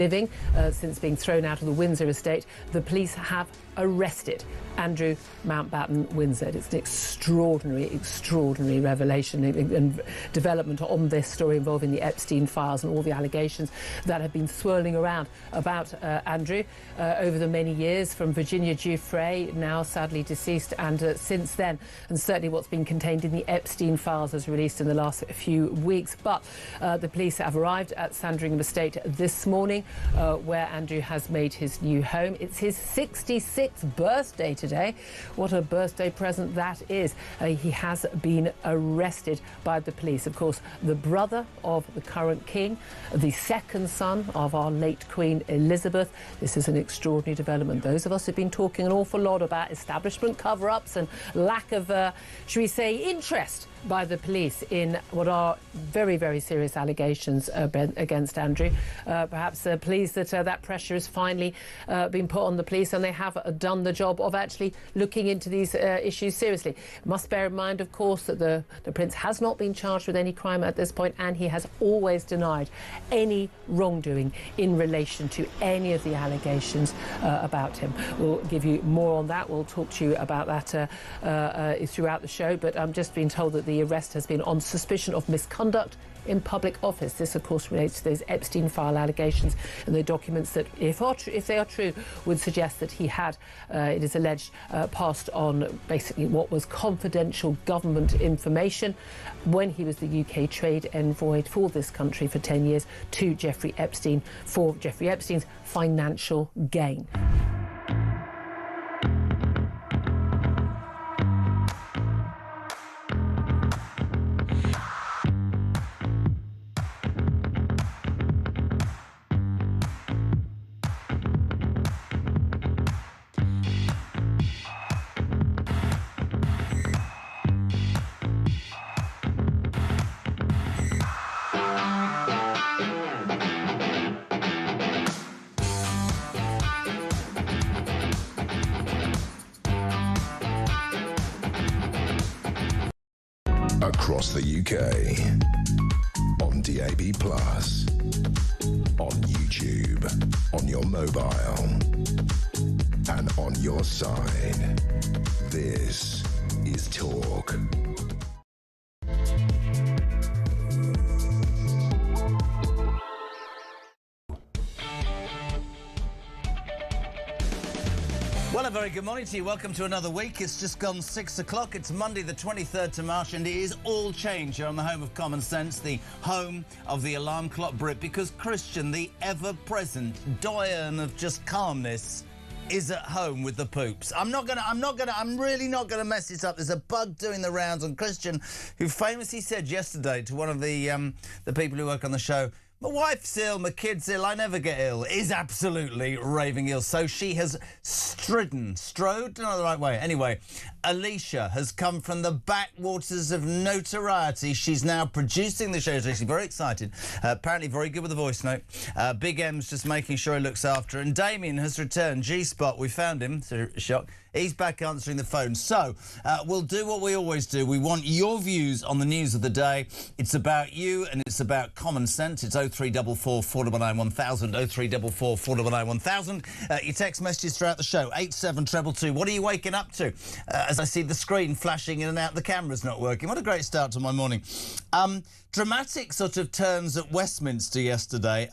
living since being thrown out of the Windsor estate. The police have arrested Andrew Mountbatten-Windsor. It's an extraordinary revelation and development on this story involving the Epstein files and all the allegations that have been swirling around about Andrew over the many years, from Virginia Giuffre, now sadly deceased, and since then, and certainly what's been contained in the Epstein files as released in the last few weeks. But the police have arrived at Sandringham Estate this morning, where Andrew has made his new home. It's his 66th birthday today. What a birthday present that is. He has been arrested by the police. Of course, the brother of the current king, the second son of our late Queen Elizabeth. This is an extraordinary development. Those of us who've been talking an awful lot about establishment cover-ups and lack of, shall we say, interest by the police in what are very, very serious allegations against Andrew. Perhaps pleased that that pressure has finally been put on the police, and they have done the job of actually looking into these issues seriously. Must bear in mind, of course, that the Prince has not been charged with any crime at this point, and he has always denied any wrongdoing in relation to any of the allegations about him. We'll give you more on that. We'll talk to you about that throughout the show, but I'm just being told that the arrest has been on suspicion of misconduct in public office. This, of course, relates to those Epstein file allegations and the documents that, if they are true, would suggest that he had, it is alleged, passed on basically what was confidential government information when he was the UK trade envoy for this country for 10 years to Jeffrey Epstein for Jeffrey Epstein's financial gain. Across the UK, on DAB+, on YouTube, on your mobile, and on your side. This is Talk. Well, a very good morning to you. Welcome to another week. It's just gone 6 o'clock. It's Monday the 23rd of March, and it is all change here on the home of common sense, the home of the alarm clock Brit, because Christian, the ever-present doyen of just calmness, is at home with the poops. I'm really not gonna mess this up. There's a bug doing the rounds on Christian, who famously said yesterday to one of the people who work on the show, "My wife's ill, my kid's ill, I never get ill," is absolutely raving ill. So she has strode, not the right way. Anyway, Alicia has come from the backwaters of notoriety. She's now producing the show. She's actually very excited. Apparently very good with the voice note. Big M's just making sure he looks after her. And Damien has returned. G-Spot, we found him. So, shock. He's back answering the phone. So, we'll do what we always do. We want your views on the news of the day. It's about you and it's about common sense. It's 0344 499 1000, 0344 499 1000. Your text messages throughout the show, 87222. What are you waking up to? As I see the screen flashing in and out, the camera's not working. What a great start to my morning. Dramatic sort of turns at Westminster yesterday.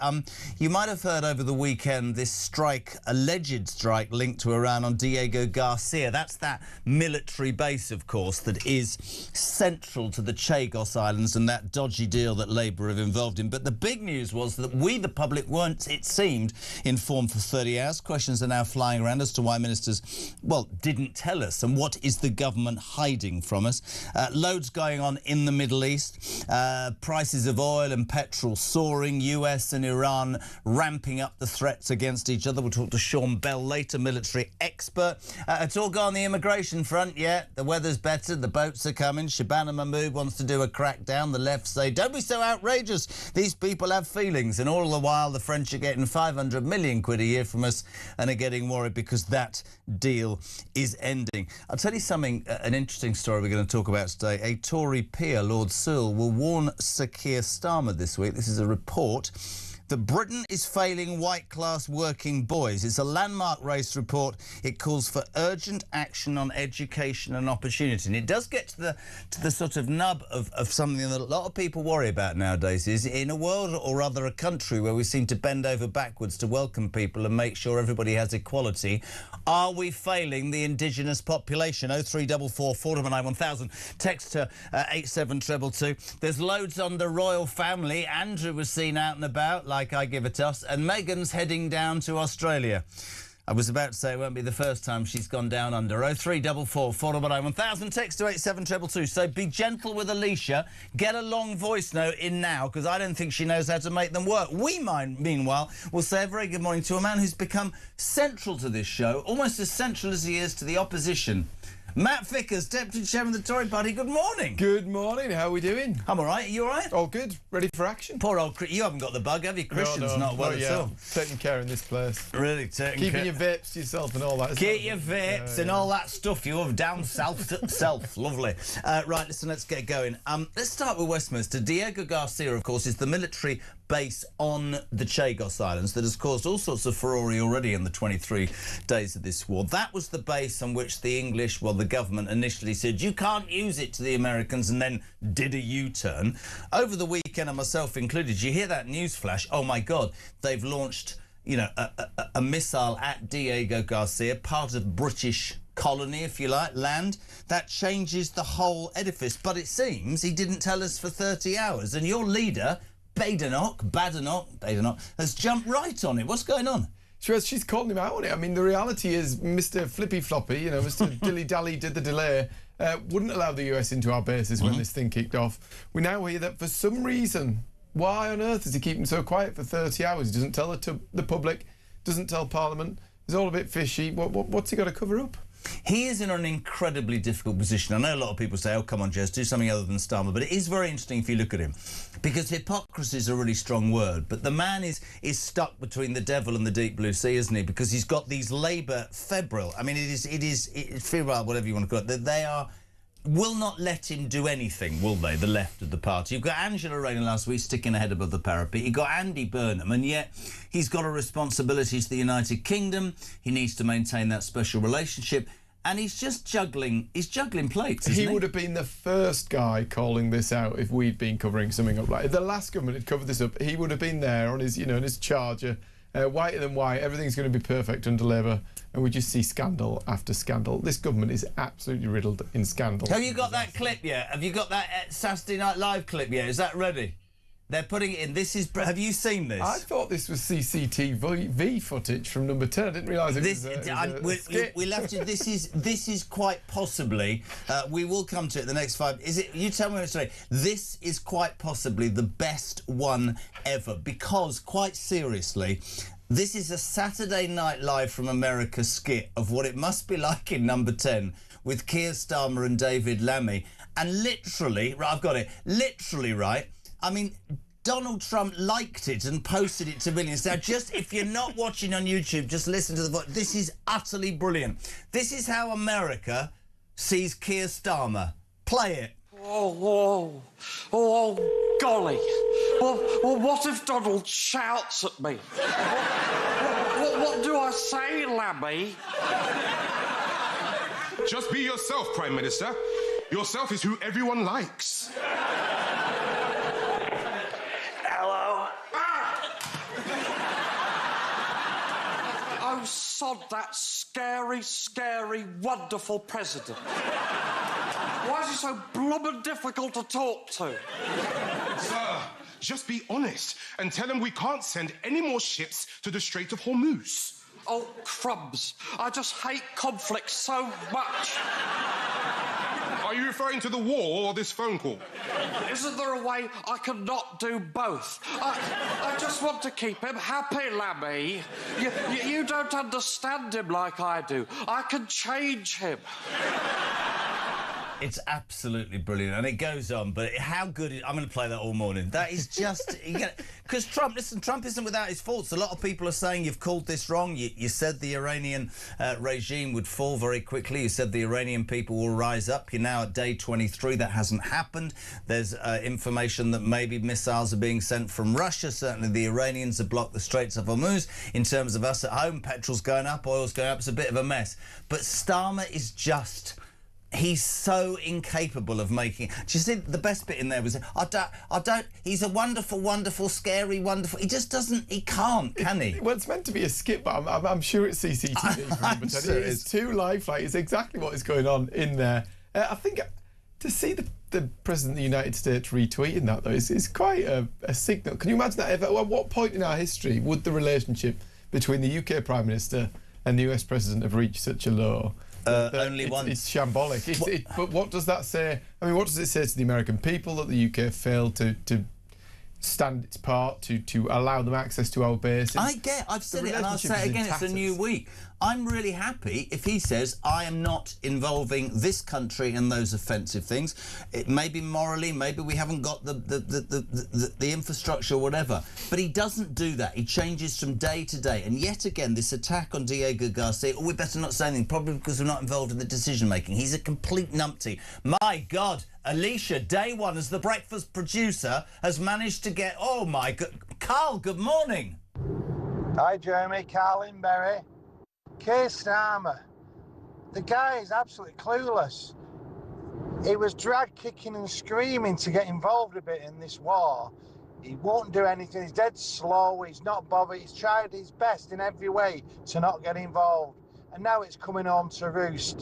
You might have heard over the weekend this strike, alleged strike, linked to Iran on Diego Garcia. That's that military base, of course, that is central to the Chagos Islands and that dodgy deal that Labour have involved in. But the big news was that we, the public, weren't, it seemed, informed for 30 hours. Questions are now flying around as to why ministers, well, didn't tell us, and what is the government hiding from us. Loads going on in the Middle East. Prices of oil and petrol soaring, US and Iran ramping up the threats against each other. We'll talk to Sean Bell later, military expert. It's all gone on the immigration front, yeah. The weather's better, the boats are coming. Shabana Mahmood wants to do a crackdown. The left say, don't be so outrageous. These people have feelings. And all the while, the French are getting 500 million quid a year from us and are getting worried because that deal is ending. I'll tell you something, an interesting story we're going to talk about today. A Tory peer, Lord Sewell, will warn Sir Keir Starmer this week. This is a report that Britain is failing white-class working boys. It's a landmark race report. It calls for urgent action on education and opportunity. And it does get to the sort of nub of something that a lot of people worry about nowadays, is in a world, or rather a country, where we seem to bend over backwards to welcome people and make sure everybody has equality, are we failing the indigenous population? 0344 499 1000. Text to 87222. There's loads on the royal family. Andrew was seen out and about, like I give a toss, and Meghan's heading down to Australia. I was about to say it won't be the first time she's gone down under. 0344 499 1000. Text to 87222. So be gentle with Alicia. Get a long voice note in now, because I don't think she knows how to make them work. We, meanwhile, will say a very good morning to a man who's become central to this show, almost as central as he is to the opposition. Matt Vickers, Deputy Chairman of the Tory Party, good morning. Good morning, how are we doing? I'm all right, are you all right? All good, ready for action. Poor old you haven't got the bug, have you? Christian's not well at all. Taking care in this place. Really taking care. Keeping your vapes to yourself and all that. Keep your vapes and all that stuff you have down south to self. Lovely. Right, listen, let's get going. Let's start with Westminster. Diego Garcia, of course, is the military base on the Chagos Islands that has caused all sorts of furore already in the 23 days of this war. That was the base on which the English, well, the government initially said, you can't use it to the Americans, and then did a U-turn. Over the weekend, and myself included, you hear that news flash, oh my God, they've launched, you know, a missile at Diego Garcia, part of British colony, if you like, land. That changes the whole edifice. But it seems he didn't tell us for 30 hours, and your leader, Badenoch, has jumped right on it. What's going on? She's calling him out on it. I mean, the reality is Mr. Flippy Floppy, you know, Mr. Dilly Dally did the delay, wouldn't allow the US into our bases when this thing kicked off. We now hear that for some reason, why on earth is he keeping so quiet for 30 hours? He doesn't tell the public, doesn't tell Parliament. It's all a bit fishy. What's he got to cover up? He is in an incredibly difficult position. I know a lot of people say, oh, come on, Jez, do something other than Starmer. But it is very interesting if you look at him, because hypocrisy is a really strong word. But the man is stuck between the devil and the deep blue sea, isn't he? Because he's got these Labour febrile. I mean, it's febrile, whatever you want to call it. They will not let him do anything, will they, the left of the party? You've got Angela Rayner last week sticking her head above the parapet. You've got Andy Burnham, and yet he's got a responsibility to the United Kingdom. He needs to maintain that special relationship. And he's just juggling plates, isn't he? He would have been the first guy calling this out if we'd been covering something up. Like, if the last government had covered this up, he would have been there on his, you know, in his Charger, whiter than white. Everything's going to be perfect under Labour, and we just see scandal after scandal. This government is absolutely riddled in scandal. Have you got that clip yet? Have you got that Saturday Night Live clip yet? Is that ready? They're putting it in. This is. Have you seen this? I thought this was CCTV footage from Number 10. I didn't realise it was skit. We left it. This is quite possibly. We will come to it the next 5. Is it? You tell me what it's today. This is quite possibly the best one ever, because quite seriously, this is a Saturday Night Live from America skit of what it must be like in Number 10 with Keir Starmer and David Lammy, and literally, right, I've got it. Literally, right. I mean, Donald Trump liked it and posted it to millions. Now, just if you're not watching on YouTube, just listen to the voice. This is utterly brilliant. This is how America sees Keir Starmer. Play it. Oh, golly. Well, what if Donald shouts at me? What do I say, Lammy? Just be yourself, Prime Minister. Yourself is who everyone likes. Hello? Oh, sod that scary, scary, wonderful president. Why is he so blubber difficult to talk to? Sir, just be honest and tell him we can't send any more ships to the Strait of Hormuz. Oh, crumbs. I just hate conflict so much. Are you referring to the war or this phone call? Isn't there a way I can not do both? I just want to keep him happy, Lammy. You don't understand him like I do. I can change him. It's absolutely brilliant, and it goes on. But how good I'm going to play that all morning. And it goes on. But how good I'm going to play that all morning. That is just because Trump isn't without his faults. A lot of people are saying you've called this wrong. You said the Iranian regime would fall very quickly. You said the Iranian people will rise up. You're now at day 23. That hasn't happened. There's information that maybe missiles are being sent from Russia. Certainly the Iranians have blocked the Straits of Hormuz. In terms of us at home, petrol's going up, oil's going up. It's a bit of a mess. But Starmer is just... He's so incapable of making... Do you see the best bit in there was, I don't... He's a wonderful, wonderful, scary, wonderful... He just doesn't... He can't, can he? Well, it's meant to be a skit, but I'm sure it's CCTV. I'm sure it is too lifelike. It's exactly what is going on in there. I think to see the President of the United States retweeting that, though, is quite a signal. Can you imagine that? At what point in our history would the relationship between the UK Prime Minister and the US President have reached such a low? Only once. It's shambolic. But what does that say? I mean, what does it say to the American people that the UK failed to stand its part, to allow them access to our bases? I've said it, and I'll say it again, it's a new week. I'm really happy if he says, I am not involving this country in those offensive things. It may be morally, maybe we haven't got the infrastructure or whatever. But he doesn't do that. He changes from day to day. And yet again, this attack on Diego Garcia, we better not say anything, probably because we're not involved in the decision-making. He's a complete numpty. My God, Alicia, day one as the breakfast producer, has managed to get... Oh, my God. Carl, good morning. Hi, Jeremy. Carl Inberry. Keir Starmer, the guy is absolutely clueless. He was dragged kicking and screaming to get involved a bit in this war. He won't do anything. He's dead slow. He's not bothered. He's tried his best in every way to not get involved. And now it's coming home to roost.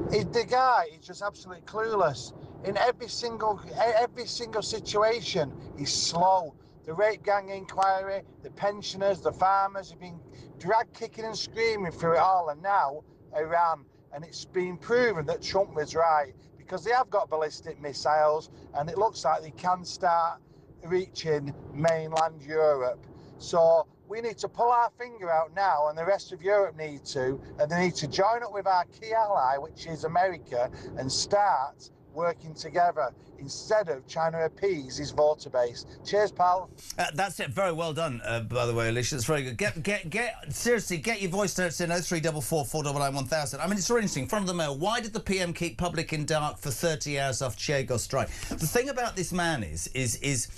The guy is just absolutely clueless. In every single situation, he's slow. The rape gang inquiry, the pensioners, the farmers have been dragged kicking and screaming through it all, and now Iran. And it's been proven that Trump was right, because they have got ballistic missiles, and it looks like they can start reaching mainland Europe. So we need to pull our finger out now, and the rest of Europe need to, and they need to join up with our key ally, which is America, and start working together instead of trying to appease his voter base. Cheers, pal. That's it. Very well done, by the way, Alicia. That's very good. Seriously, get your voice notes in 0344 499 1000. I mean, it's really interesting. Front of the Mail. Why did the PM keep public in dark for 30 hours after Chiego's strike? The thing about this man is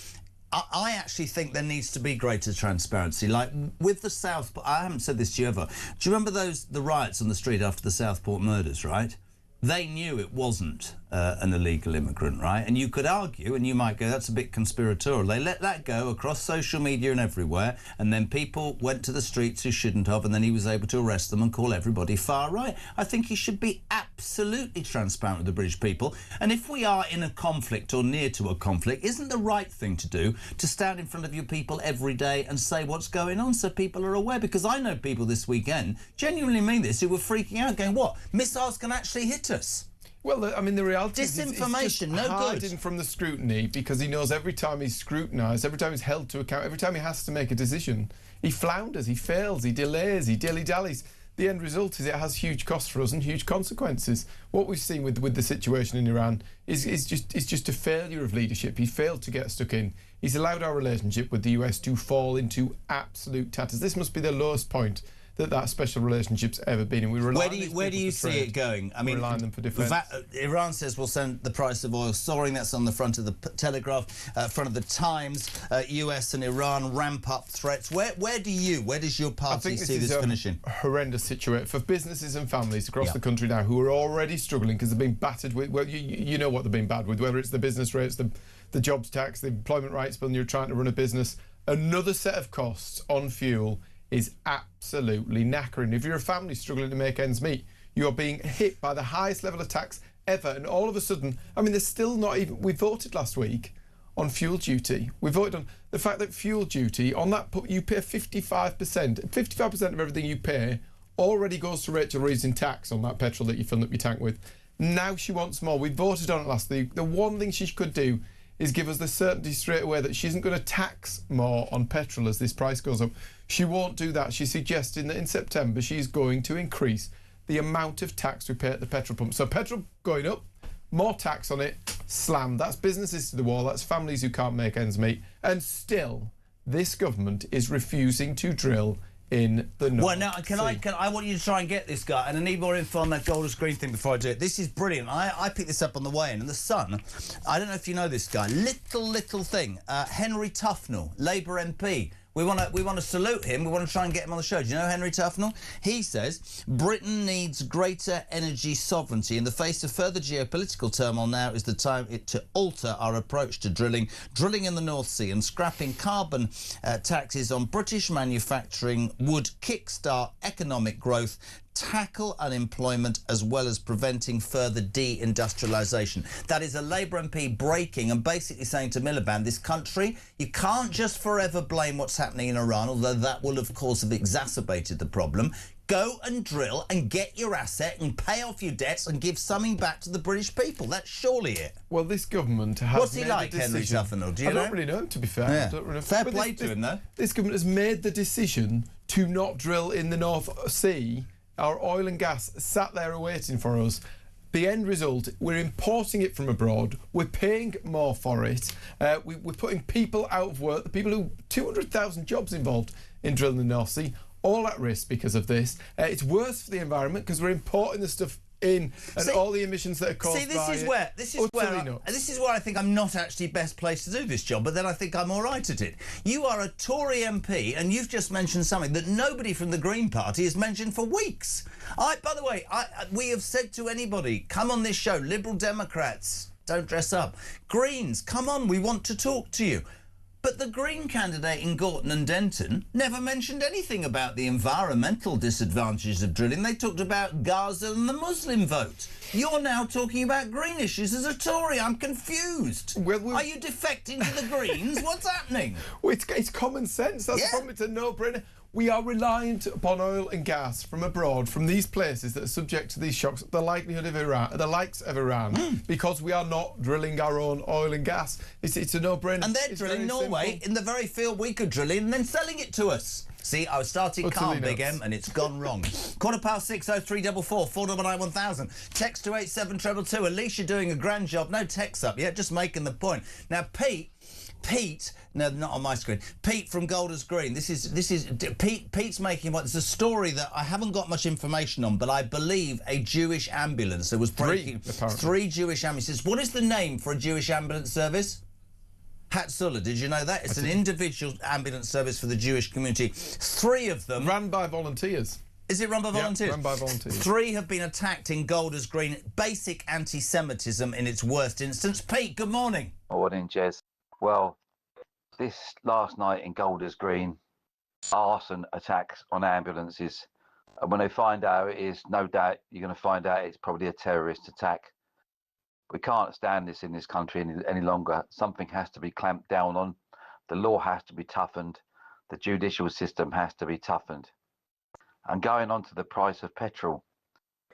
I actually think there needs to be greater transparency. Like with the Southport, I haven't said this to you ever. Do you remember the riots on the street after the Southport murders, right? They knew it wasn't an illegal immigrant, right? And you could argue, and you might go, that's a bit conspiratorial. They let that go across social media and everywhere, and then people went to the streets who shouldn't have, and then he was able to arrest them and call everybody far right. I think he should be absolutely transparent with the British people. And if we are in a conflict or near to a conflict, isn't the right thing to do to stand in front of your people every day and say what's going on so people are aware? Because I know people this weekend, genuinely mean this, who were freaking out, going, what? Missiles can actually hit us. Well, I mean, the reality is disinformation, no good. Hiding from the scrutiny, because he knows every time he's scrutinised, every time he's held to account, every time he has to make a decision, he flounders, he fails, he delays, he dilly-dallies. The end result is it has huge costs for us and huge consequences. What we've seen with the situation in Iran is just a failure of leadership. He failed to get stuck in. He's allowed our relationship with the US to fall into absolute tatters. This must be the lowest point that special relationship's ever been, and we rely where do you see it going? I mean, rely on them for defence. Iran says we'll send the price of oil soaring. That's on the front of the Telegraph, front of the Times. US and Iran ramp up threats. Where does your party see this finishing? Horrendous situation for businesses and families across the country now who are already struggling because they've been battered with. Well, you know what they've been bad with, whether it's the business rates, the jobs tax, the employment rights bill, and you're trying to run a business. Another set of costs on fuel is absolutely knackering. If you're a family struggling to make ends meet, you are being hit by the highest level of tax ever, and all of a sudden, I mean, there's still not even... We voted last week on fuel duty. We voted on the fact that fuel duty, on that, you pay 55%. 55% of everything you pay already goes to Rachel Reeves in tax on that petrol that you fill up your tank with. Now she wants more. We voted on it last week. The one thing she could do is give us the certainty straight away that she isn't going to tax more on petrol as this price goes up. She won't do that. She's suggesting that in September she's going to increase the amount of tax we pay at the petrol pump. So petrol going up, more tax on it, slam. That's businesses to the wall. That's families who can't make ends meet. And still, this government is refusing to drill in the North Well, now, I want you to try and get this guy, and I need more info on that Golders Green thing before I do it. This is brilliant. I picked this up on the way in, and The Sun, I don't know if you know this guy, little thing, Henry Tufnell, Labour MP. We want to salute him. We want to try and get him on the show. Do you know Henry Tufnell? He says Britain needs greater energy sovereignty. In the face of further geopolitical turmoil, now is the time to alter our approach to drilling in the North Sea, and scrapping carbon taxes on British manufacturing would kickstart economic growth, tackle unemployment, as well as preventing further deindustrialisation. That is a Labour MP breaking and basically saying to Miliband, this country, you can't just forever blame what's happening in Iran, although that will, of course, have exacerbated the problem. Go and drill and get your asset and pay off your debts and give something back to the British people. That's surely it. Well, this government has What's he made like, a Henry decision. Tufnell? Do you I know? don't really know him, to be fair. Yeah. I don't really know. Fair But play to him, though. This government has made the decision to not drill in the North Sea. Our oil and gas sat there awaiting for us. The end result, we're importing it from abroad. We're paying more for it. We're putting people out of work. The people who 200,000 jobs involved in drilling the North Sea, all at risk because of this. It's worse for the environment because we're importing the stuff in, and all the emissions that are caused by it. This is where I think I'm not actually best placed to do this job, but then I think I'm all right at it. You are a Tory MP, and you've just mentioned something that nobody from the Green Party has mentioned for weeks. By the way, we have said to anybody, come on this show, Liberal Democrats, don't dress up. Greens, come on, we want to talk to you. But the Green candidate in Gorton and Denton never mentioned anything about the environmental disadvantages of drilling. They talked about Gaza and the Muslim vote. You're now talking about green issues as a Tory. I'm confused. Are you defecting to the Greens? What's happening? Well, it's common sense. That's the problem. It's a no-brainer. We are reliant upon oil and gas from abroad, from these places that are subject to these shocks, the likelihood of Iran, the likes of Iran, because we are not drilling our own oil and gas. It's a no-brainer. And they're drilling Norway in the very field we could drill in and then selling it to us. See, I was starting calm, Big M, and it's gone wrong. 6:0344 499 1000. Text to 87222. Alicia doing a grand job. No text up yet, just making the point. Now, Pete, no, not on my screen. Pete from Golders Green. This is Pete's making what? It's a story that I haven't got much information on, but I believe a Jewish ambulance. There was three Jewish ambulances. What is the name for a Jewish ambulance service? Hatzalah, did you know that? It's an individual ambulance service for the Jewish community. 3 of them... Ran by volunteers. Is it run by volunteers? Yeah, run by volunteers. 3 have been attacked in Golders Green. Basic anti-Semitism in its worst instance. Pete, good morning. Morning, Jez. Well, this last night in Golders Green, arson attacks on ambulances. And when they find out it is, no doubt you're going to find out it's probably a terrorist attack. We can't stand this in this country any longer. Something has to be clamped down on. The law has to be toughened. The judicial system has to be toughened. And going on to the price of petrol.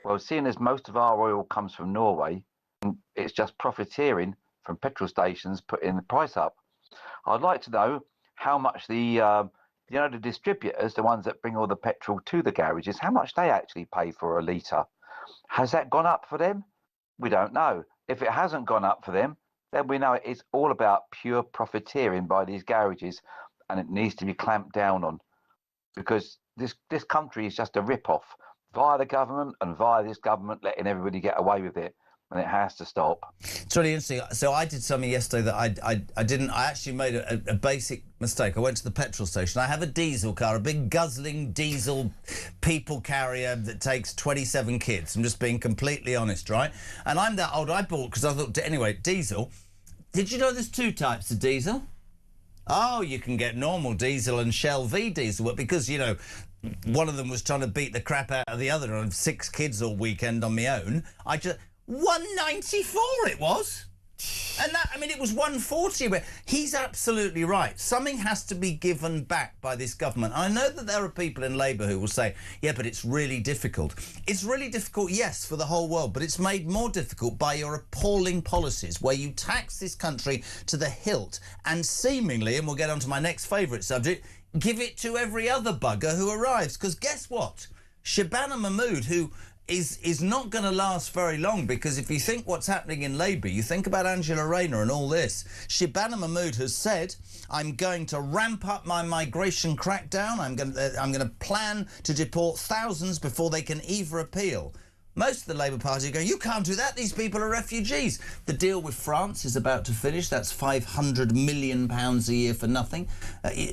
Well, seeing as most of our oil comes from Norway, it's just profiteering from petrol stations putting the price up. I'd like to know how much the distributors, the ones that bring all the petrol to the garages, how much they actually pay for a litre. Has that gone up for them? We don't know. If it hasn't gone up for them, then we know it's all about pure profiteering by these garages, and it needs to be clamped down on, because this country is just a rip-off via the government and via this government letting everybody get away with it. And it has to stop. It's really interesting. So I did something yesterday that I didn't. I actually made a basic mistake. I went to the petrol station. I have a diesel car, a big guzzling diesel people carrier that takes 27 kids. I'm just being completely honest, right? And I'm that old. I bought because I thought, anyway, diesel. Did you know there's 2 types of diesel? Oh, you can get normal diesel and Shell V diesel, but because, you know, one of them was trying to beat the crap out of the other, and I had 6 kids all weekend on my own, I just... 194 it was. And that, I mean, it was 140. But he's absolutely right. Something has to be given back by this government. I know that there are people in Labour who will say, yeah, but it's really difficult. It's really difficult, yes, for the whole world, but it's made more difficult by your appalling policies where you tax this country to the hilt and seemingly, and we'll get on to my next favourite subject, give it to every other bugger who arrives. Because guess what? Shabana Mahmood, who is not going to last very long, because if you think what's happening in Labour, you think about Angela Rayner and all this. Shabana Mahmood has said, I'm going to ramp up my migration crackdown. I'm going to plan to deport thousands before they can either appeal. Most of the Labour Party are going, you can't do that, these people are refugees. The deal with France is about to finish. That's £500 million a year for nothing.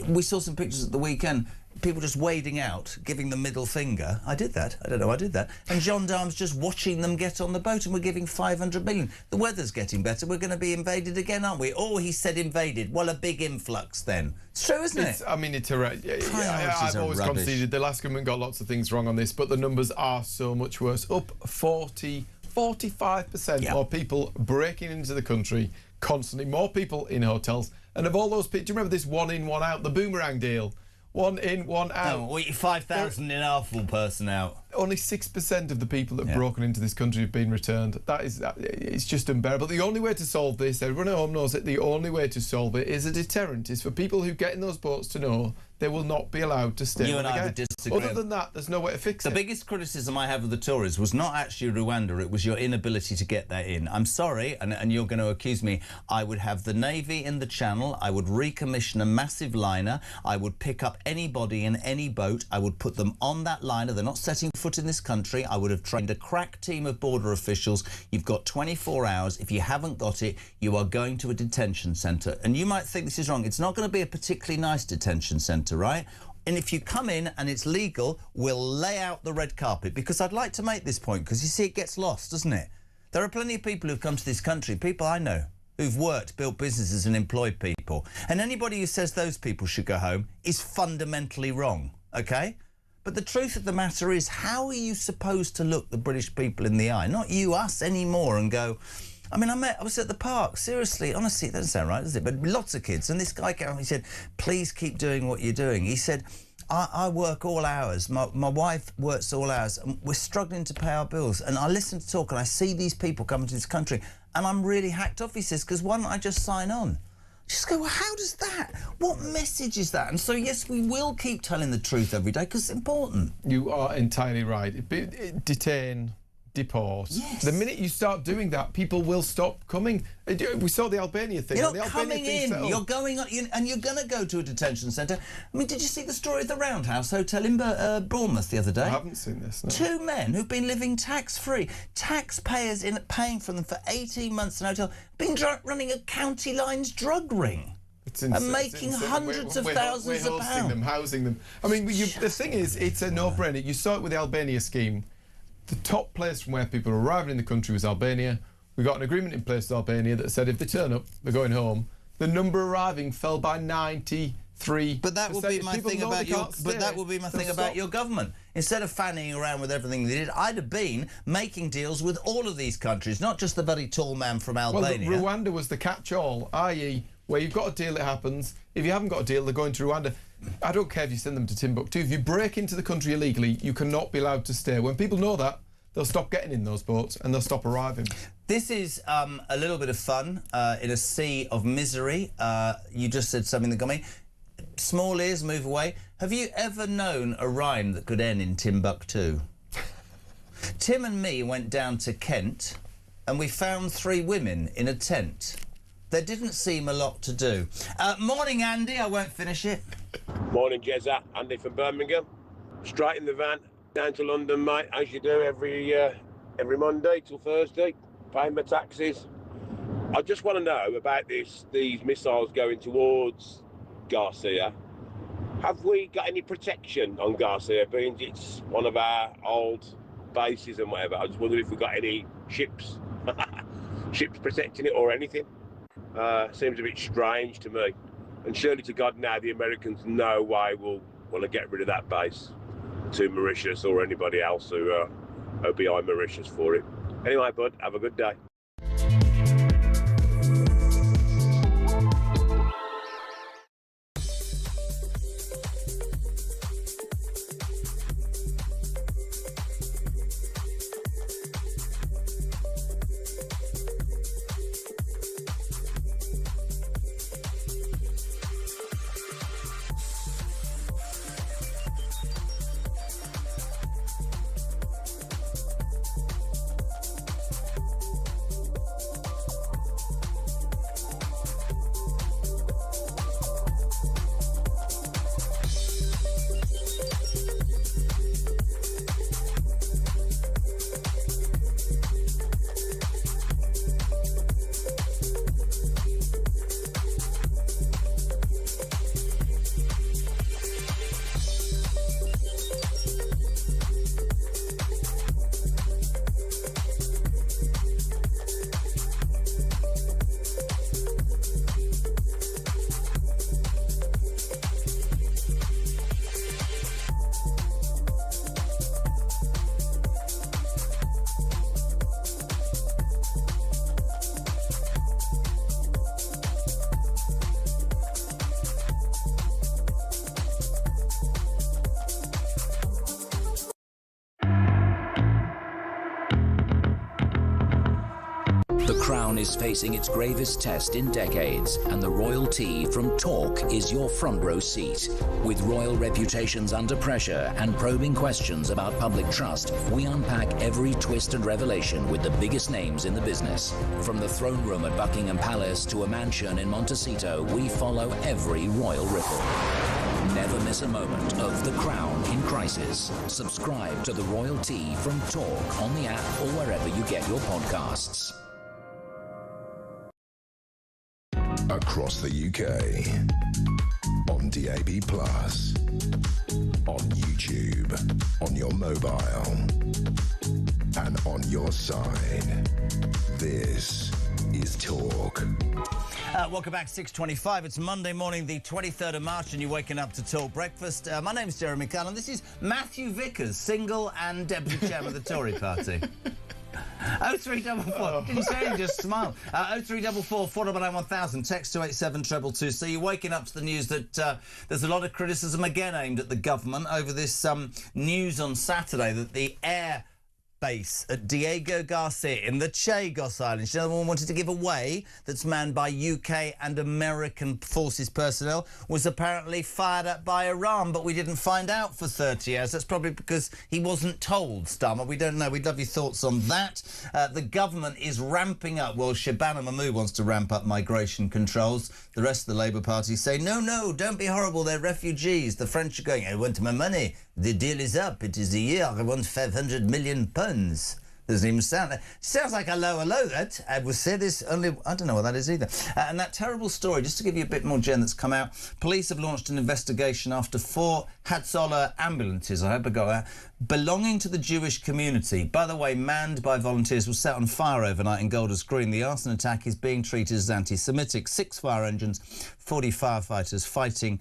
We saw some pictures at the weekend, people just wading out, giving the middle finger. I did that. I don't know, I did that. And gendarmes just watching them get on the boat, and we're giving £500 million. The weather's getting better. We're going to be invaded again, aren't we? Oh, he said invaded. Well, a big influx then. It's true, isn't it? I mean, it's I've always conceded the last government got lots of things wrong on this, but the numbers are so much worse. Up 45% more people breaking into the country constantly, more people in hotels. And of all those people, do you remember this one in, one out, the boomerang deal? 1 in, 1 out. No, 5,000 in our full person out. Only 6% of the people that have broken into this country have been returned. It's just unbearable. The only way to solve this, everyone at home knows it, the only way to solve it is a deterrent. Is for people who get in those boats to know they will not be allowed to stay. You and I would disagree. Other than that, there's no way to fix it. The biggest criticism I have of the Tories was not actually Rwanda, it was your inability to get that in. I'm sorry, and you're going to accuse me, I would have the Navy in the Channel, I would recommission a massive liner, I would pick up anybody in any boat, I would put them on that liner, they're not setting foot in this country, I would have trained a crack team of border officials. You've got 24 hours. If you haven't got it, you are going to a detention centre. And you might think this is wrong. It's not going to be a particularly nice detention centre, right? And if you come in and it's legal, we'll lay out the red carpet. Because I'd like to make this point, because you see it gets lost, doesn't it? There are plenty of people who've come to this country, people I know, who've worked, built businesses and employed people. And anybody who says those people should go home is fundamentally wrong, OK? But the truth of the matter is, how are you supposed to look the British people in the eye, not you, us anymore, and go... I mean, I was at the park, seriously, honestly, it doesn't sound right, does it? But lots of kids, and this guy came and he said, please keep doing what you're doing. He said, I work all hours, my wife works all hours, and we're struggling to pay our bills. And I listen to talk and I see these people coming to this country, and I'm really hacked off, he says, because why don't I just sign on? Just go, well, how does that? What message is that? And so, yes, we will keep telling the truth every day because it's important. You are entirely right. Detain, deport. Yes. The minute you start doing that, people will stop coming. We saw the Albania thing. You're not coming in. You're going on, and you're going to go to a detention centre. I mean, did you see the story of the Roundhouse Hotel in Bournemouth the other day? I haven't seen this, no. 2 men who've been living tax-free, taxpayers paying for them for 18 months in a hotel, been running a county lines drug ring. And making hundreds of thousands of pounds. Housing them. I mean, the thing is, it's a no-brainer. You saw it with the Albania scheme. The top place from where people are arriving in the country was Albania. We got an agreement in place with Albania that said if they turn up, they're going home. The number arriving fell by 93%. But that will be my thing about your. But that will be my thing about your government. Instead of fanning around with everything they did, I'd have been making deals with all of these countries, not just the very tall man from Albania. Well, Rwanda was the catch-all, i.e., where you've got a deal that happens. If you haven't got a deal, they're going to Rwanda. I don't care if you send them to Timbuktu. If you break into the country illegally, you cannot be allowed to stay. When people know that, they'll stop getting in those boats and they'll stop arriving. This is a little bit of fun in a sea of misery. You just said something that got me. Small ears, move away. Have you ever known a rhyme that could end in Timbuktu? Tim and me went down to Kent and we found 3 women in a tent. There didn't seem a lot to do. Morning, Andy. I won't finish it. Morning, Jezza. Andy from Birmingham. Straight in the van, down to London, mate, as you do every Monday till Thursday, paying my taxes. I just want to know about these missiles going towards Garcia. Have we got any protection on Garcia, being it's one of our old bases and whatever? I just wondered if we got any ships protecting it or anything. Seems a bit strange to me. And surely to God now the Americans no way will want to get rid of that base to Mauritius or anybody else who are behind Mauritius for it. Anyway, bud, have a good day. The Crown is facing its gravest test in decades, and the royalty from Talk is your front row seat. With royal reputations under pressure and probing questions about public trust, we unpack every twist and revelation with the biggest names in the business. From the throne room at Buckingham Palace to a mansion in Montecito, we follow every royal ripple. Never miss a moment of The Crown in crisis. Subscribe to the royalty from Talk on the app or wherever you get your podcasts. Across the UK, on DAB+, on YouTube, on your mobile, and on your side. This is Talk. Welcome back, 6:25. It's Monday morning, the 23rd of March, and you're waking up to Talk Breakfast. My name's Jeremy Cullen. This is Matthew Vickers, single and deputy chairman of the Tory party. 0344. Didn't say it, just smile. 0344 499 1000. Text to 87222. So you're waking up to the news that there's a lot of criticism again aimed at the government over this news on Saturday that the air base at Diego Garcia in the Chagos Islands, another one wanted to give away, that's manned by UK and American forces personnel, was apparently fired at by Iran, but we didn't find out for 30 hours. That's probably because he wasn't told, Starmer. We don't know. We'd love your thoughts on that. The government is ramping up. Well, Shabana Mahmood wants to ramp up migration controls. The rest of the Labour Party say, no, don't be horrible. They're refugees. The French are going, I want my money. The deal is up. It is a year. I want 500 million pounds. Doesn't even sound... Sounds like hello, that. I will say this only... I don't know what that is either. And that terrible story, just to give you a bit more, Jen, that's come out. Police have launched an investigation after 4 Hatzola ambulances, I hope I got that, belonging to the Jewish community. By the way, manned by volunteers, was set on fire overnight in Golders Green. The arson attack is being treated as anti-Semitic. 6 fire engines, 40 firefighters fighting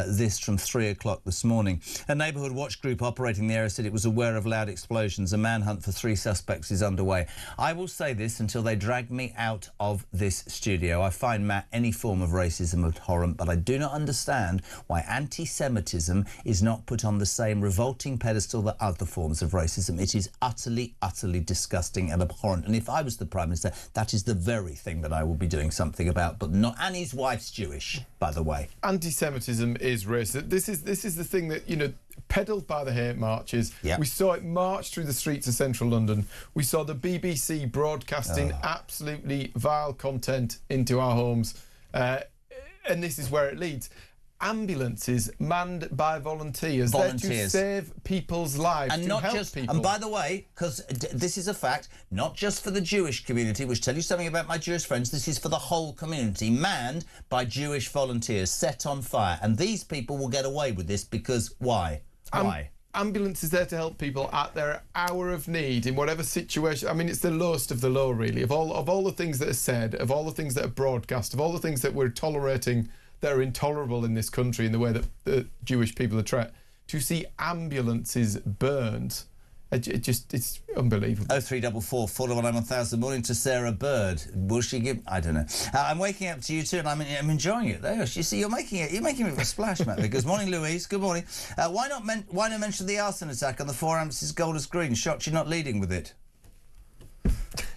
this from 3 o'clock this morning. A neighbourhood watch group operating the area said it was aware of loud explosions. A manhunt for 3 suspects is underway. I will say this until they drag me out of this studio. I find, Matt, any form of racism abhorrent, but I do not understand why anti-Semitism is not put on the same revolting pedestal that other forms of racism. It is utterly, utterly disgusting and abhorrent. And if I was the Prime Minister, that is the very thing that I would be doing something about, but not... And his wife's Jewish, by the way. Anti-Semitism is racist. This is the thing that, you know, peddled by the hate marches. Yep. We saw it march through the streets of central London. We saw the BBC broadcasting absolutely vile content into our homes. And this is where it leads. Ambulances manned by volunteers. They're to save people's lives, and to not help just people. And by the way, because this is a fact, not just for the Jewish community, which tell you something about my Jewish friends, this is for the whole community, manned by Jewish volunteers, set on fire. And these people will get away with this because why? Why? Ambulance is there to help people at their hour of need in whatever situation. I mean, it's the lowest of the low, really. Of all the things that are said, of all the things that are broadcast, of all the things that we're tolerating that are intolerable in this country in the way that the Jewish people are treated, to see ambulances burned, it's unbelievable. 0344 499 1000. Morning to Sarah Bird. Will she give... I don't know. I'm waking up to you too, and I'm enjoying it. There, you see, you're making it with a splash, Matt. Because morning, Louise. Good morning. Why not mention the arson attack on the 4 ambulances Golders Green? Shocked you're not leading with it.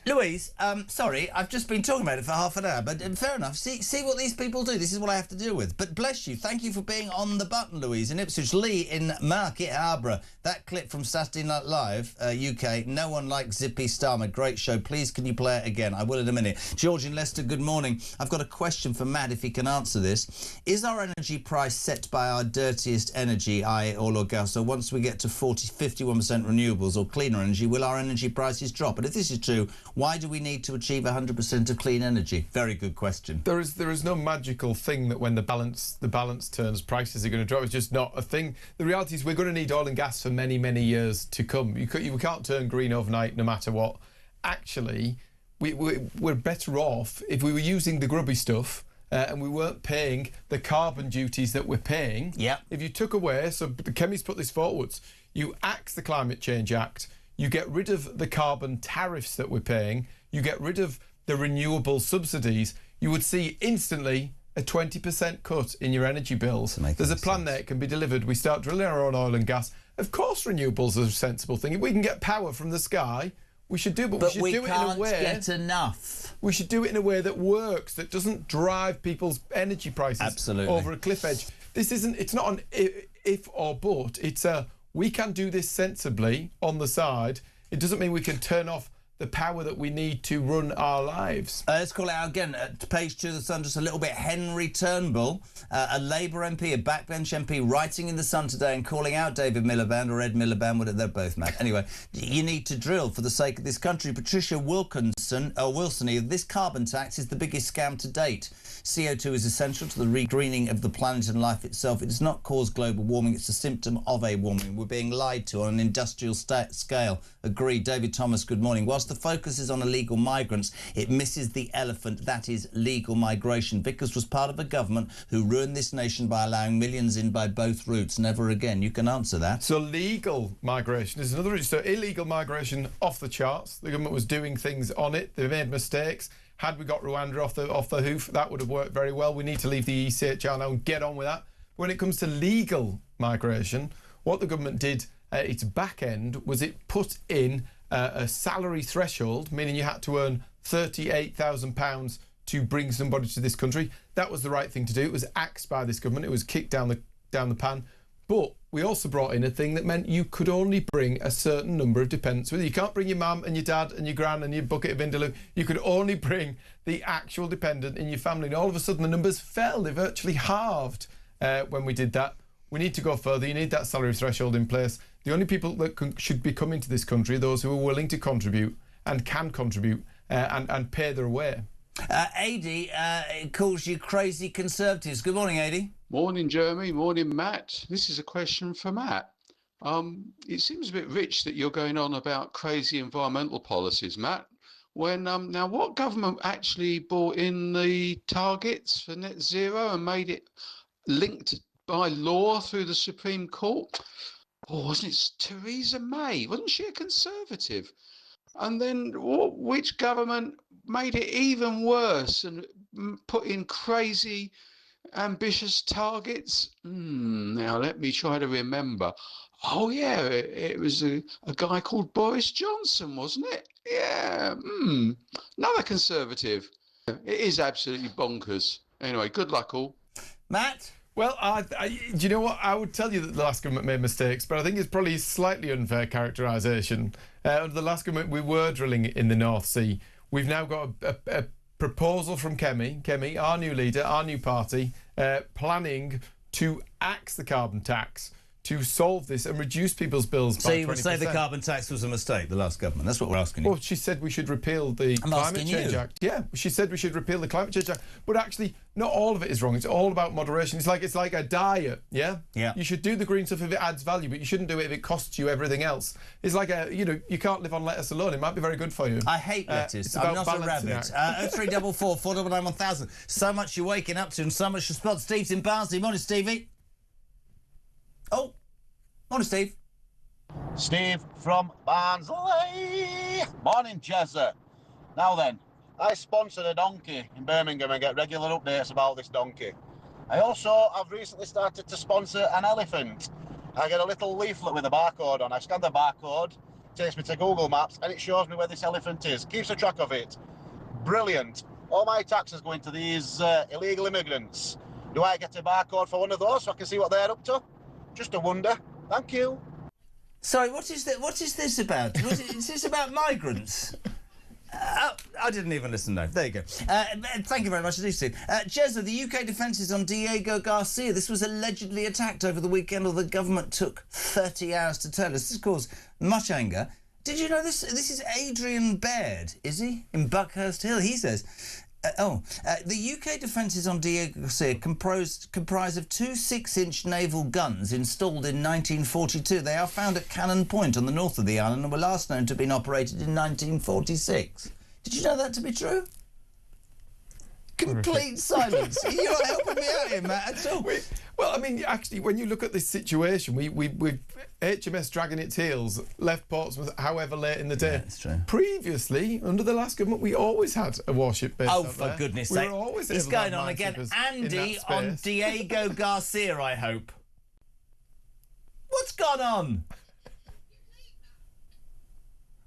Louise, sorry, I've just been talking about it for half an hour, but fair enough. See what these people do. This is what I have to deal with. But bless you. Thank you for being on the button, Louise. In Ipswich, Lee in Market Harborough. That clip from Saturday Night Live, UK, no one like Zippy Starmer. Great show. Please, can you play it again? I will in a minute. George in Leicester, good morning. I've got a question for Matt, if he can answer this. Is our energy price set by our dirtiest energy, i.e. oil or gas? So once we get to 51% renewables or cleaner energy, will our energy prices drop? And if this is true, why do we need to achieve 100% of clean energy? Very good question. There is no magical thing that when the balance turns, prices are going to drop. It's just not a thing. The reality is we're going to need oil and gas for many, many years to come. You can't turn green overnight, no matter what. Actually, we're better off if we were using the grubby stuff and we weren't paying the carbon duties that we're paying. Yeah. If you took away, so the Kemmys put this forwards, you axe the Climate Change Act, you get rid of the carbon tariffs that we're paying, you get rid of the renewable subsidies, you would see instantly a 20% cut in your energy bills. There's a plan there, it can be delivered. We start drilling our own oil and gas. Of course renewables are a sensible thing. If we can get power from the sky, We should do, but But we should do it in a can't way. get enough. We should do it in a way that works, that doesn't drive people's energy prices over a cliff edge. This isn't. It's not an if or but. It's a we can do this sensibly on the side. It doesn't mean we can turn off the power that we need to run our lives. Let's call it out again. Page 2 of the Sun, just a little bit. Henry Turnbull, a Labour MP, a backbench MP, writing in the Sun today and calling out David Miliband or Ed Miliband, whatever they're both, Matt. Anyway, you need to drill for the sake of this country. Patricia Wilson, this carbon tax is the biggest scam to date. CO2 is essential to the regreening of the planet and life itself. It does not cause global warming. It's a symptom of a warming. We're being lied to on an industrial scale. Agreed. David Thomas, good morning. Whilst the focus is on illegal migrants, it misses the elephant, that is legal migration. Vickers was part of a government who ruined this nation by allowing millions in by both routes. Never again. You can answer that. So legal migration is another. So illegal migration off the charts. The government was doing things on it. They made mistakes. Had we got Rwanda off the hoof, that would have worked very well. We need to leave the ECHR now and get on with that. When it comes to legal migration, what the government did at its back end was it put in a salary threshold, meaning you had to earn £38,000 to bring somebody to this country. That was the right thing to do. It was axed by this government. It was kicked down the pan. But we also brought in a thing that meant you could only bring a certain number of dependents with you. You can't bring your mum and your dad and your gran and your bucket of vindaloo. You could only bring the actual dependent in your family. And all of a sudden the numbers fell. They virtually halved when we did that. We need to go further. You need that salary threshold in place. The only people that should be coming to this country are those who are willing to contribute and can contribute and pay their way. Adi calls you crazy conservatives. Good morning, Adi. Morning, Jeremy. Morning, Matt. This is a question for Matt. It seems a bit rich that you're going on about crazy environmental policies, Matt. When now, what government actually brought in the targets for net zero and made it linked by law through the Supreme Court? Oh, wasn't it Theresa May? Wasn't she a Conservative? And then which government made it even worse and put in crazy ambitious targets? Now let me try to remember. Oh yeah, it was a guy called Boris Johnson, wasn't it? Yeah. Another Conservative. It is absolutely bonkers. Anyway, good luck all. Matt? Well, do you know what? I would tell you that the last government made mistakes, but I think it's probably slightly unfair characterisation. Under the last government, we were drilling in the North Sea. We've now got a proposal from Kemi, our new leader, our new party, planning to axe the carbon tax to solve this and reduce people's bills by 20%. So you would say the carbon tax was a mistake, the last government? That's what we're asking you. Well, she said we should repeal the Climate Change Act. Yeah, she said we should repeal the Climate Change Act. But actually, not all of it is wrong. It's all about moderation. It's like a diet, yeah? Yeah. You should do the green stuff if it adds value, but you shouldn't do it if it costs you everything else. It's like you can't live on lettuce alone. It might be very good for you. I hate lettuce. I'm not a rabbit. 0344 499 1000. So much you're waking up to and so much to spot. Steve's in Barnsley. Morning, Stevie. Oh. Morning, Steve. Steve from Barnsley. Morning, Jezza. Now then, I sponsored a donkey in Birmingham and get regular updates about this donkey. I also have recently started to sponsor an elephant. I get a little leaflet with a barcode on. I scan the barcode, takes me to Google Maps, and it shows me where this elephant is. Keeps a track of it. Brilliant. All my taxes go into these illegal immigrants. Do I get a barcode for one of those so I can see what they're up to? Just a wonder. Thank you. Sorry, what is this about? Is this about migrants? I didn't even listen, though. There you go. Thank you very much, Steve. Jezza, the UK defence is on Diego Garcia. This was allegedly attacked over the weekend, although the government took 30 hours to tell us. This caused much anger. Did you know this? This is Adrian Baird, is he? In Buckhurst Hill. He says... the UK defences on Diego Garcia comprise of two 6-inch naval guns installed in 1942. They are found at Cannon Point on the north of the island and were last known to have been operated in 1946. Did you know that to be true? Complete silence. You're not helping me out here, Matt, at all. Well, I mean, actually, when you look at this situation, we've HMS dragging its heels, left Portsmouth however late in the day. Yeah, that's true. Previously, under the last government, we always had a warship base. Oh, for goodness sake. It's going on again. Andy on Diego Garcia, I hope. What's gone on?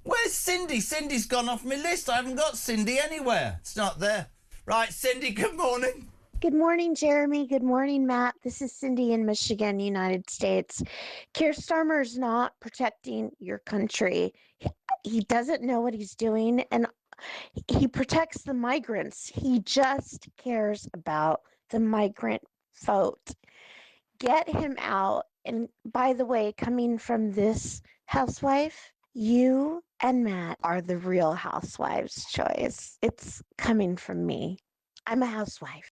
Where's Cindy? Cindy's gone off my list. I haven't got Cindy anywhere. It's not there. Right, Cindy, good morning. Good morning, Jeremy. Good morning, Matt. This is Cindy in Michigan, United States. Keir Starmer's not protecting your country. He doesn't know what he's doing, and he protects the migrants. He just cares about the migrant vote. Get him out. And by the way, coming from this housewife, you and Matt are the real housewives' choice. It's coming from me. I'm a housewife.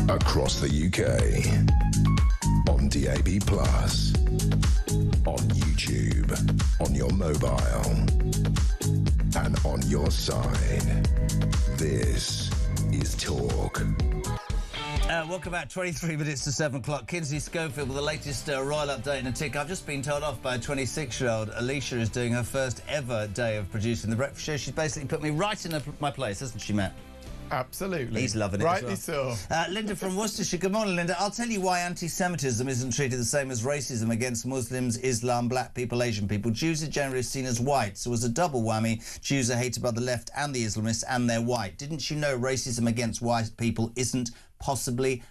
Across the UK, on DAB+, on YouTube, on your mobile, and on your side. This is Talk. Welcome back. 23 minutes to 7 o'clock. Kinsey Schofield with the latest royal update in a tick. I've just been told off by a 26-year-old. Alicia is doing her first ever day of producing the breakfast show. She's basically put me right in my place, hasn't she, Matt? Absolutely. He's loving it. Rightly as well. so. Linda from Worcestershire. Good morning, Linda. I'll tell you why anti-Semitism isn't treated the same as racism against Muslims, Islam, black people, Asian people. Jews are generally seen as white, so as a double whammy, Jews are hated by the left and the Islamists, and they're white. Didn't you know racism against white people isn't possibly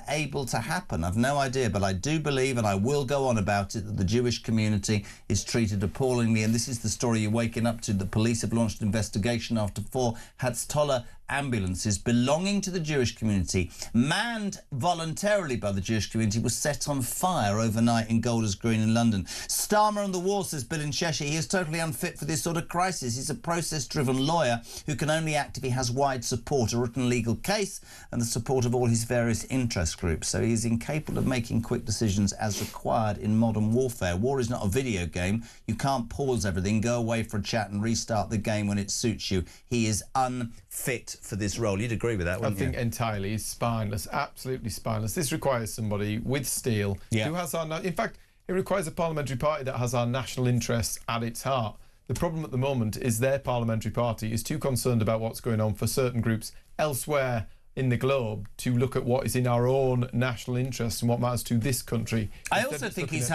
able to happen? I've no idea, but I do believe, and I will go on about it, that the Jewish community is treated appallingly, and this is the story you're waking up to. The police have launched an investigation after 4 Hatzolah ambulances belonging to the Jewish community, manned voluntarily by the Jewish community, was set on fire overnight in Golders Green in London. Starmer on the wall, says Bill in Cheshire. He is totally unfit for this sort of crisis. He's a process-driven lawyer who can only act if he has wide support, a written legal case, and the support of all his various interest groups. So he is incapable of making quick decisions as required in modern warfare. War is not a video game. You can't pause everything, go away for a chat and restart the game when it suits you. He is unfit for this role. You'd agree with that, wouldn't you? I think entirely. He's spineless, absolutely spineless. This requires somebody with steel who has our... In fact, it requires a parliamentary party that has our national interests at its heart. The problem at the moment is their parliamentary party is too concerned about what's going on for certain groups elsewhere in the globe to look at what is in our own national interests and what matters to this country. I also think he's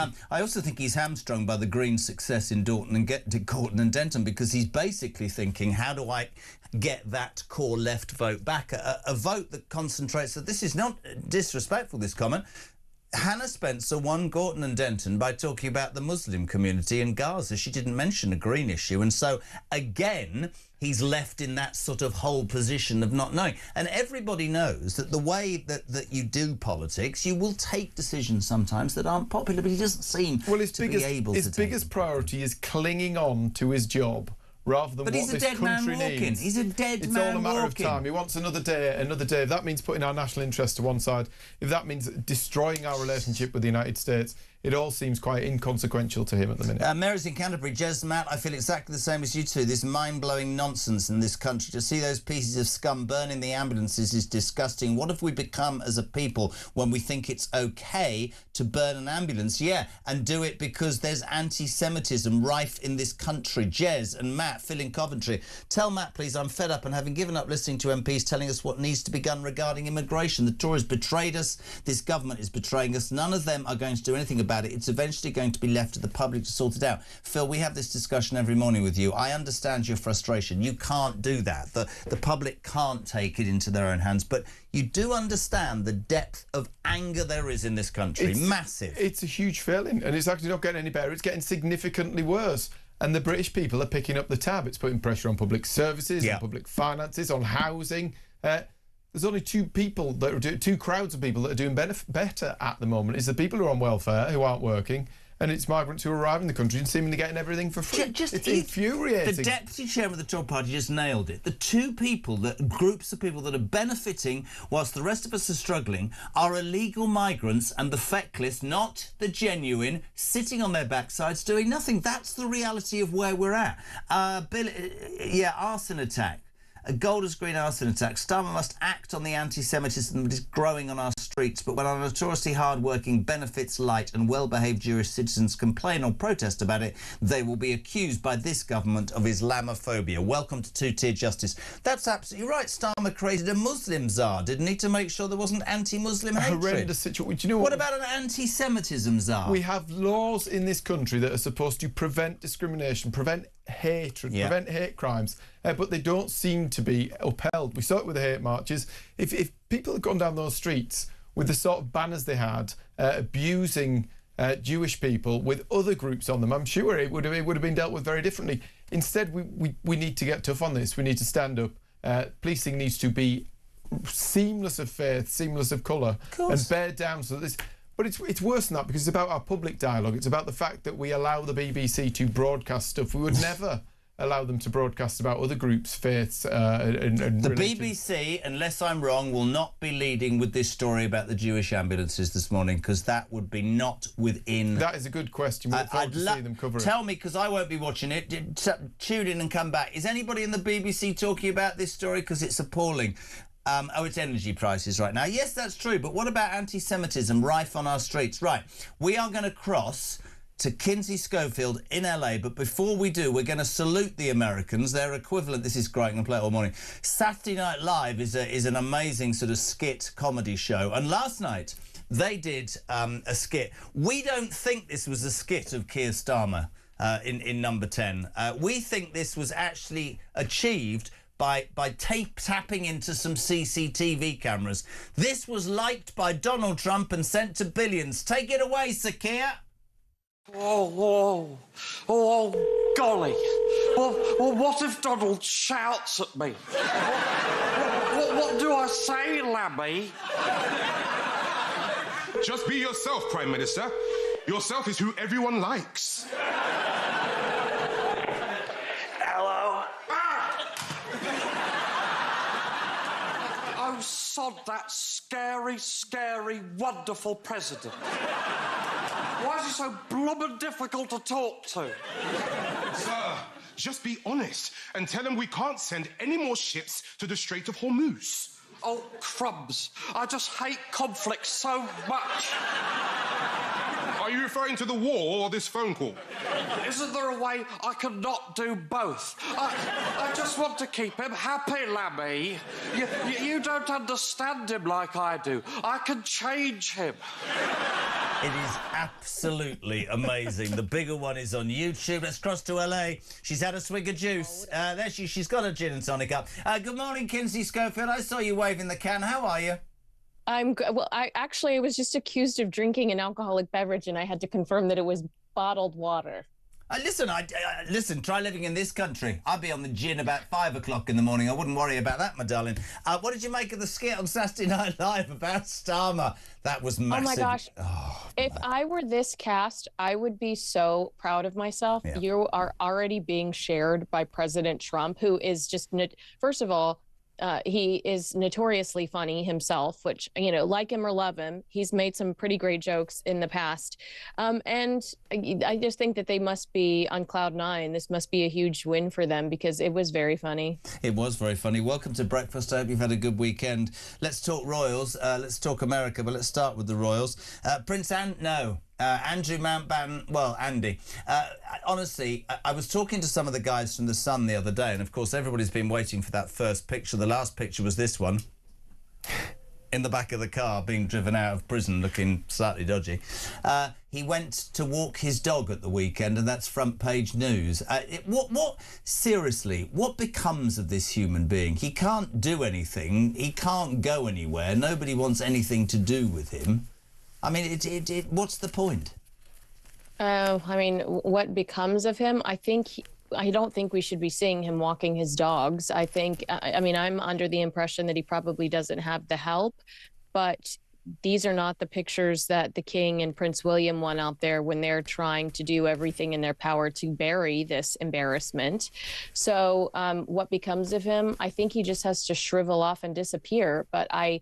hamstrung by the Greens' success in Gorton and Denton, because he's basically thinking, how do I get that core left vote back? A vote that concentrates... So this is not disrespectful, this comment. Hannah Spencer won Gorton and Denton by talking about the Muslim community in Gaza. She didn't mention a Green issue. And so, again, he's left in that sort of whole position of not knowing. And everybody knows that the way that you do politics, you will take decisions sometimes that aren't popular, but he doesn't seem to be able to His biggest priority is clinging on to his job, rather than what this country needs. He's a dead it's man all a matter walking. of time. He wants another day. If that means putting our national interest to one side, if that means destroying our relationship with the United States, it all seems quite inconsequential to him at the minute. Mary's in Canterbury. Jez, Matt, I feel exactly the same as you two. This mind-blowing nonsense in this country. To see those pieces of scum burning the ambulances is disgusting. What have we become as a people when we think it's OK to burn an ambulance? Yeah, and do it because there's anti-Semitism rife in this country. Jez and Matt, Phil in Coventry. Tell Matt, please, I'm fed up and having given up listening to MPs telling us what needs to be done regarding immigration. The Tories betrayed us. This government is betraying us. None of them are going to do anything about it. It's eventually going to be left to the public to sort it out. Phil, we have this discussion every morning with you. I understand your frustration. You can't do that. The public can't take it into their own hands. But you do understand the depth of anger there is in this country. Massive. It's a huge failing, and it's actually not getting any better. It's getting significantly worse. And the British people are picking up the tab. It's putting pressure on public services, on public finances, on housing. There's only two crowds of people that are doing better at the moment. It's the people who are on welfare, who aren't working, and it's migrants who arrive in the country and seemingly getting everything for free. It's infuriating. The Deputy Chairman of the Tory Party just nailed it. The groups of people that are benefiting whilst the rest of us are struggling are illegal migrants and the feckless, not the genuine, sitting on their backsides doing nothing. That's the reality of where we're at. Arson attack. A Golders Green arson attack. Starmer must act on the anti-Semitism that is growing on our streets, but when our notoriously hard-working, benefits-light and well-behaved Jewish citizens complain or protest about it, they will be accused by this government of Islamophobia. Welcome to two-tier justice. That's absolutely right. Starmer created a Muslim czar, didn't he, to make sure there wasn't anti-Muslim hatred? Horrendous situation. Do you know what about an anti-Semitism czar? We have laws in this country that are supposed to prevent discrimination, prevent hatred, prevent hate crimes, but they don't seem to be upheld. We saw it with the hate marches. If people had gone down those streets with the sort of banners they had, abusing Jewish people with other groups on them, I'm sure it would have been dealt with very differently. Instead, we need to get tough on this. We need to stand up. Policing needs to be seamless of faith, seamless of colour, and bear down so that this... But it's worse than that, because it's about our public dialogue. It's about the fact that we allow the BBC to broadcast stuff. We would never allow them to broadcast about other groups' faiths and The religions. BBC, unless I'm wrong, will not be leading with this story about the Jewish ambulances this morning, because that would be not within... That is a good question. We'll forward to see them cover it. Tell me, because I won't be watching it. Tune in and come back. Is anybody in the BBC talking about this story? Because it's appalling. It's energy prices right now. Yes, that's true. But what about anti-Semitism rife on our streets? Right. We are going to cross to Kinsey Schofield in LA. But before we do, we're going to salute the Americans. Their equivalent, this is great, I'm going to play it all morning. Saturday Night Live is an amazing sort of skit comedy show. And last night, they did a skit. We don't think this was a skit of Keir Starmer in number 10. We think this was actually achieved by tapping into some CCTV cameras. This was liked by Donald Trump and sent to billions. Take it away, Sir Keir. Oh, golly. Well, what if Donald shouts at me? What do I say, Lammy? Just be yourself, Prime Minister. Yourself is who everyone likes. Hello? Oh, sod that scary, wonderful president. Why is he so blubber difficult to talk to? Sir, just be honest and tell him we can't send any more ships to the Strait of Hormuz. Oh, crumbs. I just hate conflict so much. Are you referring to the war or this phone call? Isn't there a way I can not do both? I just want to keep him happy, Lammy. You don't understand him like I do. I can change him. It is absolutely amazing. The bigger one is on YouTube. Let's cross to LA. She's had a swig of juice. There she's got a gin and tonic up. Good morning, Kinsey Schofield. I saw you waving the can. How are you? I'm good. Well, I was just accused of drinking an alcoholic beverage, and I had to confirm that it was bottled water. Listen, try living in this country. I'd be on the gin about 5 o'clock in the morning. I wouldn't worry about that, my darling. What did you make of the skit on Saturday Night Live about Starmer? That was massive. Oh, my gosh. If I were this cast, I would be so proud of myself. Yeah. You are already being shared by President Trump, who is just, first of all, he is notoriously funny himself, which, you know, like him or love him, he's made some pretty great jokes in the past. And I just think that they must be on cloud nine. This must be a huge win for them because it was very funny. It was very funny. Welcome to breakfast. I hope you've had a good weekend. Let's talk royals. Let's talk America, but let's start with the royals. Andrew Mountbatten, well, Andy. Honestly, I was talking to some of the guys from The Sun the other day, and of course everybody's been waiting for that first picture. The last picture was this one, in the back of the car, being driven out of prison, looking slightly dodgy. He went to walk his dog at the weekend, and that's front page news. Seriously, what becomes of this human being? He can't do anything. He can't go anywhere. Nobody wants anything to do with him. I mean, what's the point? I mean, what becomes of him? I don't think we should be seeing him walking his dogs. I mean, I'm under the impression that he probably doesn't have the help, but these are not the pictures that the King and Prince William want out there when they're trying to do everything in their power to bury this embarrassment. So what becomes of him? I think he just has to shrivel off and disappear, but I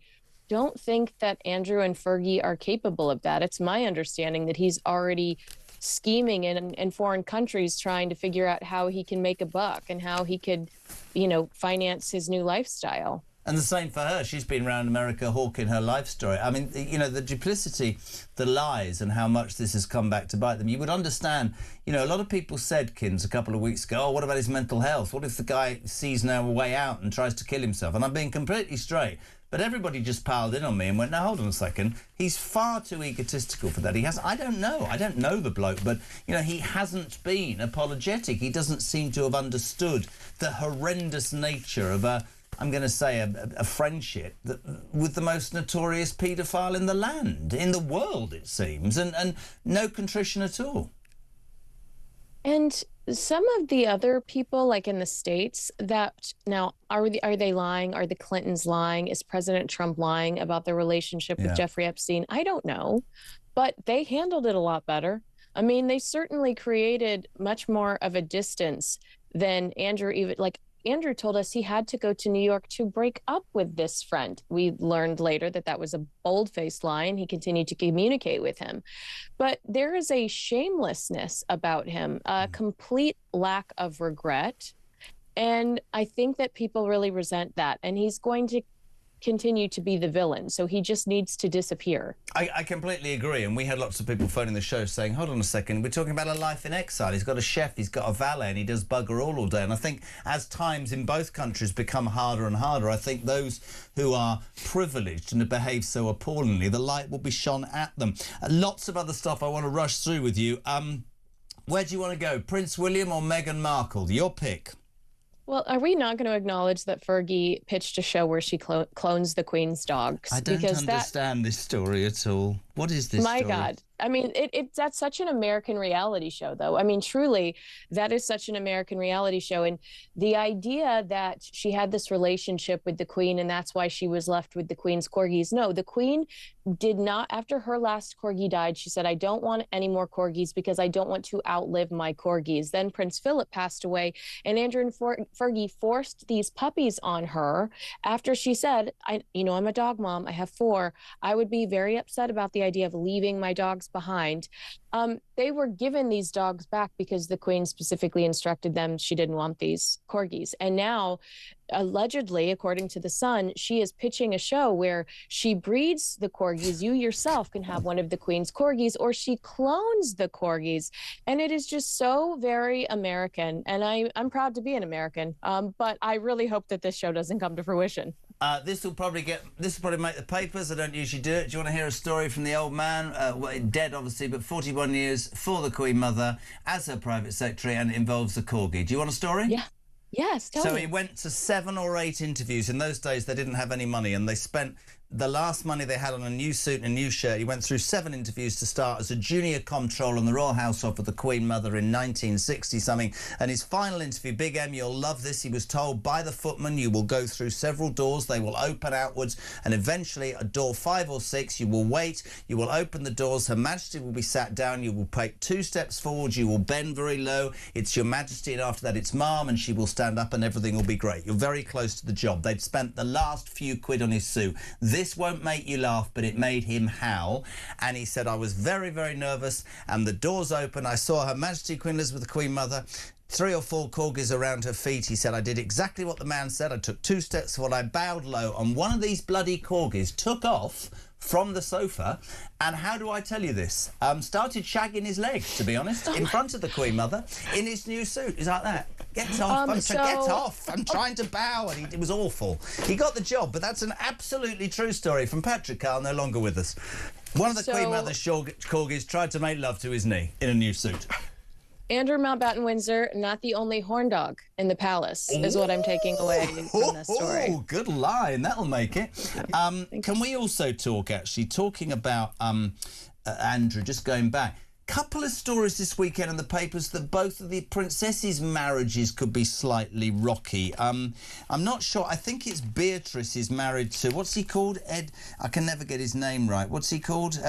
don't think that Andrew and Fergie are capable of that. It's my understanding that he's already scheming in foreign countries trying to figure out how he can make a buck and how he could, you know, finance his new lifestyle. And the same for her. She's been around America hawking her life story. I mean, you know, the duplicity, the lies, and how much this has come back to bite them. You would understand, you know, a lot of people said, Kins, a couple of weeks ago, oh, what about his mental health? What if the guy sees no way out and tries to kill himself? And I'm being completely straight. But everybody just piled in on me and went, now, hold on a second. He's far too egotistical for that. I don't know the bloke, but, you know, he hasn't been apologetic. He doesn't seem to have understood the horrendous nature of I'm going to say a friendship with the most notorious paedophile in the land, in the world, it seems, and no contrition at all. And some of the other people, like in the States, that now are they lying? Are the Clintons lying? Is President Trump lying about their relationship with Jeffrey Epstein? I don't know, but they handled it a lot better. I mean, they certainly created much more of a distance than Andrew even like. Andrew told us he had to go to New York to break up with this friend. We learned later that that was a bold-faced lie, and he continued to communicate with him. But there is a shamelessness about him, a complete lack of regret. And I think that people really resent that. And he's going to continue to be the villain, so he just needs to disappear. I completely agree, and we had lots of people phoning the show saying, hold on a second, we're talking about a life in exile. He's got a chef, he's got a valet, and he does bugger all day. And I think as times in both countries become harder and harder, I think those who are privileged and behave so appallingly, the light will be shone at them. Lots of other stuff I want to rush through with you. Where do you want to go, Prince William or Meghan Markle? Your pick. Well, are we not going to acknowledge that Fergie pitched a show where she clones the Queen's dogs? I don't understand this story at all. What is this story? My God. I mean, that's such an American reality show, though. I mean, truly, that is such an American reality show. And the idea that she had this relationship with the Queen and that's why she was left with the Queen's corgis. No, the Queen did not. After her last corgi died, she said, I don't want any more corgis because I don't want to outlive my corgis. Then Prince Philip passed away, and Andrew and Fergie forced these puppies on her after she said, I'm a dog mom. I have 4. I would be very upset about the idea of leaving my dogs behind. They were given these dogs back because the Queen specifically instructed them she didn't want these corgis. And now, allegedly, according to The Sun, she is pitching a show where she breeds the corgis. You yourself can have one of the Queen's corgis, or she clones the corgis. And it is just so very American. And I'm proud to be an American. But I really hope that this show doesn't come to fruition. This will probably make the papers. I don't usually do it. Do you want to hear a story from the old man? Dead, obviously, but 41 years for the Queen Mother as her private secretary, and it involves a corgi. Do you want a story? Yeah. Yes, tell me. So he went to 7 or 8 interviews. In those days, they didn't have any money, and they spent the last money they had on a new suit and a new shirt. He went through 7 interviews to start as a junior comptroller on the Royal Household of the Queen Mother in 1960-something. And his final interview, Big M, you'll love this, he was told by the footman, you will go through several doors, they will open outwards, and eventually at door 5 or 6, you will wait, you will open the doors, Her Majesty will be sat down, you will take 2 steps forward, you will bend very low, it's Your Majesty, and after that it's Ma'am, and she will stand up and everything will be great. You're very close to the job. They'd spent the last few quid on his suit. This won't make you laugh, but it made him howl. And he said, I was very, very nervous, and the doors open. I saw Her Majesty Queen Elizabeth, the Queen Mother, 3 or 4 corgis around her feet. He said, I did exactly what the man said. I took 2 steps forward, I bowed low, and one of these bloody corgis took off from the sofa, and how do I tell you this? Started shagging his leg, to be honest, in front of the Queen Mother, in his new suit. He's like that. Get off, get off. I'm trying to bow, and it was awful. He got the job, but that's an absolutely true story from Patrick Carl, no longer with us. One of the Queen Mother's corgis tried to make love to his knee in a new suit. Andrew Mountbatten Windsor, not the only horn dog in the palace, is what I'm taking away from this story. Oh, good line. That'll make it. Can we also talk, actually, talking about Andrew, just going back, couple of stories this weekend in the papers that both of the princesses' marriages could be slightly rocky. I'm not sure. I think it's Beatrice is married to, what's he called? I can never get his name right. What's he called?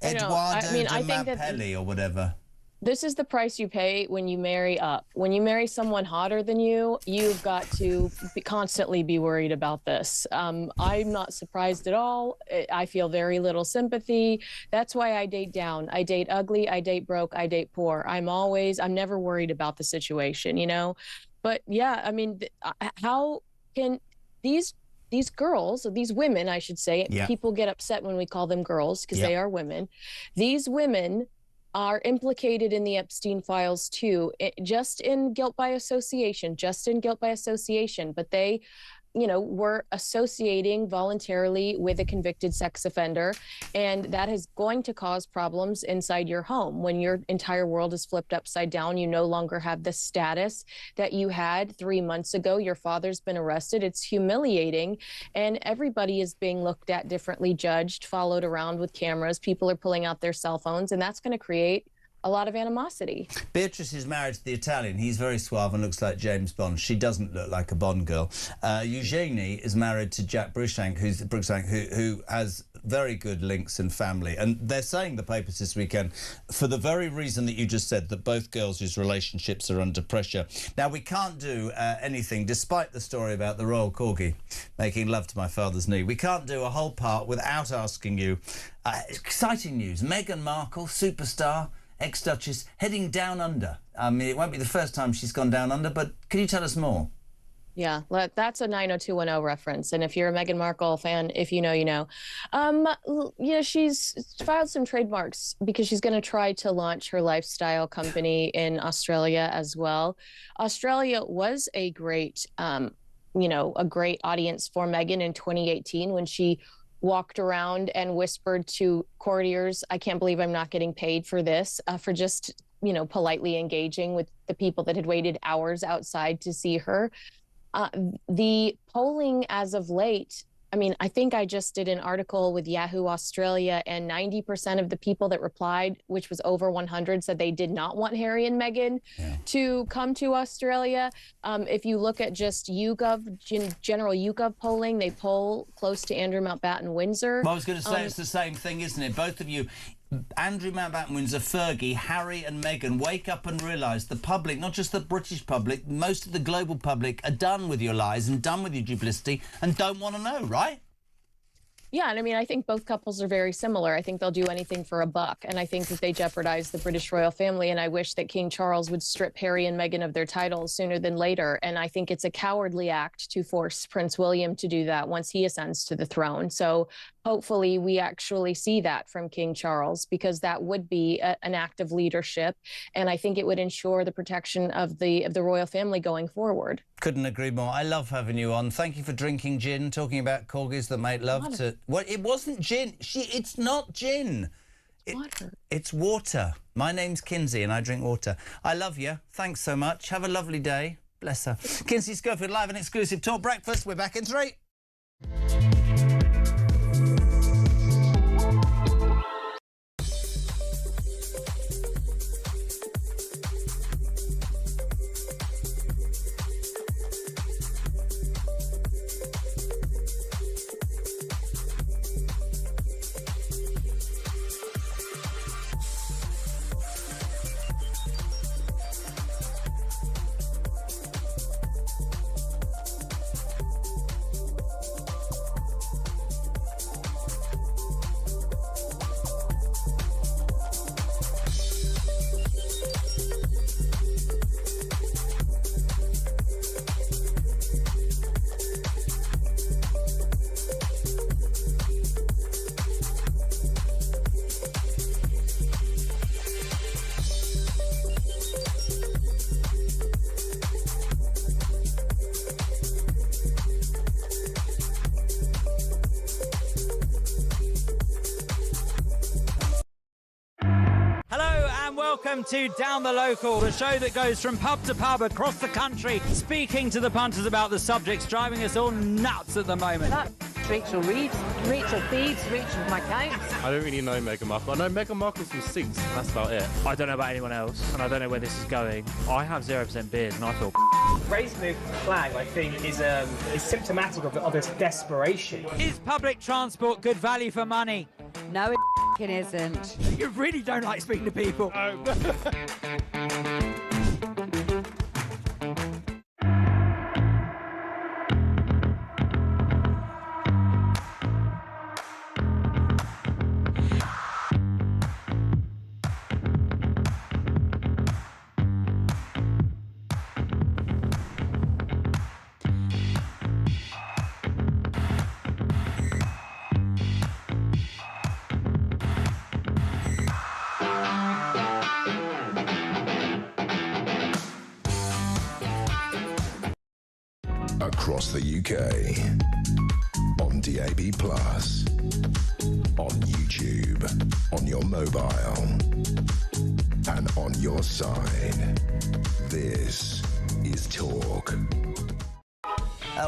Eduardo de Mapelli or whatever. This is the price you pay when you marry up. When you marry someone hotter than you, you've got to constantly be worried about this. I'm not surprised at all. I feel very little sympathy. That's why I date down. I date ugly, I date broke, I date poor. I'm never worried about the situation, you know? But yeah, I mean, how can these girls, or these women, I should say, people get upset when we call them girls because they are women. These women are implicated in the Epstein files too, just in guilt by association, but they, you know, were associating voluntarily with a convicted sex offender, and that is going to cause problems inside your home. When your entire world is flipped upside down, you no longer have the status that you had 3 months ago. Your father's been arrested. It's humiliating, and everybody is being looked at differently, judged, followed around with cameras. People are pulling out their cell phones, and that's going to create a lot of animosity. Beatrice is married to the Italian. He's very suave and looks like James Bond. She doesn't look like a Bond girl. Eugenie is married to Jack Brushank, who has very good links in family. And they're saying, the papers this weekend, for the very reason that you just said, that both girls' relationships are under pressure. Now, we can't do anything, despite the story about the royal corgi making love to my father's knee. We can't do a whole part without asking you. Exciting news. Meghan Markle, superstar, ex-Duchess, heading down under. I mean, it won't be the first time she's gone down under, but can you tell us more? Yeah, that's a 90210 reference. And if you're a Meghan Markle fan, if you know, you know. You know, she's filed some trademarks because she's going to try to launch her lifestyle company in Australia as well. Australia was a great, you know, a great audience for Meghan in 2018 when she walked around and whispered to courtiers, I can't believe I'm not getting paid for this, for just, you know, politely engaging with the people that had waited hours outside to see her. The polling as of late, I mean, I think I just did an article with Yahoo Australia, and 90% of the people that replied, which was over 100, said they did not want Harry and Meghan to come to Australia. If you look at just YouGov, general YouGov polling, they poll close to Andrew Mountbatten Windsor. Well, I was going to say, it's the same thing, isn't it? Both of you, Andrew Mountbatten Windsor, Fergie, Harry and Meghan, wake up and realise the public, not just the British public, most of the global public, are done with your lies and done with your duplicity and don't want to know, right? Yeah, and I mean, I think both couples are very similar. I think they'll do anything for a buck, and I think that they jeopardize the British royal family, and I wish that King Charles would strip Harry and Meghan of their titles sooner than later, and I think it's a cowardly act to force Prince William to do that once he ascends to the throne. So hopefully we actually see that from King Charles, because that would be an act of leadership, and I think it would ensure the protection of the royal family going forward. Couldn't agree more. I love having you on. Thank you for drinking gin, talking about corgis that make love to... Well, it wasn't gin. It's not gin. Water. It's water. My name's Kinsey and I drink water. I love you. Thanks so much. Have a lovely day. Bless her. Kinsey Schofield, live and exclusive Talk Breakfast. We're back in 3. Welcome to Down the Local, the show that goes from pub to pub across the country, speaking to the punters about the subjects driving us all nuts at the moment. Rachel Reeves, Rachel Thieves, Rachel McCounts. I don't really know Meghan Markle. I know Meghan Markle's from Suits, and that's about it. I don't know about anyone else, and I don't know where this is going. I have 0% beers, and I feel raising the flag, I think, is symptomatic of this desperation. Is public transport good value for money? No, it isn't. You really don't like speaking to people. Across the UK, on DAB+, on YouTube, on your mobile, and on your side. This is Talk.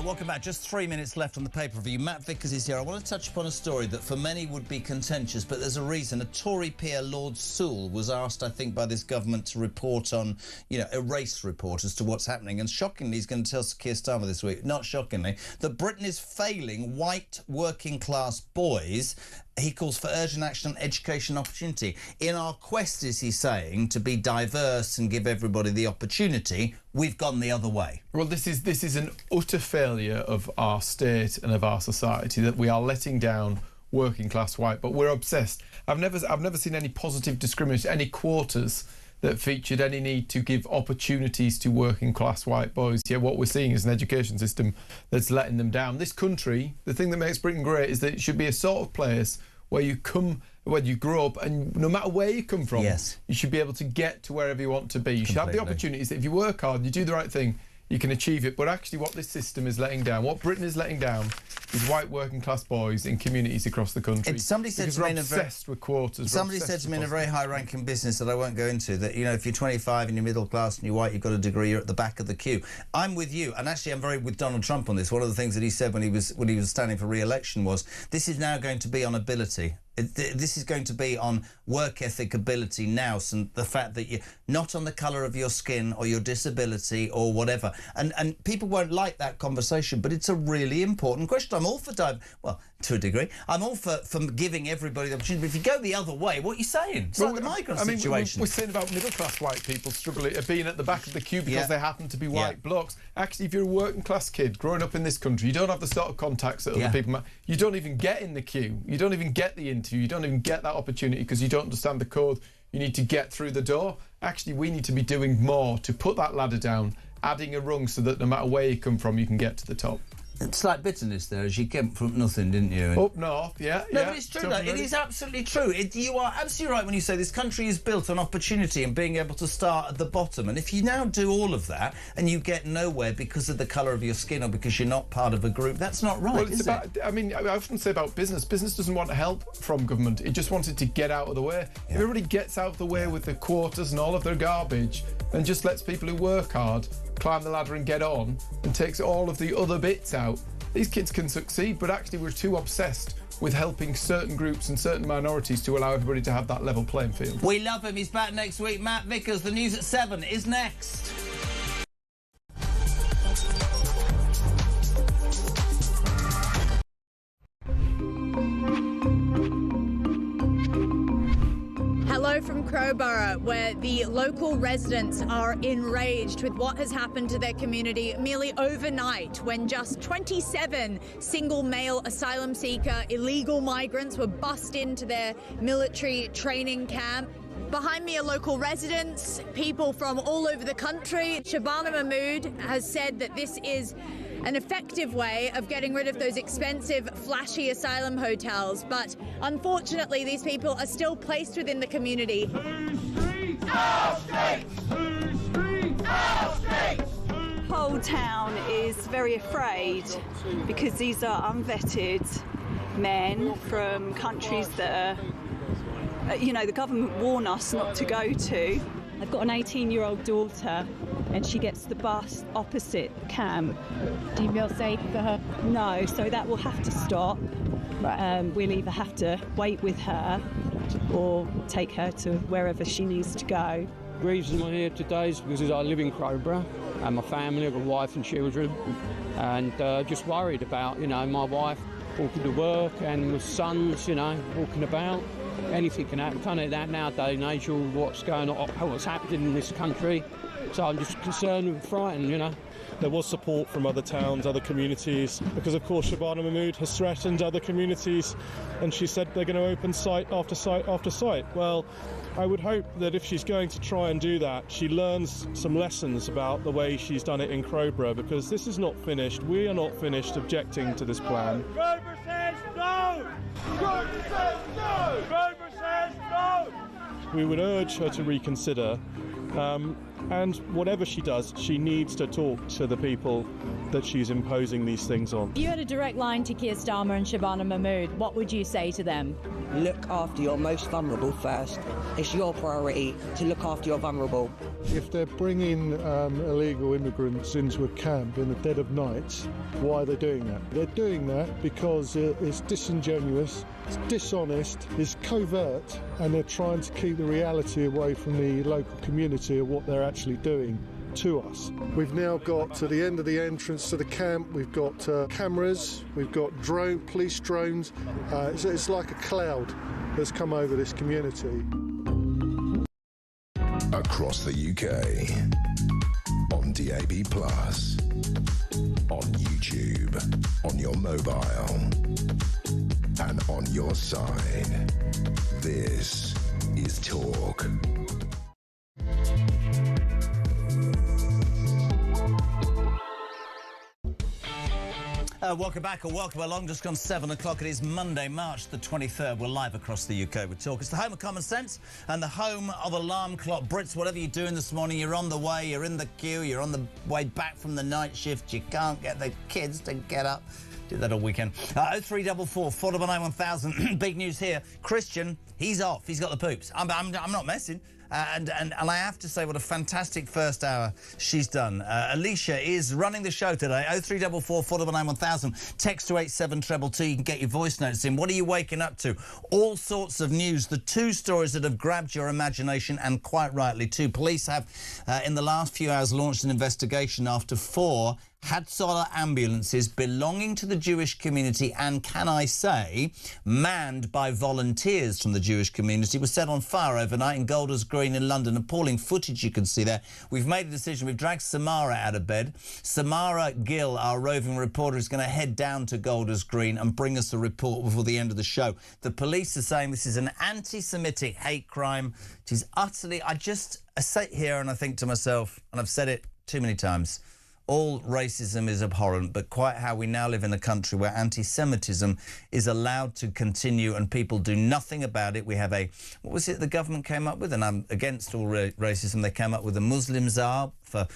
Welcome back. Just 3 minutes left on the pay-per-view. Matt Vickers is here. I want to touch upon a story that for many would be contentious, but there's a reason. A Tory peer, Lord Sewell, was asked, I think, by this government to report on, a race report as to what's happening. And shockingly, he's going to tell Keir Starmer this week, not shockingly, that Britain is failing white working-class boys. He calls for urgent action on education opportunity. In our quest, is he saying, to be diverse and give everybody the opportunity, we've gone the other way. Well, this is an utter failure of our state and of our society, that we are letting down working class white, but we're obsessed. I've never seen any positive discrimination, any quotas that featured any need to give opportunities to working class white boys. Yet what we're seeing is an education system that's letting them down. This country, the thing that makes Britain great is that it should be a sort of place where you grow up, and no matter where you come from, yes, you should be able to get to wherever you want to be. You should have the opportunities that if you work hard, you do the right thing, you can achieve it. But actually what this system is letting down, what Britain is letting down, is white working class boys in communities across the country. Somebody said to me obsessed with quotas. Somebody said to me in a very high-ranking business that I won't go into that, if you're 25 and you're middle class and you're white, you've got a degree, you're at the back of the queue. I'm with you, and actually I'm very with Donald Trump on this. One of the things that he said when he was standing for re-election was, this is now going to be on ability. This is going to be on work ethic, ability, nous, and the fact that you're not on the colour of your skin or your disability or whatever. And people won't like that conversation, but it's a really important question. I'm all for to a degree. I'm all for giving everybody the opportunity. But if you go the other way, what are you saying? It's like the migrant situation. We're saying about middle-class white people struggling, being at the back of the queue because they happen to be white blokes. Actually, if you're a working-class kid growing up in this country, you don't have the sort of contacts that other people have. You don't even get in the queue. You don't even get the interview. You don't even get that opportunity because you don't understand the code. You need to get through the door. Actually, we need to be doing more to put that ladder down, adding a rung so that no matter where you come from, you can get to the top. It's like bitterness there, as you came from nothing, didn't you? Up north, yeah. No, but it's true, though. It is absolutely true. You are absolutely right when you say this country is built on opportunity and being able to start at the bottom. And if you now do all of that and you get nowhere because of the colour of your skin or because you're not part of a group, that's not right, is it? I mean, I often say about business doesn't want help from government. It just wants it to get out of the way. If everybody gets out of the way with the quotas and all of their garbage and just lets people who work hard climb the ladder and get on and takes all of the other bits out, these kids can succeed. But actually we're too obsessed with helping certain groups and certain minorities to allow everybody to have that level playing field. We love him. He's back next week. Matt Vickers, the news at 7 is next. Hello from Crowborough, where the local residents are enraged with what has happened to their community merely overnight when just 27 single male asylum seeker illegal migrants were bussed into their military training camp. Behind me are local residents, people from all over the country. Shabana Mahmood has said that this is an effective way of getting rid of those expensive, flashy asylum hotels. But unfortunately, these people are still placed within the community. Whole town is very afraid because these are unvetted men from countries that are you know, the government warn us not to go to. I've got an 18-year-old daughter and she gets the bus opposite the camp. Do you feel safe for her? No, so that will have to stop. Right. We'll either have to wait with her or take her to wherever she needs to go. The reason I'm here today is because I live in Crowborough and my family, I've got a wife and children, and just worried about, you know, my wife walking to work and my sons, you know, walking about. Anything can happen, can't it, that nowadays and age, what's going on, what's happening in this country. So I'm just concerned and frightened, you know. There was support from other towns, other communities, because of course Shabana Mahmood has threatened other communities, and she said they're going to open site after site after site. Well, I would hope that if she's going to try and do that, she learns some lessons about the way she's done it in Crowborough, because this is not finished. We are not finished objecting to this plan. Grover says no! Grover says no! Grover says no! We would urge her to reconsider, and whatever she does, she needs to talk to the people that she's imposing these things on. If you had a direct line to Keir Starmer and Shabana Mahmood, what would you say to them? Look after your most vulnerable first. It's your priority to look after your vulnerable. If they're bringing illegal immigrants into a camp in the dead of night, why are they doing that? They're doing that because it's disingenuous, it's dishonest, it's covert, and they're trying to keep the reality away from the local community of what they're actually doing to us. We've now got to the end of the entrance to the camp, we've got cameras, we've got police drones. It's like a cloud that's come over this community. Across the UK, on DAB+, on YouTube, on your mobile, and on your side. This is Talk. Welcome back or welcome along. Just gone 7 o'clock. It is Monday, March the 23rd. We're live across the UK with Talk. It's the home of common sense and the home of alarm clock Brits. Whatever you're doing this morning, you're on the way, you're in the queue, you're on the way back from the night shift, you can't get the kids to get up. Did that all weekend. 0344 499 1000. Big news here. Christian, he's off. He's got the poops. I'm not messing. And I have to say what a fantastic first hour she's done. Alicia is running the show today. 0344 499 1000. Text to 87222. You can get your voice notes in. What are you waking up to? All sorts of news. The two stories that have grabbed your imagination, and quite rightly too. Police have, in the last few hours, launched an investigation after 4 Hatzalah ambulances belonging to the Jewish community and, can I say, manned by volunteers from the Jewish community were set on fire overnight in Golders Green in London. Appalling footage you can see there. We've made a decision. We've dragged Samara out of bed. Samara Gill, our roving reporter, is going to head down to Golders Green and bring us a report before the end of the show. The police are saying this is an anti-Semitic hate crime. It is utterly... I sit here and I think to myself, and I've said it too many times, all racism is abhorrent, but quite how we now live in a country where anti-Semitism is allowed to continue and people do nothing about it. We have what was it the government came up with? And I'm against all racism. They came up with a Muslim czar for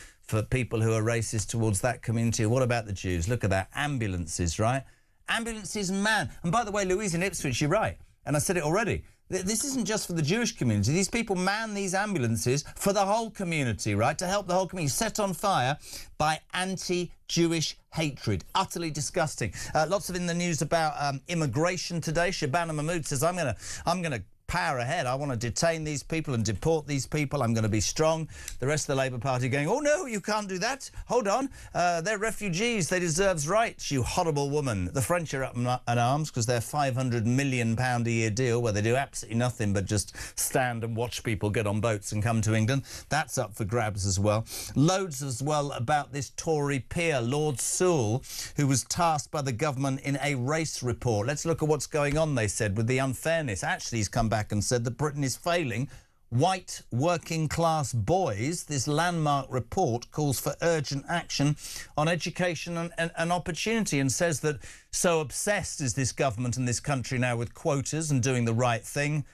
people who are racist towards that community. What about the Jews? Look at that. Ambulances, right? Ambulances, man. And by the way, Louise in Ipswich, you're right. And I said it already. This isn't just for the Jewish community. These people man these ambulances for the whole community, right? To help the whole community. Set on fire by anti-Jewish hatred. Utterly disgusting. Lots of in the news about immigration today. Shabana Mahmood says, I'm gonna power ahead. I want to detain these people and deport these people. I'm going to be strong. The rest of the Labour Party going, oh, no, you can't do that. Hold on. They're refugees. They deserve rights, you horrible woman. The French are up in arms because their £500 million a year deal where they do absolutely nothing but just stand and watch people get on boats and come to England. That's up for grabs as well. Loads as well about this Tory peer, Lord Sewell, who was tasked by the government in a race report. Let's look at what's going on, they said, with the unfairness. Actually, he's come back and said that Britain is failing white working-class boys. This landmark report calls for urgent action on education and opportunity and says that so obsessed is this government and this country now with quotas and doing the right thing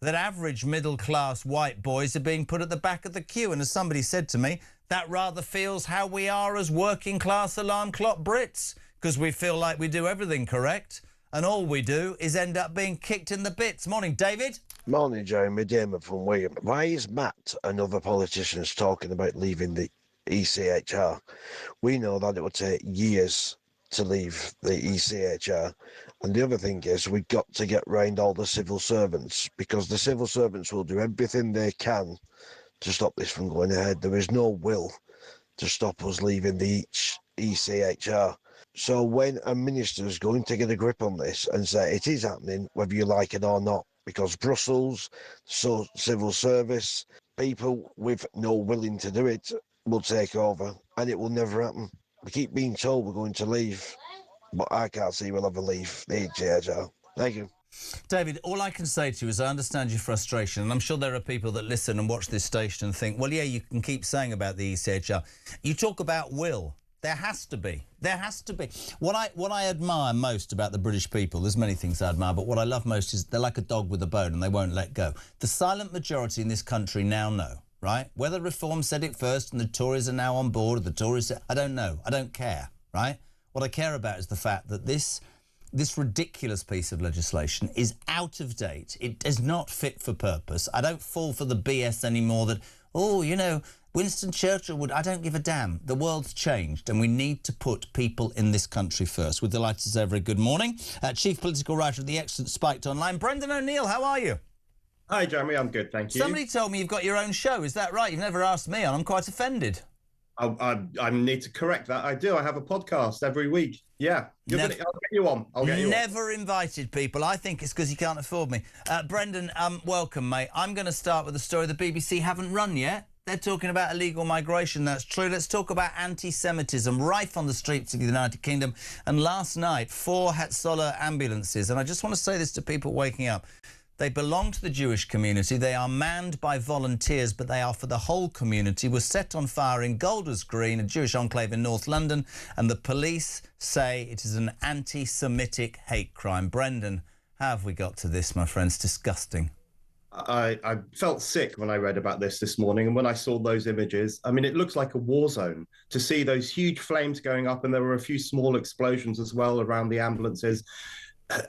that average middle-class white boys are being put at the back of the queue. And as somebody said to me, that rather feels how we are as working-class alarm clock Brits, because we feel like we do everything correct and all we do is end up being kicked in the bits. Morning, David. Morning, Jeremy. Damon from Wigan. Why is Matt and other politicians talking about leaving the ECHR? We know that it would take years to leave the ECHR. And the other thing is we've got to get round all the civil servants, because the civil servants will do everything they can to stop this from going ahead. There is no will to stop us leaving the ECHR. So when a minister is going to get a grip on this and say it is happening, whether you like it or not, because Brussels, so civil service, people with no willing to do it will take over, and it will never happen. We keep being told we're going to leave, but I can't see we'll ever leave the ECHR. Thank you. David, all I can say to you is I understand your frustration, and I'm sure there are people that listen and watch this station and think, well, yeah, you can keep saying about the ECHR. You talk about will. There has to be. There has to be. What I admire most about the British people, there's many things I admire, but what I love most is they're like a dog with a bone and they won't let go. The silent majority in this country now know, right? Whether Reform said it first and the Tories are now on board, or the Tories said, I don't know. I don't care, right? What I care about is the fact that this ridiculous piece of legislation is out of date. It is not fit for purpose. I don't fall for the BS anymore that, oh, you know, Winston Churchill would... I don't give a damn. The world's changed and we need to put people in this country first. We're delighted to say a very good morning. Chief Political Writer of the excellent Spiked Online, Brendan O'Neill, how are you? Hi, Jeremy, I'm good, thank you. Somebody told me you've got your own show, is that right? You've never asked me and I'm quite offended. I need to correct that. I do. I have a podcast every week. Yeah. I'll get you on. Never invited people. I think it's because you can't afford me. Brendan, welcome, mate. I'm going to start with a story the BBC haven't run yet. They're talking about illegal migration. That's true. Let's talk about anti-Semitism rife on the streets of the United Kingdom. And last night, 4 Hatzolah ambulances. And I just want to say this to people waking up. They belong to the Jewish community. They are manned by volunteers, but they are for the whole community. Were set on fire in Golders Green, a Jewish enclave in North London, and the police say it is an anti-Semitic hate crime. Brendan, how have we got to this, my friends? Disgusting. I felt sick when I read about this morning, and when I saw those images, I mean, it looks like a war zone to see those huge flames going up, and there were a few small explosions as well around the ambulances.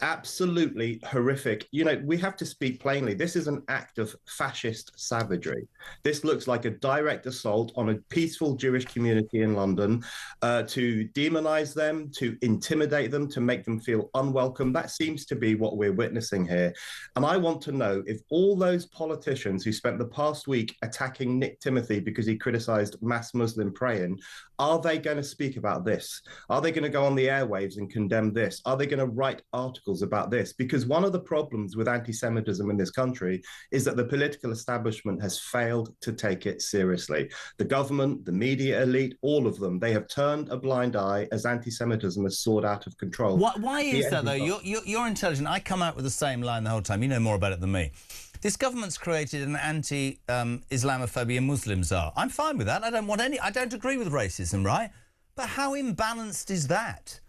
Absolutely horrific. You know, we have to speak plainly. This is an act of fascist savagery. This looks like a direct assault on a peaceful Jewish community in London to demonize them, to intimidate them, to make them feel unwelcome. That seems to be what we're witnessing here. And I want to know if all those politicians who spent the past week attacking Nick Timothy because he criticized mass Muslim praying, are they going to speak about this? Are they going to go on the airwaves and condemn this? Are they going to write articles about this? Because one of the problems with anti-Semitism in this country is that the political establishment has failed to take it seriously. The government, the media elite, all of them, they have turned a blind eye as anti-Semitism has soared out of control. Why is that, though? You're intelligent. I come out with the same line the whole time. You know more about it than me. This government's created an anti-Islamophobia Muslims are. I'm fine with that. I don't agree with racism, right? But how imbalanced is that?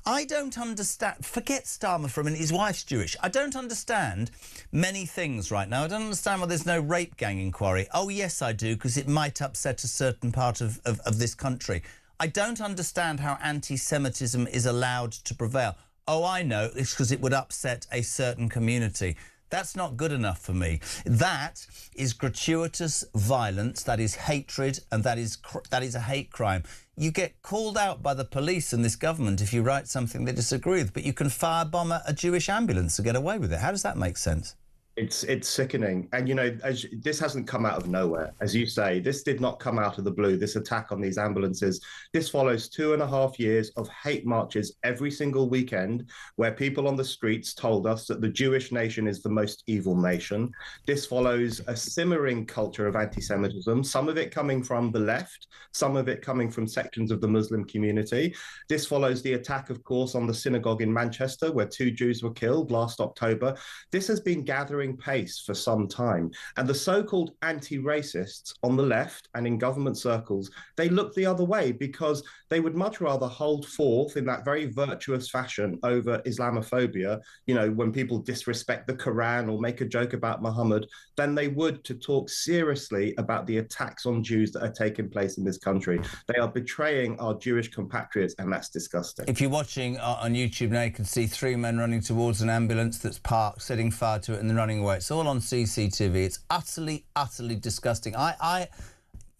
I don't understand. Forget Starmer for a minute. His wife's Jewish. I don't understand many things right now. I don't understand why there's no rape gang inquiry. Oh, yes, I do, because it might upset a certain part of this country. I don't understand how anti-Semitism is allowed to prevail. Oh, I know. It's because it would upset a certain community. That's not good enough for me. That is gratuitous violence, that is hatred, and that is a hate crime. You get called out by the police and this government if you write something they disagree with, but you can firebomb a Jewish ambulance and get away with it. How does that make sense? It's sickening. And, you know, this hasn't come out of nowhere. As you say, this did not come out of the blue, this attack on these ambulances. This follows 2.5 years of hate marches every single weekend where people on the streets told us that the Jewish nation is the most evil nation. This follows a simmering culture of anti-Semitism, some of it coming from the left, some of it coming from sections of the Muslim community. This follows the attack, of course, on the synagogue in Manchester where 2 Jews were killed last October. This has been gathering staggering pace for some time. And the so-called anti-racists on the left and in government circles, they look the other way because they would much rather hold forth in that very virtuous fashion over Islamophobia, you know, when people disrespect the Quran or make a joke about Muhammad, than they would to talk seriously about the attacks on Jews that are taking place in this country. They are betraying our Jewish compatriots, and that's disgusting. If you're watching on YouTube now, you can see 3 men running towards an ambulance that's parked, setting fire to it and then running away. It's all on CCTV. It's utterly, utterly disgusting.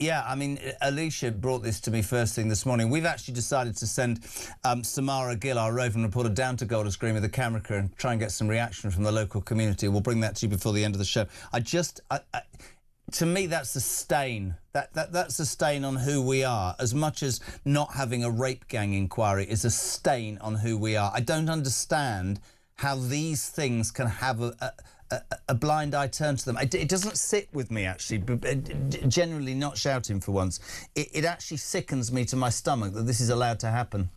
Yeah, I mean, Alicia brought this to me first thing this morning. We've actually decided to send Samara Gill, our roving reporter, down to Golders Green with a camera crew and try and get some reaction from the local community. We'll bring that to you before the end of the show. To me, that's a stain. That's a stain on who we are. As much as not having a rape gang inquiry is a stain on who we are. I don't understand how these things can have a blind eye turn to them. It doesn't sit with me, actually, generally not shouting for once. It actually sickens me to my stomach that this is allowed to happen.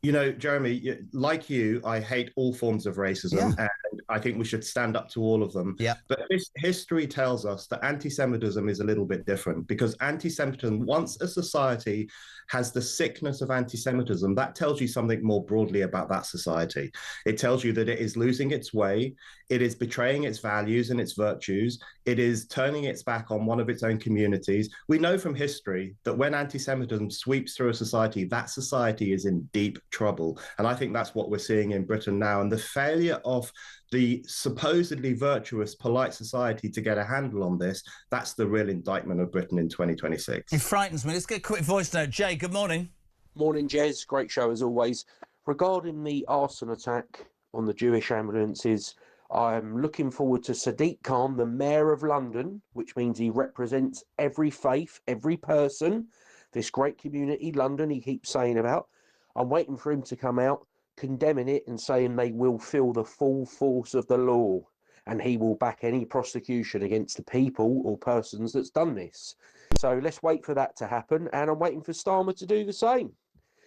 You know, Jeremy, like you, I hate all forms of racism, and I think we should stand up to all of them. Yeah. But history tells us that anti-Semitism is a little bit different, because anti-Semitism, once a society has the sickness of anti-Semitism, that tells you something more broadly about that society. It tells you that it is losing its way, it is betraying its values and its virtues, it is turning its back on one of its own communities. We know from history that when anti-Semitism sweeps through a society, that society is in deep trouble. And I think that's what we're seeing in Britain now. And the failure of the supposedly virtuous, polite society to get a handle on this, that's the real indictment of Britain in 2026. It frightens me. Let's get a quick voice note. Jay, good morning. Morning, Jez. Great show as always. Regarding the arson attack on the Jewish ambulances, I'm looking forward to Sadiq Khan, the Mayor of London, which means he represents every faith, every person, this great community, London, he keeps saying about. I'm waiting for him to come out, condemning it and saying they will feel the full force of the law, and he will back any prosecution against the people or persons that's done this. So let's wait for that to happen, and I'm waiting for Starmer to do the same.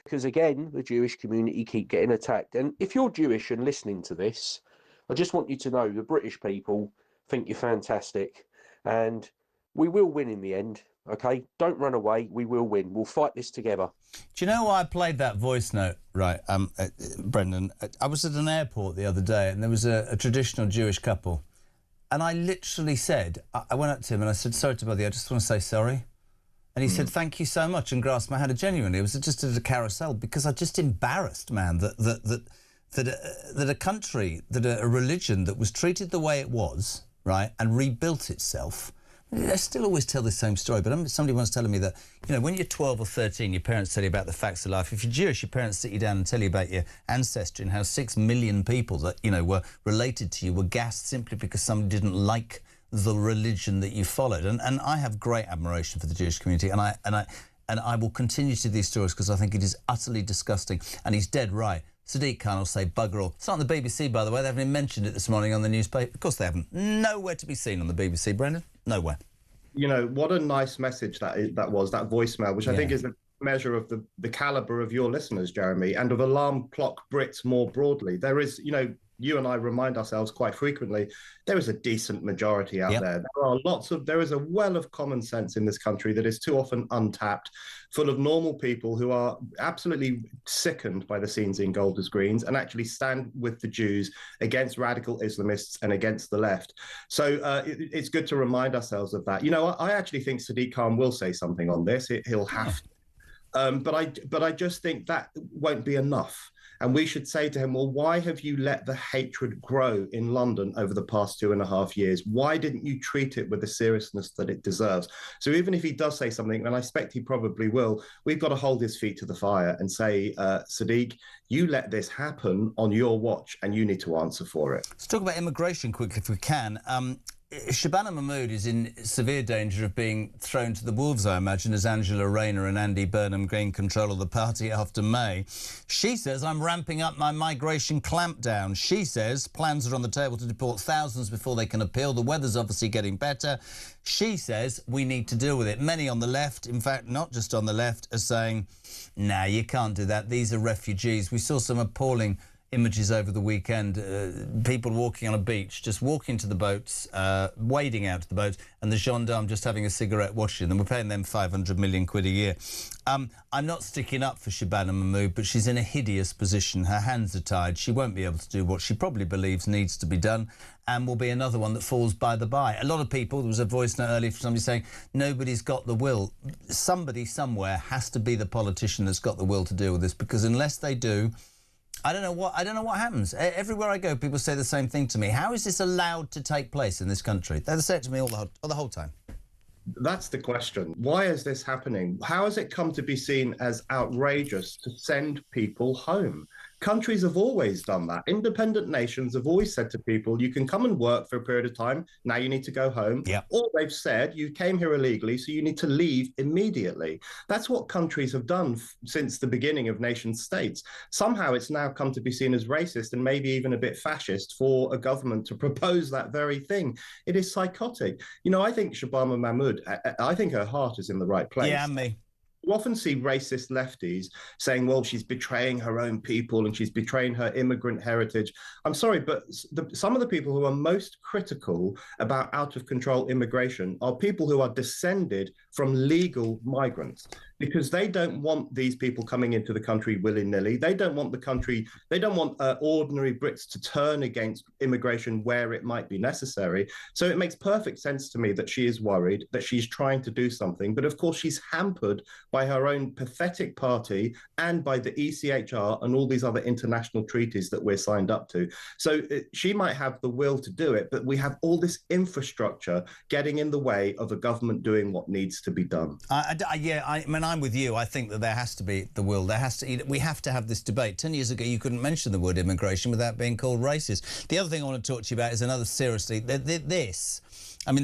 Because again, the Jewish community keep getting attacked. And if you're Jewish and listening to this, I just want you to know the British people think you're fantastic, and we will win in the end. OK, don't run away. We will win. We'll fight this together. Do you know why I played that voice note? Right, Brendan, I was at an airport the other day and there was a traditional Jewish couple. And I literally said, I went up to him and I said, sorry to bother you, I just want to say sorry. And he said, thank you so much, and grasped my hand. Genuinely, it was just at a carousel, because I'm just embarrassed, man, that a country, that a religion that was treated the way it was, right, and rebuilt itself. I still always tell the same story, but somebody once telling me that, you know, when you're 12 or 13, your parents tell you about the facts of life. If you're Jewish, your parents sit you down and tell you about your ancestry and how 6 million people that, you know, were related to you were gassed simply because somebody didn't like the religion that you followed. And I have great admiration for the Jewish community, and I will continue to these stories because I think it is utterly disgusting. And he's dead right. Sadiq Khan will say bugger all. It's not on the BBC, by the way. They haven't even mentioned it this morning on the newspaper. Of course they haven't. Nowhere to be seen on the BBC, Brendan. Nowhere. You know, what a nice message that was, that voicemail, which I think is a measure of the calibre of your listeners, Jeremy, and of alarm clock Brits more broadly. There is, you know, you and I remind ourselves quite frequently, there is a decent majority out there. There is a well of common sense in this country that is too often untapped, full of normal people who are absolutely sickened by the scenes in Golders Greens and actually stand with the Jews against radical Islamists and against the left. So it's good to remind ourselves of that. You know, I actually think Sadiq Khan will say something on this. He'll have to. But I just think that won't be enough. And we should say to him, well, why have you let the hatred grow in London over the past 2.5 years? Why didn't you treat it with the seriousness that it deserves? So even if he does say something, and I expect he probably will, we've got to hold his feet to the fire and say, Sadiq, you let this happen on your watch and you need to answer for it. Let's talk about immigration quickly if we can. Shabana Mahmood is in severe danger of being thrown to the wolves, I imagine, as Angela Rayner and Andy Burnham gain control of the party after May. She says, I'm ramping up my migration clampdown. She says plans are on the table to deport thousands before they can appeal. The weather's obviously getting better. She says we need to deal with it. Many on the left, in fact, not just on the left, are saying, nah, you can't do that. These are refugees. We saw some appalling images over the weekend, people walking on a beach, just walking to the boats, wading out to the boats, and the gendarme just having a cigarette watching them. We're paying them 500 million quid a year. I'm not sticking up for Shabana Mahmood, but she's in a hideous position. Her hands are tied. She won't be able to do what she probably believes needs to be done, and will be another one that falls by the by. A lot of people, there was a voice note earlier from somebody saying, nobody's got the will. Somebody somewhere has to be the politician that's got the will to deal with this, because unless they do, I don't know what happens. Everywhere I go, people say the same thing to me. How is this allowed to take place in this country? They say it to me the whole time. That's the question. Why is this happening? How has it come to be seen as outrageous to send people home? Countries have always done that. Independent nations have always said to people, you can come and work for a period of time. Now you need to go home. Yeah. Or they've said, you came here illegally, so you need to leave immediately. That's what countries have done since the beginning of nation states. Somehow it's now come to be seen as racist and maybe even a bit fascist for a government to propose that very thing. It is psychotic. You know, I think Shabana Mahmood, I think her heart is in the right place. Yeah, and me. You often see racist lefties saying, well, she's betraying her own people and she's betraying her immigrant heritage. I'm sorry, but some of the people who are most critical about out-of-control immigration are people who are descended from legal migrants, because they don't want these people coming into the country willy-nilly. They don't want ordinary Brits to turn against immigration where it might be necessary. So it makes perfect sense to me that she is worried, that she's trying to do something. But of course, she's hampered by her own pathetic party and by the ECHR and all these other international treaties that we're signed up to. So she might have the will to do it, but we have all this infrastructure getting in the way of a government doing what needs to be done. I mean, I'm with you. I think that there has to be the will. We have to have this debate. 10 years ago, you couldn't mention the word immigration without being called racist. The other thing I want to talk to you about is another, seriously, I mean,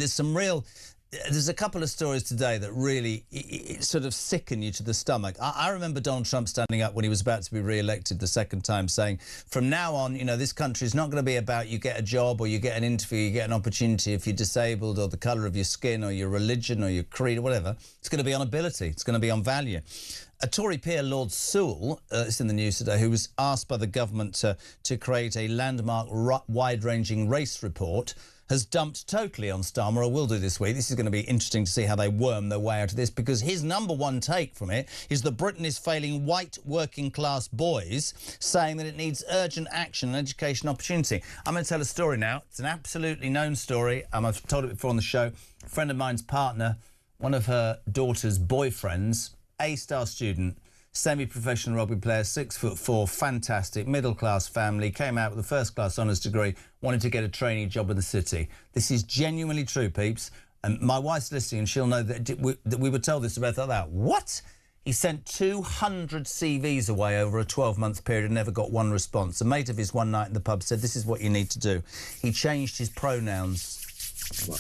there's a couple of stories today that really sort of sicken you to the stomach. I remember Donald Trump standing up when he was about to be re-elected the second time saying, from now on, you know, this country is not going to be about you get a job or you get an interview, you get an opportunity if you're disabled or the colour of your skin or your religion or your creed or whatever. It's going to be on ability. It's going to be on value. A Tory peer, Lord Sewell, it's in the news today, who was asked by the government to create a landmark wide-ranging race report, has dumped totally on Starmer, or will do this week. This is going to be interesting to see how they worm their way out of this, because his number one take from it is that Britain is failing white working-class boys, saying that it needs urgent action and education opportunity. I'm going to tell a story now. It's an absolutely known story. I've told it before on the show. A friend of mine's partner, one of her daughter's boyfriends, A-star student, semi-professional rugby player, 6'4", fantastic, middle-class family, came out with a first-class honours degree, wanted to get a trainee job in the city. This is genuinely true, peeps. And my wife's listening, and she'll know that we were told this about that. What? He sent 200 CVs away over a 12-month period and never got one response. A mate of his one night in the pub said, this is what you need to do. He changed his pronouns. Wow.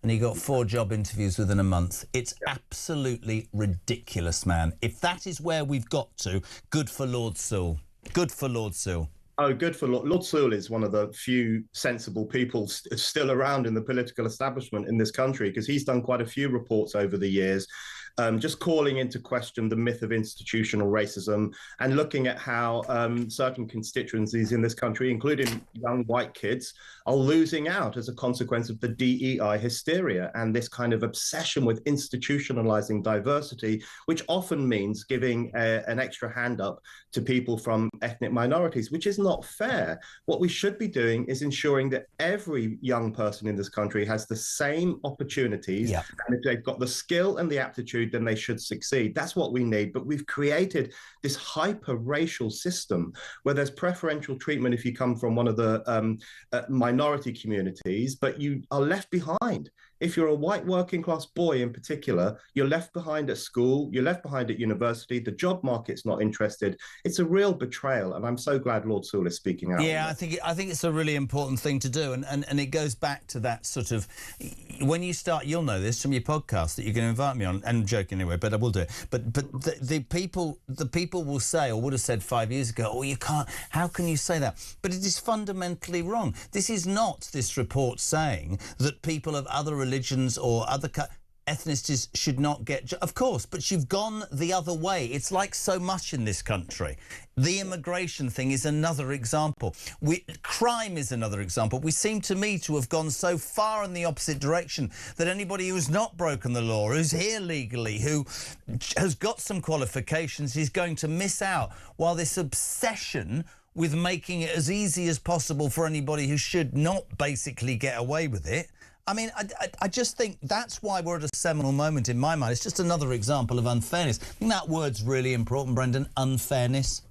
And he got 4 job interviews within a month. It's absolutely ridiculous, man. If that is where we've got to, good for Lord Sewell. Good for Lord Sewell. Oh, good for Lord Sewell is one of the few sensible people still around in the political establishment in this country, because he's done quite a few reports over the years, just calling into question the myth of institutional racism and looking at how certain constituencies in this country, including young white kids, are losing out as a consequence of the DEI hysteria and this kind of obsession with institutionalizing diversity, which often means giving an extra hand up to people from ethnic minorities, which is not fair. What we should be doing is ensuring that every young person in this country has the same opportunities. Yeah. And if they've got the skill and the aptitude, then they should succeed. That's what we need. But we've created this hyper-racial system where there's preferential treatment if you come from one of the minority communities, but you are left behind. If you're a white working class boy in particular, you're left behind at school, you're left behind at university, the job market's not interested. It's a real betrayal, and I'm so glad Lord Sewell is speaking out. Yeah, I think it's a really important thing to do, and it goes back to that sort of, when you start, you'll know this from your podcast that you're going to invite me on, and I'm joking anyway, but I will do it. But the people will say, or would have said 5 years ago, oh, you can't, how can you say that? But it is fundamentally wrong. This is not this report saying that people of other religions or other ethnicities should not get... Of course, but you've gone the other way. It's like so much in this country. The immigration thing is another example. Crime is another example. We seem to me to have gone so far in the opposite direction that anybody who's not broken the law, who's here legally, who has got some qualifications, is going to miss out, while this obsession with making it as easy as possible for anybody who should not basically get away with it. I mean, I just think that's why we're at a seminal moment in my mind. It's just another example of unfairness. I think that word's really important, Brendan, unfairness.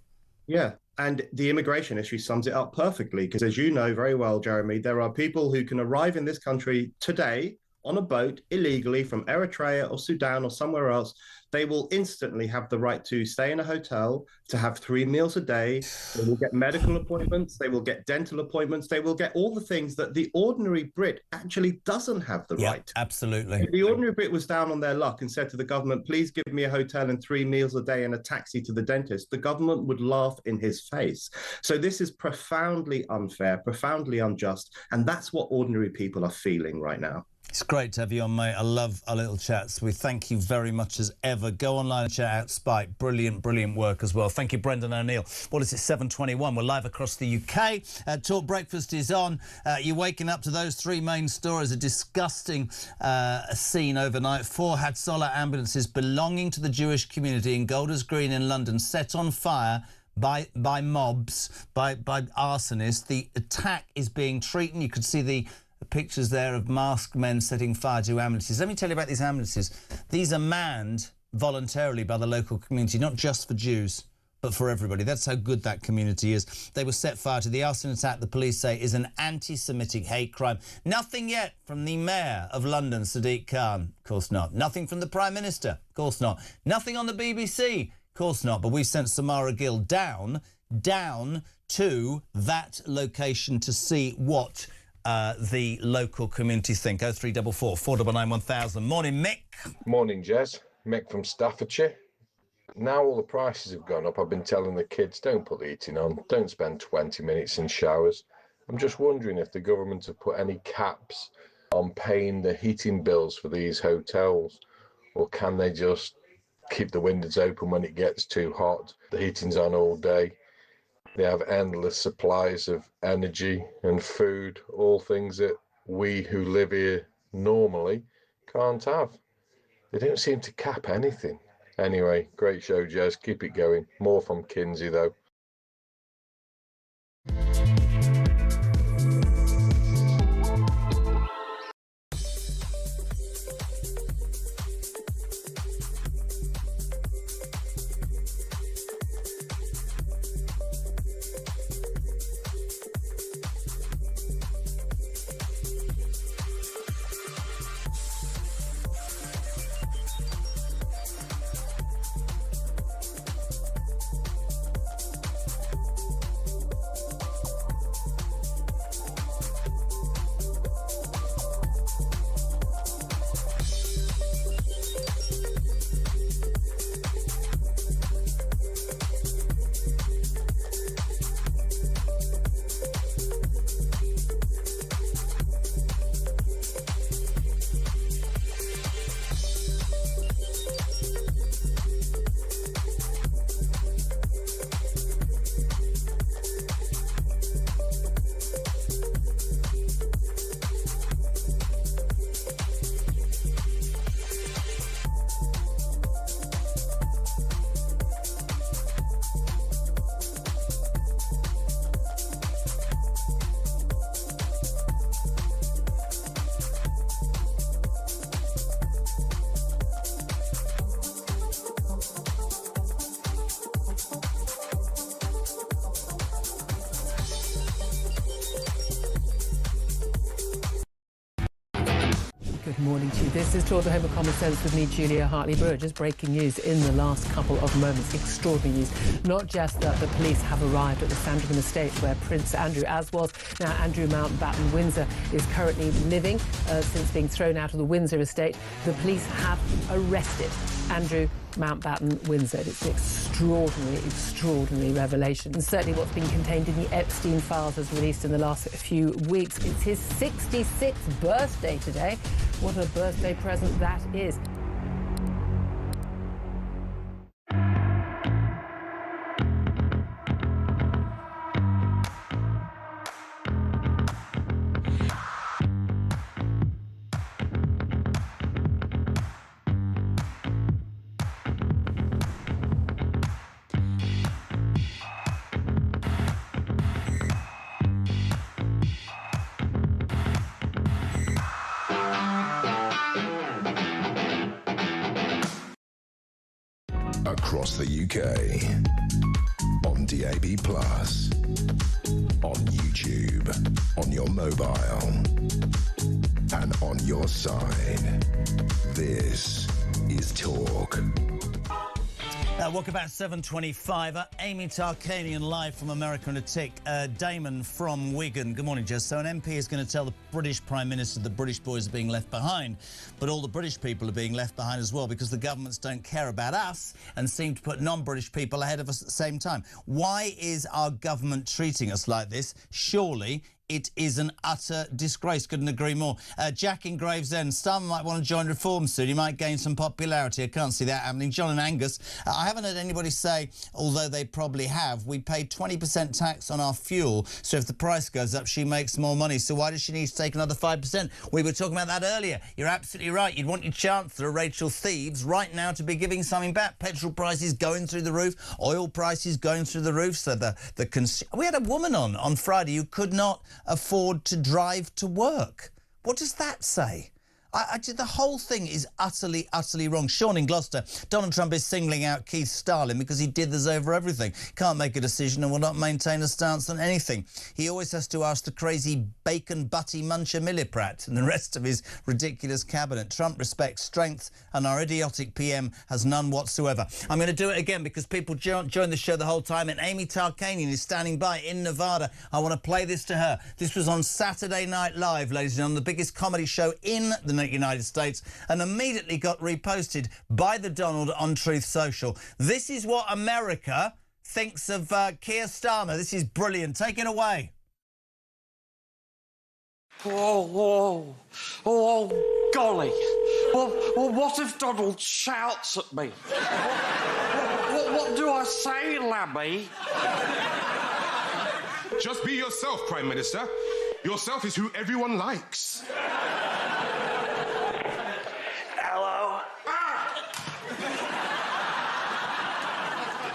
Yeah, and the immigration issue sums it up perfectly, because as you know very well, Jeremy, there are people who can arrive in this country today on a boat illegally from Eritrea or Sudan or somewhere else. They will instantly have the right to stay in a hotel, to have 3 meals a day. They will get medical appointments. They will get dental appointments. They will get all the things that the ordinary Brit actually doesn't have the right. Absolutely. If the ordinary Brit was down on their luck and said to the government, please give me a hotel and 3 meals a day and a taxi to the dentist, the government would laugh in his face. So this is profoundly unfair, profoundly unjust, and that's what ordinary people are feeling right now. It's great to have you on, mate. I love our little chats. We thank you very much as ever. Go online and chat out Spike. Brilliant, brilliant work as well. Thank you, Brendan O'Neill. What is it, 7:21? We're live across the UK. Talk Breakfast is on. You're waking up to those 3 main stories. A disgusting scene overnight. 4 Hatsola ambulances belonging to the Jewish community in Golders Green in London set on fire by mobs, by arsonists. The attack is being treated. You could see the pictures there of masked men setting fire to ambulances. Let me tell you about these ambulances. These are manned voluntarily by the local community, not just for Jews, but for everybody. That's how good that community is. They were set fire to. The arson attack, the police say, is an anti-Semitic hate crime. Nothing yet from the Mayor of London, Sadiq Khan. Of course not. Nothing from the Prime Minister. Of course not. Nothing on the BBC. Of course not. But we've sent Samara Gill down to that location to see what the local community think. 0344 499 1000. Morning, Mick. Morning, Jez. Mick from Staffordshire. Now all the prices have gone up, I've been telling the kids, don't put the heating on, don't spend 20 minutes in showers. I'm just wondering if the government have put any caps on paying the heating bills for these hotels, or can they just keep the windows open when it gets too hot? The heating's on all day. They have endless supplies of energy and food, all things that we who live here normally can't have. They don't seem to cap anything. Anyway, great show, Jez. Keep it going. More from Kinsey, though. Good morning to you. This is Talk the Home of Common Sense with me, Julia Hartley-Brewer. Just breaking news in the last couple of moments. Extraordinary news. Not just that the police have arrived at the Sandringham estate where Prince Andrew, as was now Andrew Mountbatten Windsor, is currently living since being thrown out of the Windsor estate. The police have arrested Andrew Mountbatten wins it. It's an extraordinary revelation. And certainly what's been contained in the Epstein files was released in the last few weeks. It's his 66th birthday today. What a birthday present that is. Across the UK, on DAB+, on YouTube, on your mobile, and on your side. This is Talk. Welcome back, 7:25. Amy Tarkanian live from America in a Tick. Damon from Wigan. Good morning, Jess. So an MP is going to tell the British Prime Minister the British boys are being left behind, but all the British people are being left behind as well because the governments don't care about us and seem to put non-British people ahead of us at the same time. Why is our government treating us like this? Surely it is an utter disgrace. Couldn't agree more. Jack in Gravesend. Starmer might want to join Reform soon. He might gain some popularity. I can't see that happening. John and Angus. I haven't heard anybody say, although they probably have, we pay 20% tax on our fuel, so if the price goes up, she makes more money. So why does she need to take another 5%? We were talking about that earlier. You're absolutely right. You'd want your Chancellor, Rachel Thieves, right now to be giving something back. Petrol prices going through the roof. Oil prices going through the roof. So we had a woman on Friday who could not afford to drive to work. What does that say? The whole thing is utterly wrong. Sean in Gloucester. Donald Trump is singling out Keith Stalin because he dithers over everything. Can't make a decision and will not maintain a stance on anything. He always has to ask the crazy bacon butty muncher Milliprat and the rest of his ridiculous cabinet. Trump respects strength and our idiotic PM has none whatsoever. I'm going to do it again because people join the show the whole time, and Amy Tarkanian is standing by in Nevada. I want to play this to her. This was on Saturday Night Live, ladies and gentlemen, the biggest comedy show in the United States, and immediately got reposted by the Donald on Truth Social. This is what America thinks of Keir Starmer. This is brilliant. Take it away. Oh, golly. Well, what if Donald shouts at me? What do I say, Lammy? Just be yourself, Prime Minister. Yourself is who everyone likes. Hello?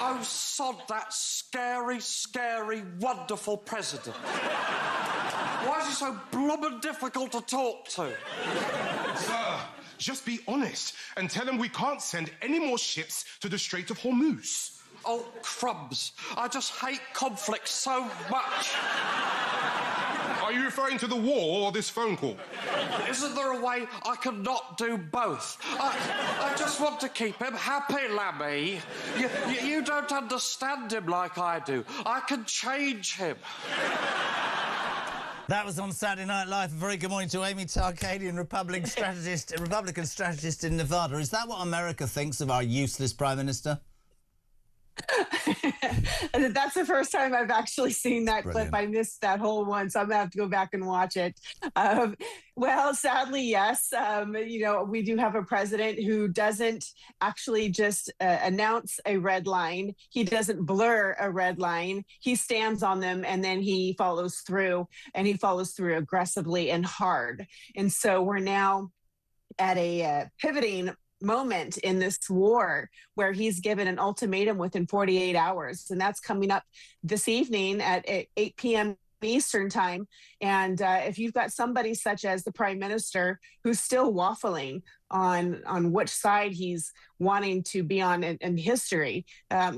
Oh, sod that scary, wonderful president. Why is he so bloomin' difficult to talk to? Sir, just be honest and tell him we can't send any more ships to the Strait of Hormuz. Oh, crumbs. I just hate conflict so much. Are you referring to the war or this phone call? Isn't there a way I can not do both? I just want to keep him happy, Lammy. You don't understand him like I do. I can change him. That was on Saturday Night Live. A very good morning to Amy Tarkanian, Republican strategist in Nevada. Is that what America thinks of our useless Prime Minister? That's the first time I've actually seen that clip. I missed that whole one, so I'm gonna have to go back and watch it. Well, sadly, yes. We do have a president who doesn't actually just announce a red line. He doesn't blur a red line. He stands on them and then he follows through, and he follows through aggressively and hard. And so we're now at a pivoting moment in this war where he's given an ultimatum within 48 hours. And that's coming up this evening at 8 p.m. Eastern time. And if you've got somebody such as the Prime Minister who's still waffling on which side he's wanting to be on in history,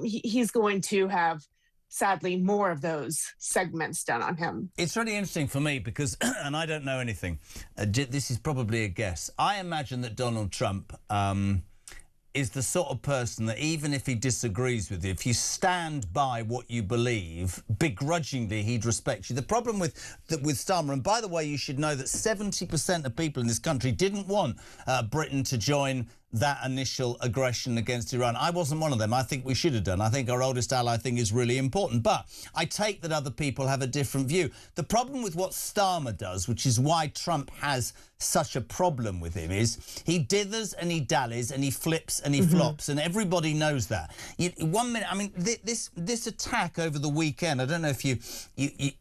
he's going to have, sadly, more of those segments done on him. It's really interesting for me because, and I don't know anything, this is probably a guess. I imagine that Donald Trump is the sort of person that even if he disagrees with you, if you stand by what you believe, begrudgingly he'd respect you. The problem with Starmer, and by the way, you should know that 70% of people in this country didn't want Britain to join that initial aggression against Iran. I wasn't one of them. I think we should have done. I think our oldest ally thing is really important. But I take that other people have a different view. The problem with what Starmer does, which is why Trump has such a problem with him, is he dithers and he dallies and he flips and he flops, and everybody knows that. 1 minute, I mean, this attack over the weekend, I don't know if you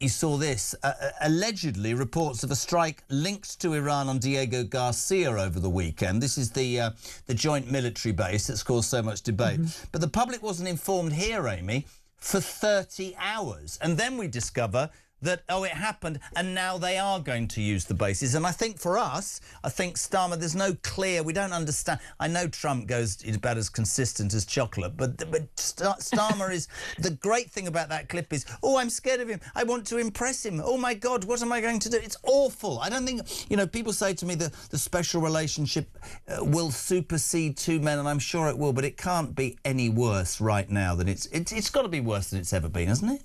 saw this, allegedly reports of a strike linked to Iran on Diego Garcia over the weekend. This is the joint military base that's caused so much debate. But the public wasn't informed here, Amy, for 30 hours. And then we discover that, oh, it happened, and now they are going to use the bases. And I think for us, I think Starmer, there's no clear, we don't understand. I know Trump goes about as consistent as chocolate, but Starmer is, the great thing about that clip is, oh, I'm scared of him. I want to impress him. Oh, my God, what am I going to do? It's awful. I don't think, people say to me that the special relationship will supersede two men, and I'm sure it will, but it can't be any worse right now than it's got to be worse than it's ever been, hasn't it?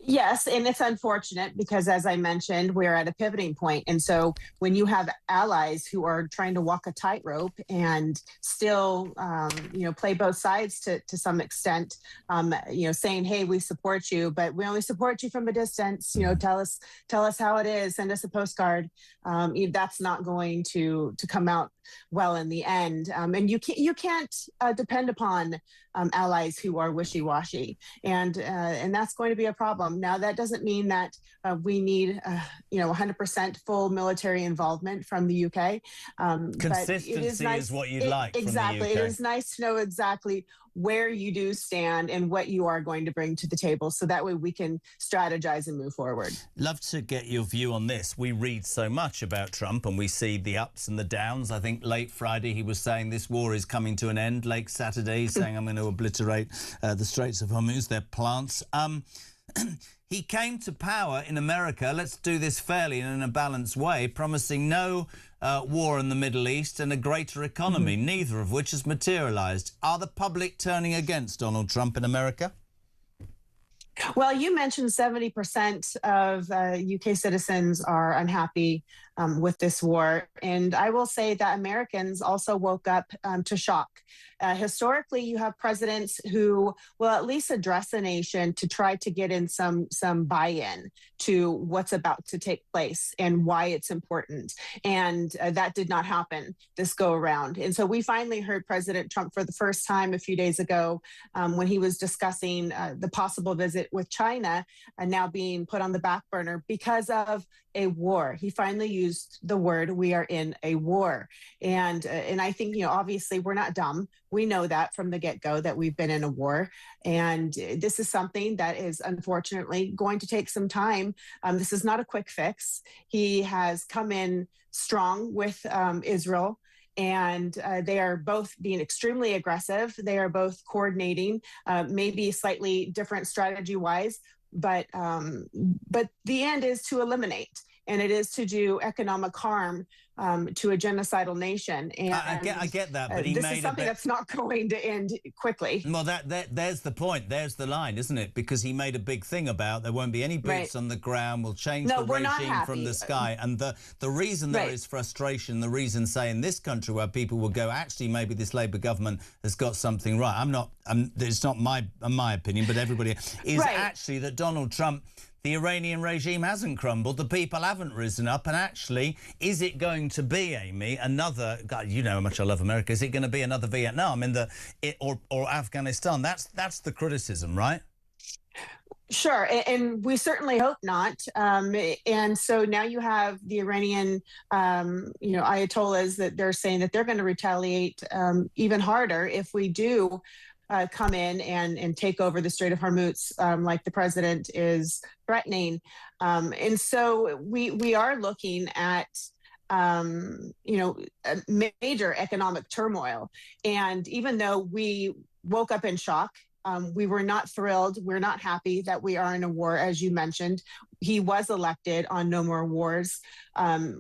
Yes, and it's unfortunate because, as I mentioned, we're at a pivoting point. And so when you have allies who are trying to walk a tightrope and still, play both sides to some extent, saying, hey, we support you, but we only support you from a distance, tell us how it is, send us a postcard. That's not going to come out well in the end. And you can't depend upon allies who are wishy-washy. And that's going to be a problem. Now, that doesn't mean that we need, 100% full military involvement from the UK. Consistency is what you'd like exactly. from the UK. It is nice to know exactly where you do stand and what you are going to bring to the table, so that way we can strategize and move forward. Love to get your view on this. We read so much about Trump and we see the ups and the downs. I think late Friday he was saying this war is coming to an end. Late Saturday he's saying I'm going to obliterate the Straits of Hormuz, their plants. He came to power in America, let's do this fairly and in a balanced way, promising no war in the Middle East and a greater economy, neither of which has materialised. Are the public turning against Donald Trump in America? Well, you mentioned 70% of UK citizens are unhappy with this war. And I will say that Americans also woke up to shock. Historically, you have presidents who will at least address a nation to try to get in some buy-in to what's about to take place and why it's important. And that did not happen this go around. And so we finally heard President Trump for the first time a few days ago when he was discussing the possible visit with China now being put on the back burner because of a war. He finally used the word, we are in a war. And I think, obviously we're not dumb. We know that from the get-go that we've been in a war. And this is something that is unfortunately going to take some time. This is not a quick fix. He has come in strong with Israel. And they are both being extremely aggressive. They are both coordinating, maybe slightly different strategy-wise, but the end is to eliminate, and it is to do economic harm to a genocidal nation. And I get that, but this is something that's not going to end quickly. Well, there's the point. There's the line, isn't it? Because he made a big thing about there won't be any boots on the ground. We'll change the regime from the sky. And the reason there is frustration, the reason, say, in this country where people will go, actually, maybe this Labour government has got something right. It's not my opinion, but everybody is actually that Donald Trump, the Iranian regime hasn't crumbled, the people haven't risen up, and actually, is it going to be, Amy, another, God, you know how much I love America, is it going to be another Vietnam or Afghanistan? That's the criticism, right? Sure, and we certainly hope not. And so now you have the Iranian, Ayatollahs that they're saying that they're going to retaliate even harder if we do come in and take over the Strait of Hormuz, like the president is threatening. And so we are looking at, a major economic turmoil. And even though we woke up in shock, we were not thrilled. We're not happy that we are in a war, as you mentioned. He was elected on No More Wars.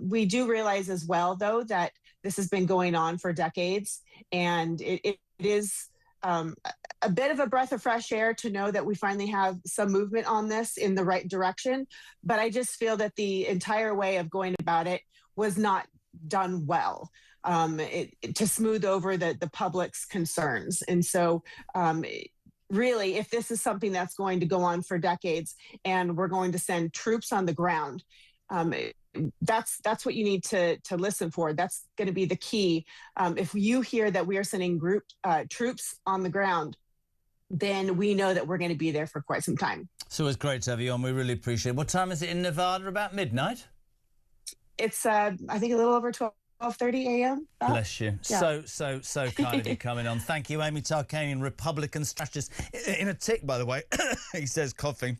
We do realize as well, though, that this has been going on for decades, and it is a bit of a breath of fresh air to know that we finally have some movement on this in the right direction. But I just feel that the entire way of going about it was not done well. to smooth over the public's concerns. And so really, if this is something that's going to go on for decades and we're going to send troops on the ground, that's what you need to listen for. That's going to be the key. If you hear that we are sending troops on the ground, then we know that we're going to be there for quite some time. So it's great to have you on. We really appreciate it. What time is it in Nevada? About midnight? It's, I think, a little over 12:30 a.m. Bless you. Yeah. So kind of you coming on. Thank you, Amy Tarkanian, Republican strategist. In a tick, by the way, he says, coughing.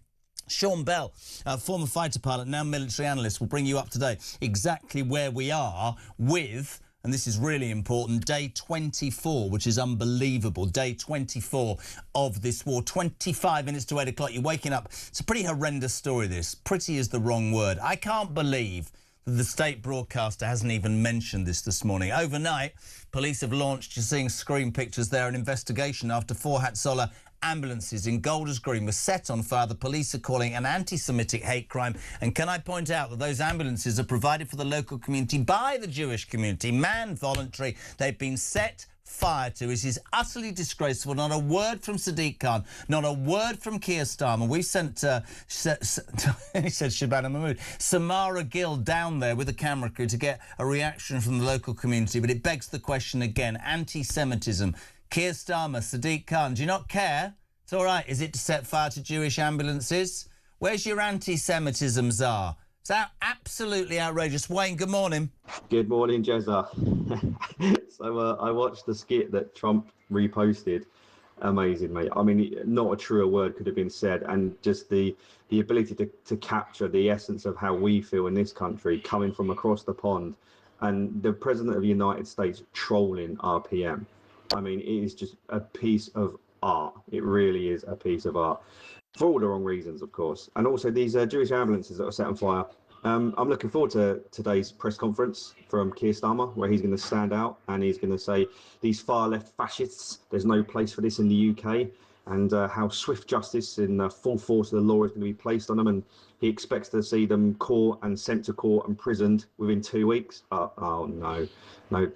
Sean Bell, former fighter pilot, now military analyst, will bring you up to date exactly where we are with, and this is really important, day 24, which is unbelievable, day 24 of this war. 25 minutes to 8 o'clock, you're waking up. It's a pretty horrendous story, this. Pretty is the wrong word. I can't believe that the state broadcaster hasn't even mentioned this morning. Overnight, police have launched, you're seeing screen pictures there, an investigation after 4 Hatzola ambulances in Golders Green were set on fire. The police are calling an anti-Semitic hate crime. And can I point out that those ambulances are provided for the local community by the Jewish community, manned, voluntary. They've been set fire to. This is utterly disgraceful. Not a word from Sadiq Khan, not a word from Keir Starmer. We sent, he said Shabana Mahmood, Samara Gill down there with a camera crew to get a reaction from the local community. But it begs the question again, anti-Semitism. Keir Starmer, Sadiq Khan, do you not care? It's all right, is it to set fire to Jewish ambulances? Where's your anti-Semitism czar? It's absolutely outrageous. Wayne, good morning. Good morning, Jezza. So I watched the skit that Trump reposted. Amazing, mate. I mean, not a truer word could have been said. And just the ability to capture the essence of how we feel in this country coming from across the pond, and the President of the United States trolling our PM. I mean, it is just a piece of art. It really is a piece of art. For all the wrong reasons, of course. And also these Jewish ambulances that are set on fire. I'm looking forward to today's press conference from Keir Starmer, where he's going to stand out and he's going to say these far-left fascists, there's no place for this in the UK, and how swift justice in full force of the law is going to be placed on them. And he expects to see them caught and sent to court and prisoned within 2 weeks. Oh, no.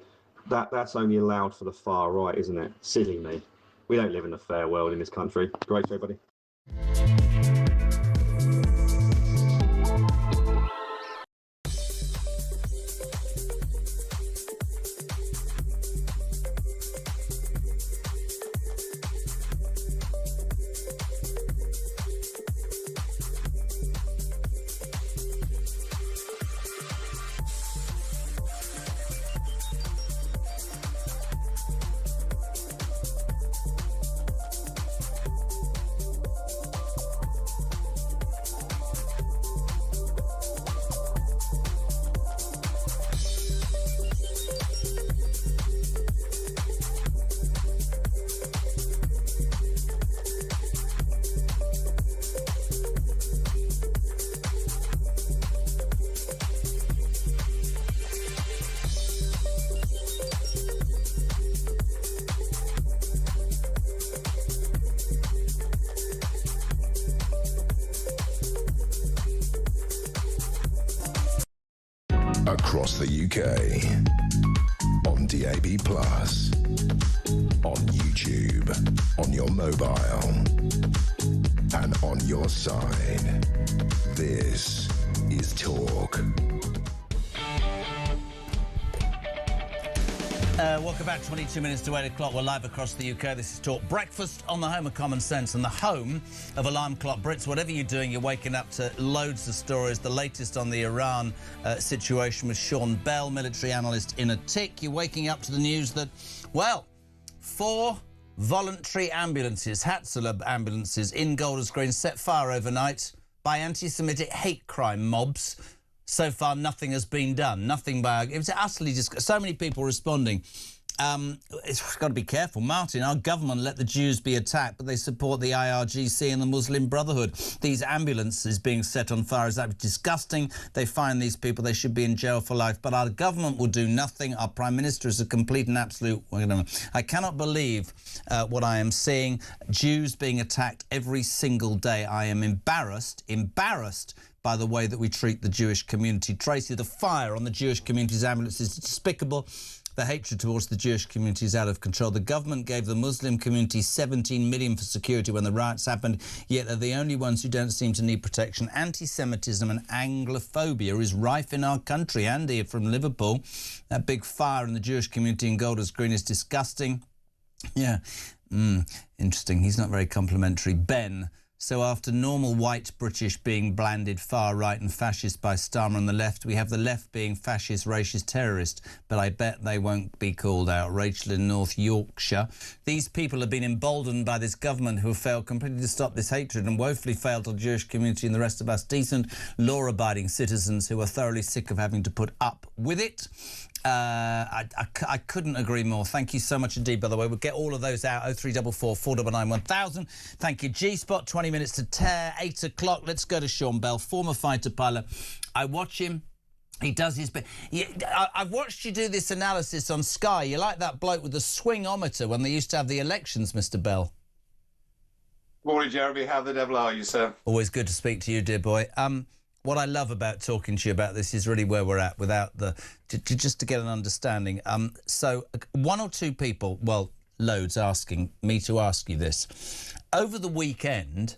That's only allowed for the far right, isn't it? Silly me. We don't live in a fair world in this country. Great, everybody. Across the UK, on DAB+, on YouTube, on your mobile, and on your side. This is Talk. Welcome back, 22 minutes to 8 o'clock. We're live across the UK. This is Talk Breakfast on the home of common sense and the home of Alarm Clock Brits. Whatever you're doing, you're waking up to loads of stories. The latest on the Iran situation with Sean Bell, military analyst in a tick. You're waking up to the news that, well, 4 voluntary ambulances, Hatzola ambulances in Golders Green, set fire overnight by anti-Semitic hate crime mobs. So far, nothing has been done. Nothing by... It was utterly just... So many people responding. It's got to be careful. Martin, our government let the Jews be attacked, but they support the IRGC and the Muslim Brotherhood. These ambulances being set on fire is absolutely disgusting. They find these people, they should be in jail for life. But our government will do nothing. Our Prime Minister is a complete and absolute... I cannot believe what I am seeing. Jews being attacked every single day. I am embarrassed by the way that we treat the Jewish community. Tracy, the fire on the Jewish community's ambulance is despicable. The hatred towards the Jewish community is out of control. The government gave the Muslim community 17 million for security when the riots happened, yet they're the only ones who don't seem to need protection. Anti-Semitism and Anglophobia is rife in our country. Andy from Liverpool, that big fire in the Jewish community in Golders Green is disgusting. Yeah, interesting. He's not very complimentary. Ben. So after normal white British being blanded far right and fascist by Starmer on the left, we have the left being fascist, racist, terrorist. But I bet they won't be called out. Rachel in North Yorkshire. These people have been emboldened by this government who have failed completely to stop this hatred and woefully failed the Jewish community and the rest of us decent, law-abiding citizens who are thoroughly sick of having to put up with it. I couldn't agree more. Thank you so much indeed, by the way. We'll get all of those out. 0344 499 1000. Thank you. G-Spot, 20 minutes to tear. 8 o'clock. Let's go to Sean Bell, former fighter pilot. I watch him. He does his bit. I've watched you do this analysis on Sky. You're like that bloke with the swingometer when they used to have the elections, Mr. Bell. Morning, Jeremy. How the devil are you, sir? Always good to speak to you, dear boy. What I love about talking to you about this is really where we're at without the... just to get an understanding. So one or two people, well, loads, asking me to ask you this. Over the weekend,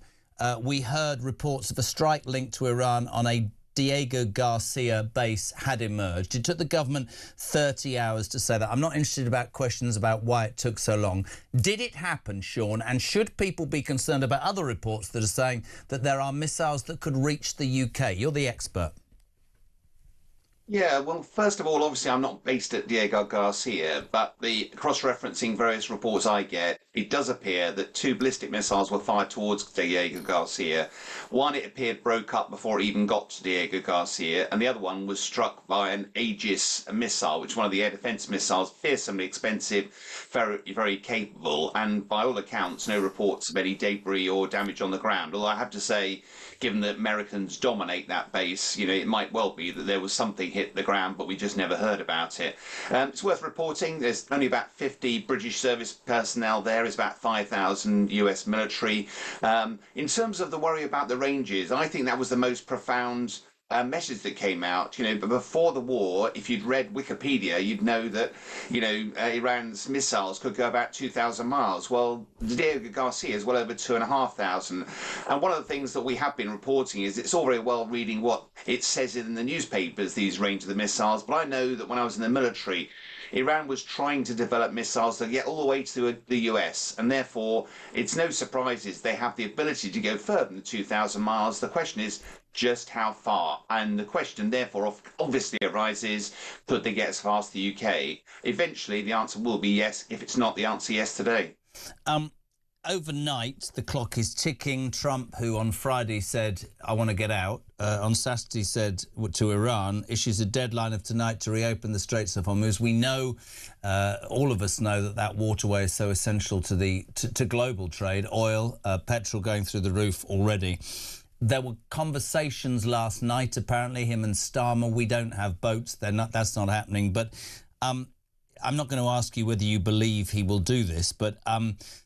we heard reports of a strike linked to Iran on a Diego Garcia base had emerged. It took the government 30 hours to say that. I'm not interested about questions about why it took so long. Did it happen, Sean? And should people be concerned about other reports that are saying that there are missiles that could reach the UK? You're the expert. Yeah, well, first of all, obviously, I'm not based at Diego Garcia, but the cross-referencing various reports I get, it does appear that 2 ballistic missiles were fired towards Diego Garcia. One, it appeared, broke up before it even got to Diego Garcia, and the other one was struck by an Aegis missile, which is one of the air defence missiles, fearsomely expensive, very, very capable, and by all accounts, no reports of any debris or damage on the ground. Although I have to say, given that Americans dominate that base, you know, it might well be that there was something hit the ground, but we just never heard about it. It's worth reporting there's only about 50 British service personnel there. It's about 5,000 US military. In terms of the worry about the ranges, I think that was the most profound message that came out. You know, but before the war, if you'd read Wikipedia, you'd know that, you know, Iran's missiles could go about 2,000 miles. Well, Diego Garcia is well over 2,500. And one of the things that we have been reporting is it's all very well reading what it says in the newspapers, these range of the missiles. But I know that when I was in the military, Iran was trying to develop missiles that get all the way to the US, and therefore it's no surprises they have the ability to go further than 2,000 miles. The question is just how far, and the question therefore obviously arises, could they get as far as the UK? Eventually the answer will be yes. If it's not the answer, yes today. Overnight, the clock is ticking. Trump, who on Friday said, I want to get out, on Saturday said to Iran, issues a deadline of tonight to reopen the Straits of Hormuz. We know, all of us know, that that waterway is so essential to to global trade. Oil, petrol going through the roof already. There were conversations last night, apparently, him and Starmer. We don't have boats. That's not happening. But I'm not going to ask you whether you believe he will do this, but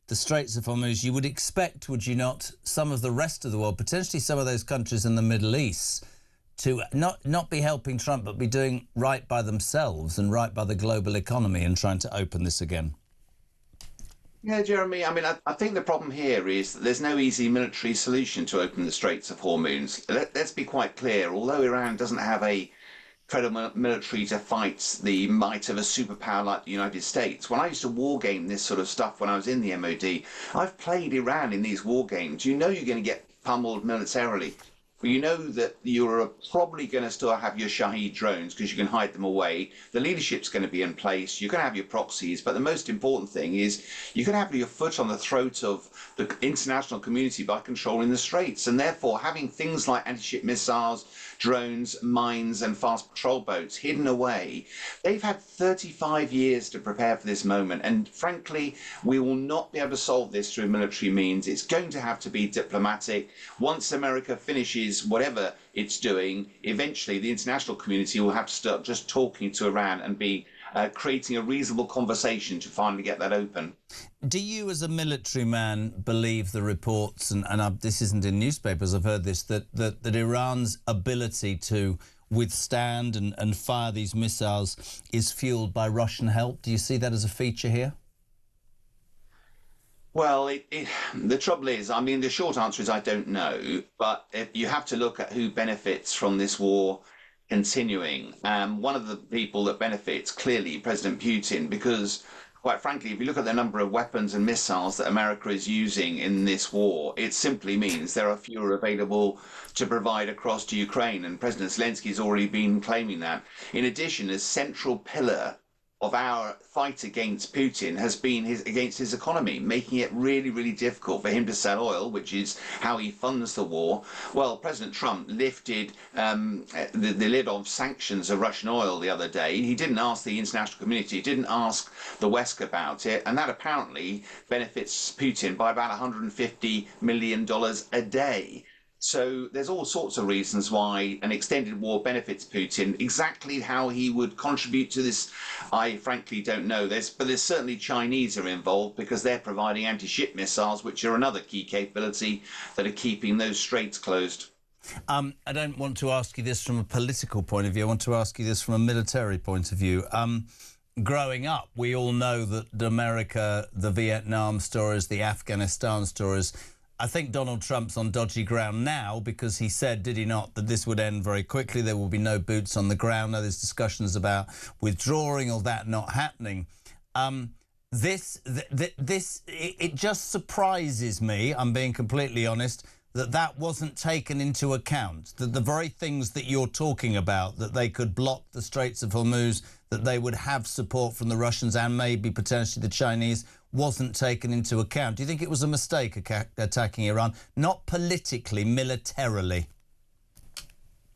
the Straits of Hormuz, you would expect, would you not, some of the rest of the world, potentially some of those countries in the Middle East, to not be helping Trump, but be doing right by themselves and right by the global economy and trying to open this again? Yeah, Jeremy, I mean, I think the problem here is that there's no easy military solution to open the Straits of Hormuz. Let's be quite clear. Although Iran doesn't have a credible military to fight the might of a superpower like the United States. When I used to war game this sort of stuff when I was in the MOD, I've played Iran in these war games. You know you're going to get pummeled militarily. But you know that you're probably going to still have your Shahed drones because you can hide them away. The leadership's going to be in place. You're going to have your proxies. But the most important thing is you're going to have your foot on the throat of the international community by controlling the Straits. And therefore, having things like anti-ship missiles, drones, mines and fast patrol boats hidden away, they've had 35 years to prepare for this moment. And frankly, we will not be able to solve this through military means. It's going to have to be diplomatic. Once America finishes whatever it's doing, eventually the international community will have to start just talking to Iran and be creating a reasonable conversation to finally get that open. Do you, as a military man, believe the reports, and this isn't in newspapers, I've heard this, that Iran's ability to withstand and fire these missiles is fuelled by Russian help? Do you see that as a feature here? Well, the trouble is, I mean, the short answer is I don't know, but you have to look at who benefits from this war continuing. One of the people that benefits, clearly, President Putin, because quite frankly, if you look at the number of weapons and missiles that America is using in this war, it simply means there are fewer available to provide across to Ukraine, and President Zelensky has already been claiming that. In addition, a central pillar of our fight against Putin has been against his economy, making it really, really difficult for him to sell oil, which is how he funds the war. Well, President Trump lifted the lid of sanctions of Russian oil the other day. He didn't ask the international community, didn't ask the West about it, and that apparently benefits Putin by about $150 million a day. So there's all sorts of reasons why an extended war benefits Putin. Exactly how he would contribute to this, I frankly don't know. But there's certainly Chinese are involved because they're providing anti-ship missiles, which are another key capability that are keeping those straits closed. I don't want to ask you this from a political point of view. I want to ask you this from a military point of view. Growing up, we all know that America, the Vietnam stories, the Afghanistan stories. I think Donald Trump's on dodgy ground now because he said, did he not, that this would end very quickly. There will be no boots on the ground. Now there's discussions about withdrawing or that not happening. It just surprises me, I'm being completely honest, that wasn't taken into account, that the very things that you're talking about, that they could block the Straits of Hormuz, that they would have support from the Russians and maybe potentially the Chinese, wasn't taken into account. Do you think it was a mistake attacking Iran? Not politically, militarily.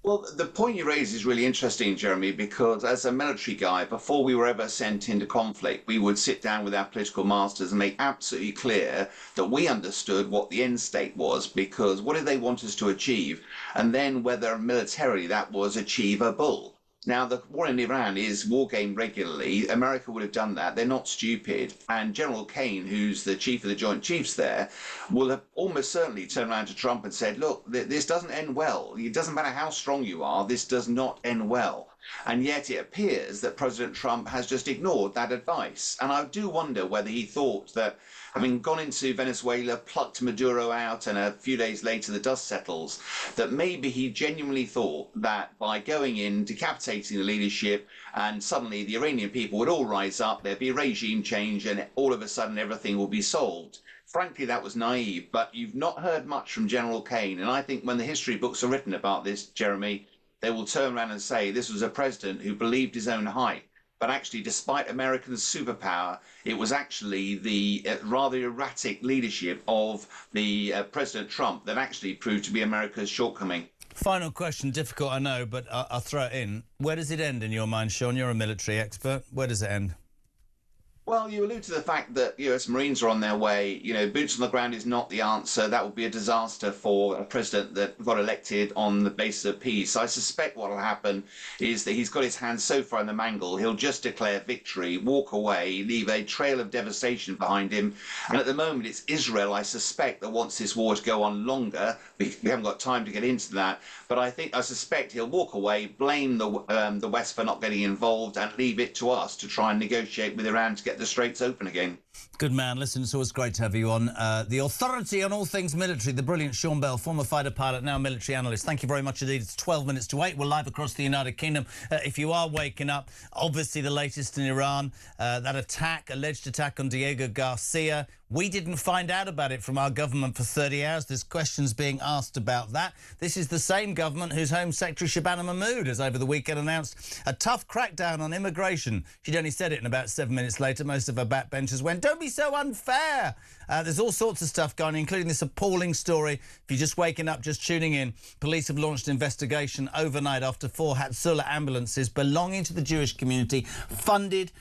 Well, the point you raise is really interesting, Jeremy, because as a military guy, before we were ever sent into conflict, we would sit down with our political masters and make absolutely clear that we understood what the end state was, because what did they want us to achieve, and then whether militarily that was achievable. Now, the war in Iran is war game regularly. America would have done that. They're not stupid. And General Kane, who's the chief of the Joint Chiefs there, will have almost certainly turned around to Trump and said, look, this doesn't end well. It doesn't matter how strong you are. This does not end well. And yet it appears that President Trump has just ignored that advice. And I do wonder whether he thought that having gone into Venezuela, plucked Maduro out, and a few days later the dust settles, that maybe he genuinely thought that by going in, decapitating the leadership, and suddenly the Iranian people would all rise up, there'd be a regime change, and all of a sudden everything will be solved. Frankly, that was naive, but you've not heard much from General Kane. And I think when the history books are written about this, Jeremy, they will turn around and say this was a president who believed his own hype. But actually, despite America's superpower, it was actually the rather erratic leadership of the President Trump that actually proved to be America's shortcoming. Final question, difficult, I know, but I'll throw it in. Where does it end in your mind, Sean? You're a military expert. Where does it end? Well, you allude to the fact that US Marines are on their way. You know, boots on the ground is not the answer. That would be a disaster for a president that got elected on the basis of peace. I suspect what will happen is that he's got his hands so far in the mangle, he'll just declare victory, walk away, leave a trail of devastation behind him. And at the moment, it's Israel, I suspect, that wants this war to go on longer. We haven't got time to get into that. But I suspect he'll walk away, blame the West for not getting involved, and leave it to us to try and negotiate with Iran to get the straits open again. Good man. Listen, it's always great to have you on. The authority on all things military, the brilliant Sean Bell, former fighter pilot, now military analyst. Thank you very much indeed. It's 12 minutes to 8. We're live across the United Kingdom. If you are waking up, obviously the latest in Iran, that attack, alleged attack on Diego Garcia. We didn't find out about it from our government for 30 hours. There's questions being asked about that. This is the same government whose Home Secretary Shabana Mahmood has over the weekend announced a tough crackdown on immigration. She'd only said it, and about 7 minutes later, most of her backbenchers went, "Don't be so unfair." There's all sorts of stuff going on, including this appalling story. If you're just waking up, just tuning in, police have launched an investigation overnight after 4 Hatzalah ambulances belonging to the Jewish community, funded,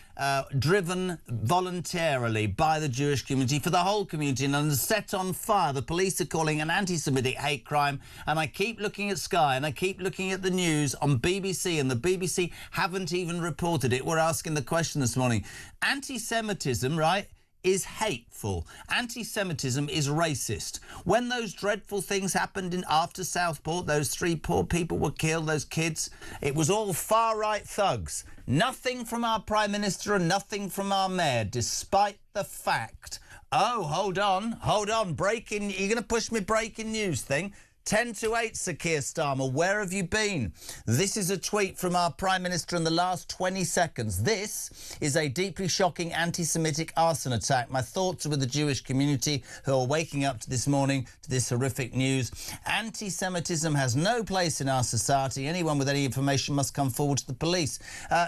driven voluntarily by the Jewish community for the whole community, and set on fire. The police are calling an anti-Semitic hate crime. And I keep looking at Sky and I keep looking at the news on BBC, and the BBC haven't even reported it. We're asking the question this morning. Anti-Semitism, right, is hateful. Anti-Semitism is racist. When those dreadful things happened after Southport, those 3 poor people were killed, those kids, it was all far-right thugs. Nothing from our Prime Minister and nothing from our Mayor, despite the fact... Oh, hold on, breaking... You're going to push me breaking news thing? 10 to 8, Sir Keir Starmer, where have you been? This is a tweet from our Prime Minister in the last 20 seconds. This is a deeply shocking anti-Semitic arson attack. My thoughts are with the Jewish community who are waking up to this morning to this horrific news. Anti-Semitism has no place in our society. Anyone with any information must come forward to the police.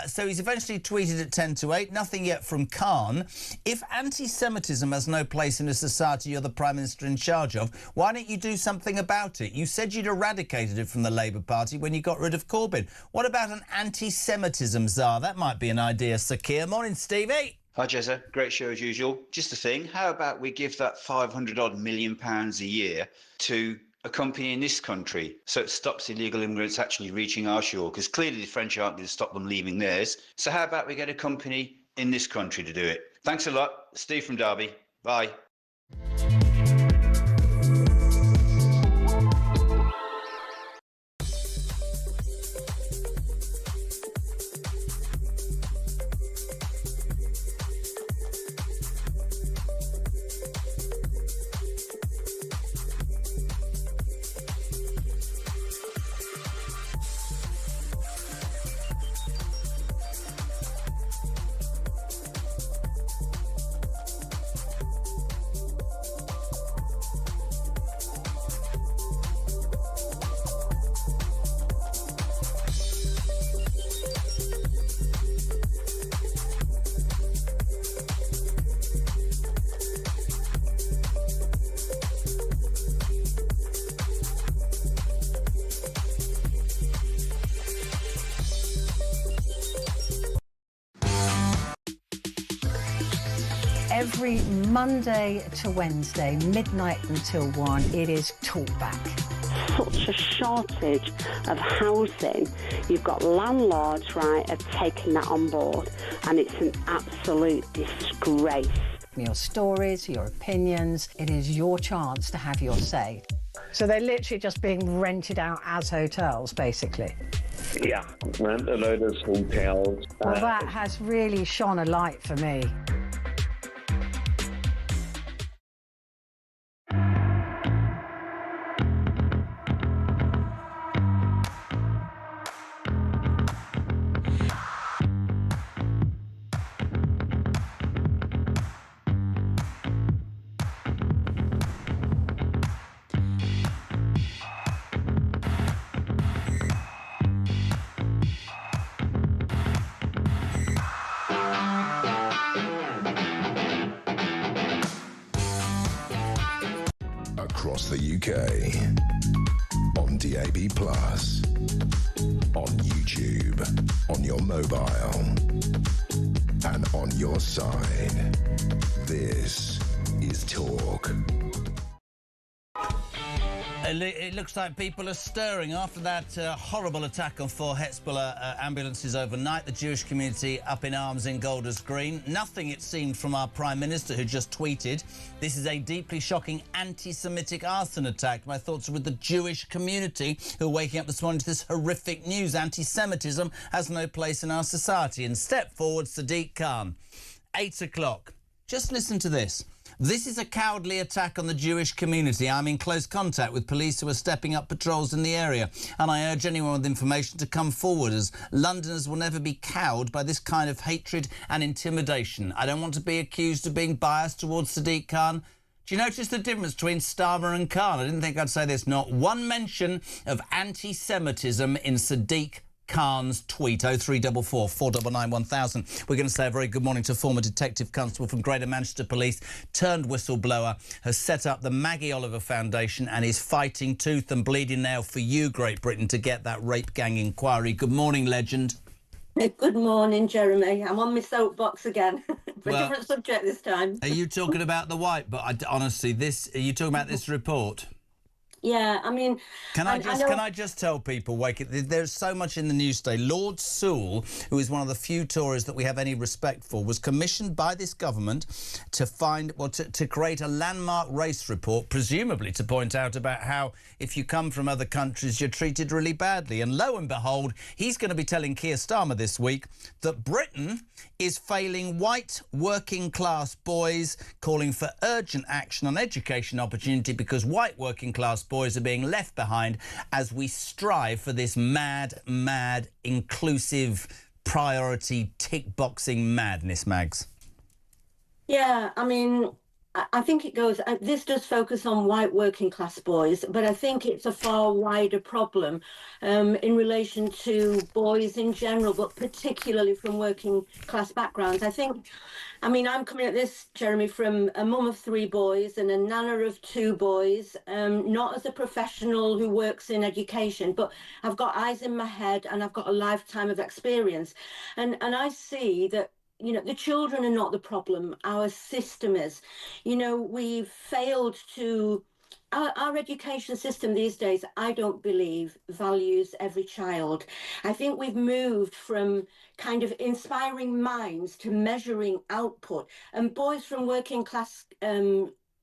So he's eventually tweeted at 10 to 8. Nothing yet from Khan. If anti-Semitism has no place in a society you're the Prime Minister in charge of, why don't you do something about it? You said you'd eradicated it from the Labour Party when you got rid of Corbyn. What about an anti-Semitism czar? That might be an idea, Sir Keir. Morning, Stevie. Hi, Jezza. Great show as usual. Just a thing. How about we give that £500 million a year to a company in this country so it stops illegal immigrants actually reaching our shore? Because clearly the French aren't going to stop them leaving theirs. So how about we get a company in this country to do it? Thanks a lot. Steve from Derby. Bye. Every Monday to Wednesday, midnight until 1, it is Talkback. Such a shortage of housing. You've got landlords, right, are taking that on board, and it's an absolute disgrace. Your stories, your opinions, it is your chance to have your say. So they're literally just being rented out as hotels, basically. Yeah, rent a load of hotels. Well, that has really shone a light for me. Across the UK, on DAB+, on YouTube, on your mobile, and on your side. This is Talk. It looks like people are stirring after that horrible attack on 4 Hezbollah ambulances overnight. The Jewish community up in arms in Golders Green. Nothing, it seemed, from our Prime Minister, who just tweeted, "This is a deeply shocking anti-Semitic arson attack." My thoughts are with the Jewish community who are waking up this morning to this horrific news. Anti-Semitism has no place in our society. And step forward, Sadiq Khan. 8 o'clock. Just listen to this. This is a cowardly attack on the Jewish community. I'm in close contact with police who are stepping up patrols in the area, and I urge anyone with information to come forward, as Londoners will never be cowed by this kind of hatred and intimidation. I don't want to be accused of being biased towards Sadiq Khan. Do you notice the difference between Starmer and Khan? I didn't think I'd say this. Not one mention of anti-Semitism in Sadiq Khan's tweet. 0344 499 1000. We're going to say a very good morning to former detective constable from Greater Manchester Police, turned whistleblower, has set up the Maggie Oliver Foundation and is fighting tooth and bleeding nail for you, Great Britain, to get that rape gang inquiry. Good morning, legend. Good morning, Jeremy. I'm on my soapbox again. For Well, a different subject this time. Are you talking about the white? But honestly, are you talking about this report? Yeah, I mean, can I just tell people, there's so much in the news today. Lord Sewell, who is one of the few Tories that we have any respect for, was commissioned by this government to create a landmark race report, presumably to point out about how if you come from other countries, you're treated really badly. And lo and behold, he's going to be telling Keir Starmer this week that Britain is failing white working class boys, calling for urgent action on education opportunity because white working class boys are being left behind as we strive for this mad, inclusive, priority tick-boxing madness, Mags. Yeah, I mean, I think it goes, this does focus on white working class boys, but I think it's a far wider problem in relation to boys in general, but particularly from working class backgrounds. I mean, I'm coming at this, Jeremy, from a mum of 3 boys and a nana of 2 boys, not as a professional who works in education, but I've got eyes in my head and I've got a lifetime of experience. And I see that, you know, the children are not the problem. Our system is. You know, we've failed to... Our education system these days, I don't believe, values every child. I think we've moved from kind of inspiring minds to measuring output. And boys from working class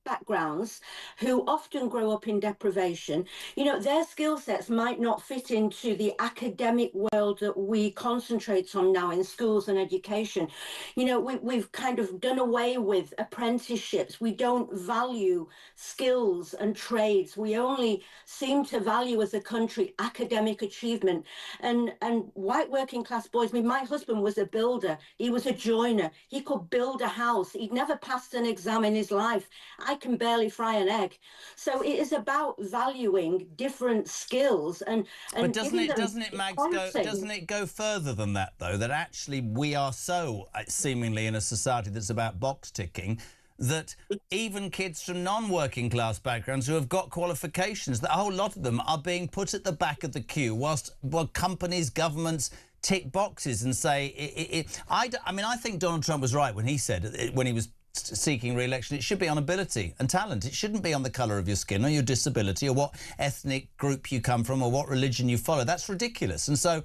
backgrounds who often grow up in deprivation, you know, their skill sets might not fit into the academic world that we concentrate on now in schools and education. You know, we've kind of done away with apprenticeships. We don't value skills and trades. We only seem to value as a country academic achievement. And white working class boys, I mean, my husband was a builder. He was a joiner. He could build a house. He'd never passed an exam in his life. I can barely fry an egg. So it is about valuing different skills and but doesn't it, Mags, doesn't it go further than that, though, that actually we are so seemingly in a society that's about box ticking that even kids from non-working class backgrounds who have got qualifications, that a whole lot of them are being put at the back of the queue while companies, governments tick boxes and say... I mean, I think Donald Trump was right when he said, when he was seeking re-election, it should be on ability and talent. It shouldn't be on the colour of your skin or your disability or what ethnic group you come from or what religion you follow. That's ridiculous. And so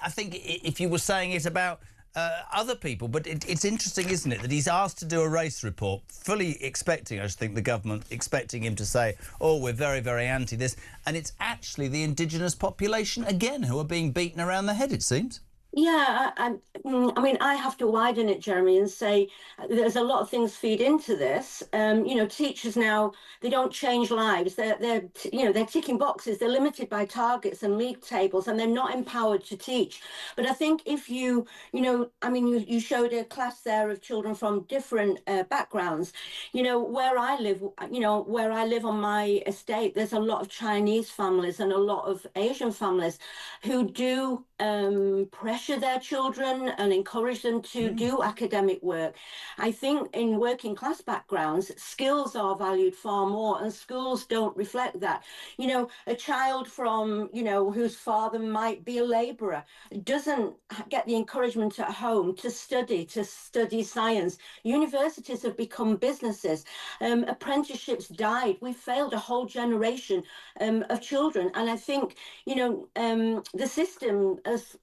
I think if you were saying it about other people, but it's interesting, isn't it, that he's asked to do a race report, fully expecting, I just think, the government expecting him to say, oh, we're very, very anti this, and it's actually the indigenous population, again, who are being beaten around the head, it seems. Yeah, I mean, I have to widen it, Jeremy, and say there's a lot of things feed into this. You know, teachers now, they don't change lives. They're ticking boxes. They're limited by targets and league tables, and they're not empowered to teach. But I think if you showed a class there of children from different backgrounds. You know, where I live on my estate, there's a lot of Chinese families and a lot of Asian families who do pressure their children and encourage them to do academic work. I think in working class backgrounds, skills are valued far more, and schools don't reflect that. You know, a child from, you know, whose father might be a labourer doesn't get the encouragement at home to study science. Universities have become businesses. Apprenticeships died. We failed a whole generation of children. And I think, you know, the system has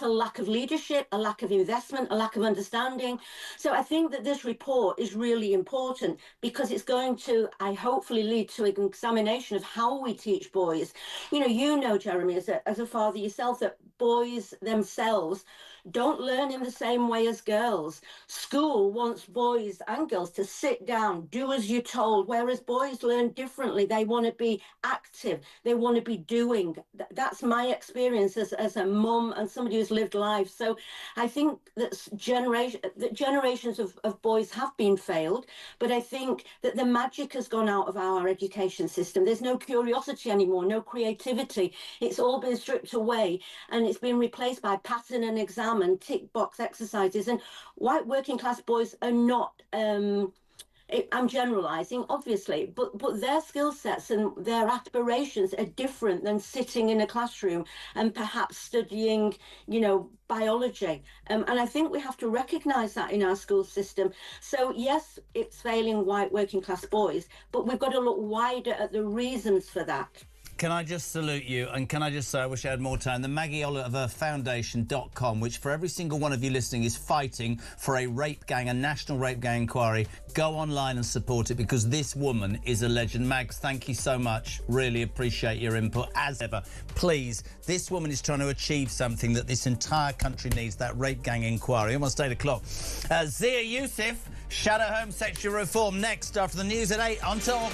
a lack of leadership, a lack of investment, a lack of understanding. So I think that this report is really important because it's going to, hopefully lead to an examination of how we teach boys. You know, Jeremy, as a father yourself, that boys themselves don't learn in the same way as girls. School wants boys and girls to sit down, do as you're told, whereas boys learn differently. They want to be active. They want to be doing. That's my experience as a mum and somebody who's lived life. So I think that generations of boys have been failed, but I think that the magic has gone out of our education system. There's no curiosity anymore, no creativity. It's all been stripped away and it's been replaced by pattern and exam and tick box exercises. And white working class boys are not I'm generalising, obviously, but their skill sets and their aspirations are different than sitting in a classroom and perhaps studying, you know, biology. And I think we have to recognise that in our school system. So yes, it's failing white working class boys, but we've got to look wider at the reasons for that. Can I just salute you, and can I just say, I wish I had more time, the Maggie Oliver Foundation.com, which for every single one of you listening is fighting for a rape gang, a national rape gang inquiry. Go online and support it, because this woman is a legend. Mags, thank you so much. Really appreciate your input, as ever. Please, this woman is trying to achieve something that this entire country needs, that rape gang inquiry. Almost 8 o'clock. Zia Youssef, shadow homosexual reform, next after the news at 8 on Talk.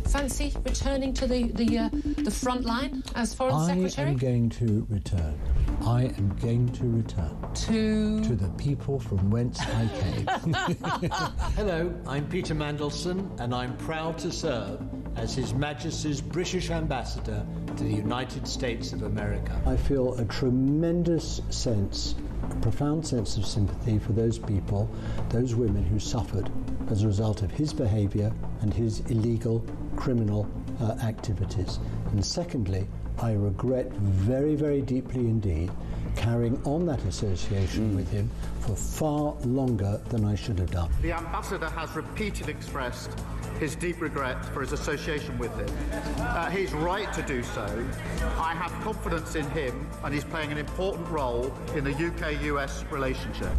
Fancy returning to the front line as Foreign Secretary? I am going to return. I am going to return. To the people from whence I came. Hello, I'm Peter Mandelson, and I'm proud to serve as His Majesty's British Ambassador to the United States of America. I feel a tremendous sense, a profound sense of sympathy for those people, those women who suffered as a result of his behaviour and his illegal criminal activities. And secondly, I regret very, very deeply indeed carrying on that association with him for far longer than I should have done. The Ambassador has repeatedly expressed his deep regret for his association with him. He's right to do so. I have confidence in him, and he's playing an important role in the UK-US relationship.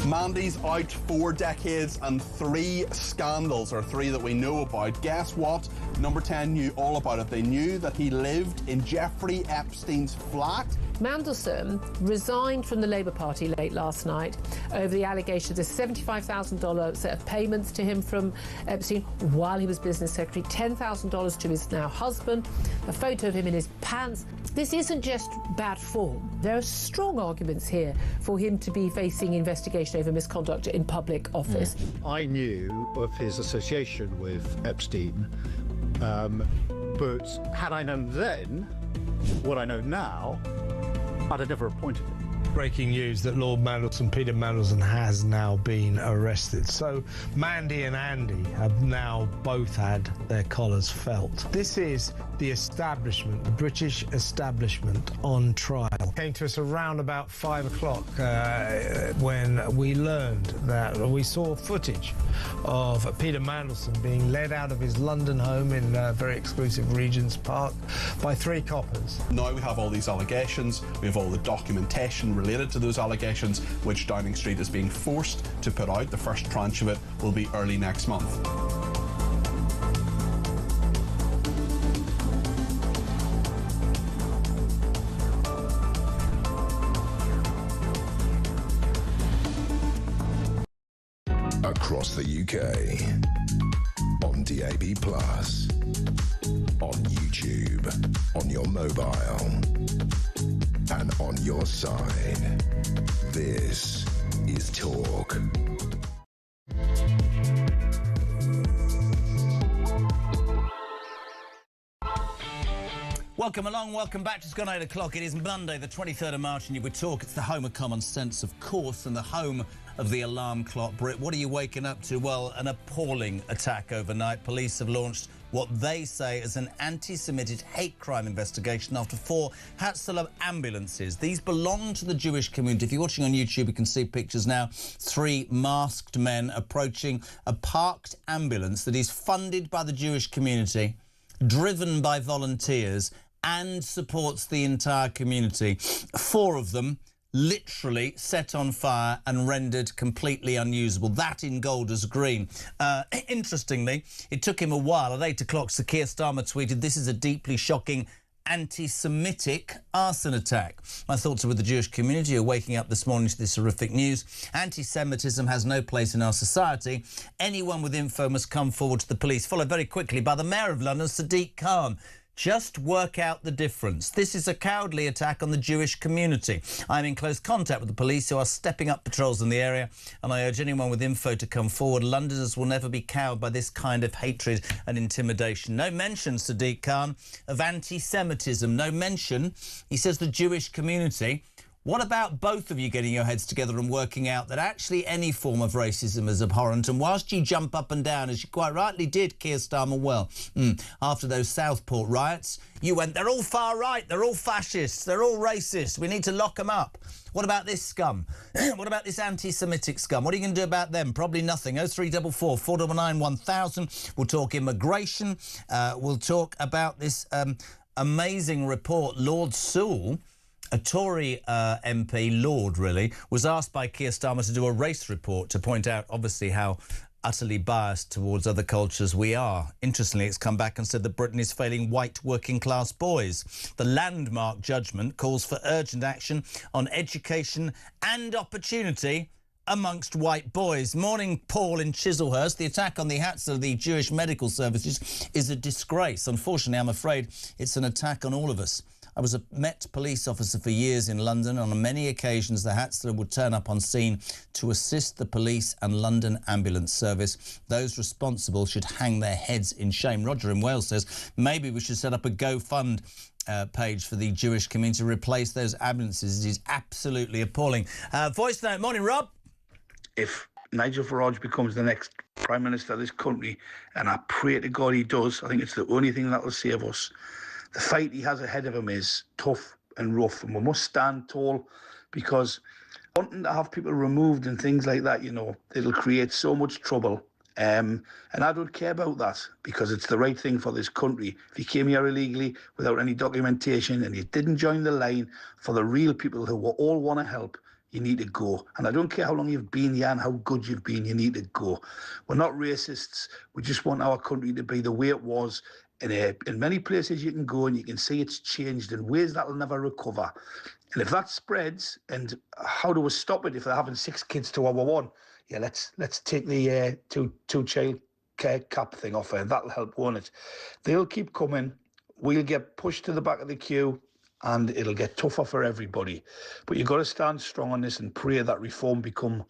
Mandy's out 4 decades and 3 scandals, or 3 that we know about. Guess what? Number 10 knew all about it. They knew that he lived in Jeffrey Epstein's flat. Mandelson resigned from the Labour Party late last night over the allegation of a $75,000 set of payments to him from Epstein while he was business secretary, $10,000 to his now husband, a photo of him in his pants. This isn't just bad form. There are strong arguments here for him to be facing investigation over misconduct in public office. I knew of his association with Epstein, but had I known then what I know now, I'd have never appointed him. Breaking news that Lord Mandelson, Peter Mandelson, has now been arrested. So Mandy and Andy have now both had their collars felt. This is the establishment, the British establishment on trial. Came to us around about 5 o'clock when we learned that we saw footage of Peter Mandelson being led out of his London home in very exclusive Regent's Park by 3 coppers. Now we have all these allegations, we have all the documentation related to those allegations, which Downing Street is being forced to put out. The first tranche of it will be early next month. Across the UK, on DAB+, on YouTube, on your mobile, and on your side. This is Talk. Welcome along, welcome back. Just gone 8 o'clock. It is Monday, the 23rd of March, and you would talk. It's the home of common sense, of course, and the home of the alarm clock. Brit, what are you waking up to? Well, an appalling attack overnight. Police have launched what they say is an anti-Semitic hate crime investigation after 4 Hatzalah ambulances. These belong to the Jewish community. If you're watching on YouTube, you can see pictures now. 3 masked men approaching a parked ambulance that is funded by the Jewish community, driven by volunteers, and supports the entire community. 4 of them literally set on fire and rendered completely unusable. That in Golders Green. Interestingly, it took him a while. At 8 o'clock, Sir Keir Starmer tweeted, "This is a deeply shocking anti-Semitic arson attack." My thoughts are with the Jewish community who are waking up this morning to this horrific news. Anti-Semitism has no place in our society. Anyone with info must come forward to the police. Followed very quickly by the Mayor of London, Sadiq Khan. Just work out the difference. This is a cowardly attack on the Jewish community. I'm in close contact with the police who are stepping up patrols in the area, and I urge anyone with info to come forward. Londoners will never be cowed by this kind of hatred and intimidation. No mention, Sadiq Khan, of anti-Semitism. No mention, he says, the Jewish community. What about both of you getting your heads together and working out that actually any form of racism is abhorrent? And whilst you jump up and down, as you quite rightly did, Keir Starmer, after those Southport riots, you went, they're all far right, they're all fascists, they're all racist, we need to lock them up. What about this scum? What about this anti-Semitic scum? What are you going to do about them? Probably nothing. 0344 499 1000. We'll talk immigration. We'll talk about this amazing report. Lord Sewell, a Tory MP, Lord really, was asked by Keir Starmer to do a race report to point out, obviously, how utterly biased towards other cultures we are. Interestingly, it's come back and said that Britain is failing white working-class boys. The landmark judgment calls for urgent action on education and opportunity amongst white boys. Morning, Paul in Chislehurst. The attack on the Hatzler of the Jewish Medical Services is a disgrace. Unfortunately, I'm afraid it's an attack on all of us. I was a Met police officer for years in London. On many occasions, the Hatzler would turn up on scene to assist the police and London Ambulance Service. Those responsible should hang their heads in shame. Roger in Wales says maybe we should set up a GoFund page for the Jewish community to replace those ambulances. It is absolutely appalling. Voice note. Morning, Rob. If Nigel Farage becomes the next Prime Minister of this country, and I pray to God he does, I think it's the only thing that will save us. The fight he has ahead of him is tough and rough, and we must stand tall, because wanting to have people removed and things like that, it'll create so much trouble. And I don't care about that, because it's the right thing for this country. If you came here illegally without any documentation and you didn't join the line, for the real people who all want to help, you need to go. And I don't care how long you've been here and how good you've been, you need to go. We're not racists. We just want our country to be the way it was. In many places you can go and you can see it's changed in ways that will never recover. And if that spreads, and how do we stop it if they're having 6 kids to our one? Yeah, let's take the two child care cap thing off her. That'll help, won't it? They'll keep coming. We'll get pushed to the back of the queue, and it'll get tougher for everybody. But you've got to stand strong on this and pray that reform become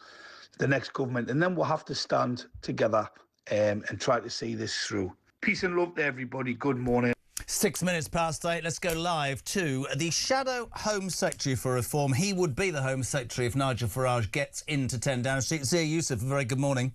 the next government. And then we'll have to stand together and try to see this through. Peace and love to everybody. Good morning. 6 minutes past 8. Let's go live to the Shadow Home Secretary for Reform. He would be the Home Secretary if Nigel Farage gets into 10 Downing Street. Zia Youssef, a very good morning.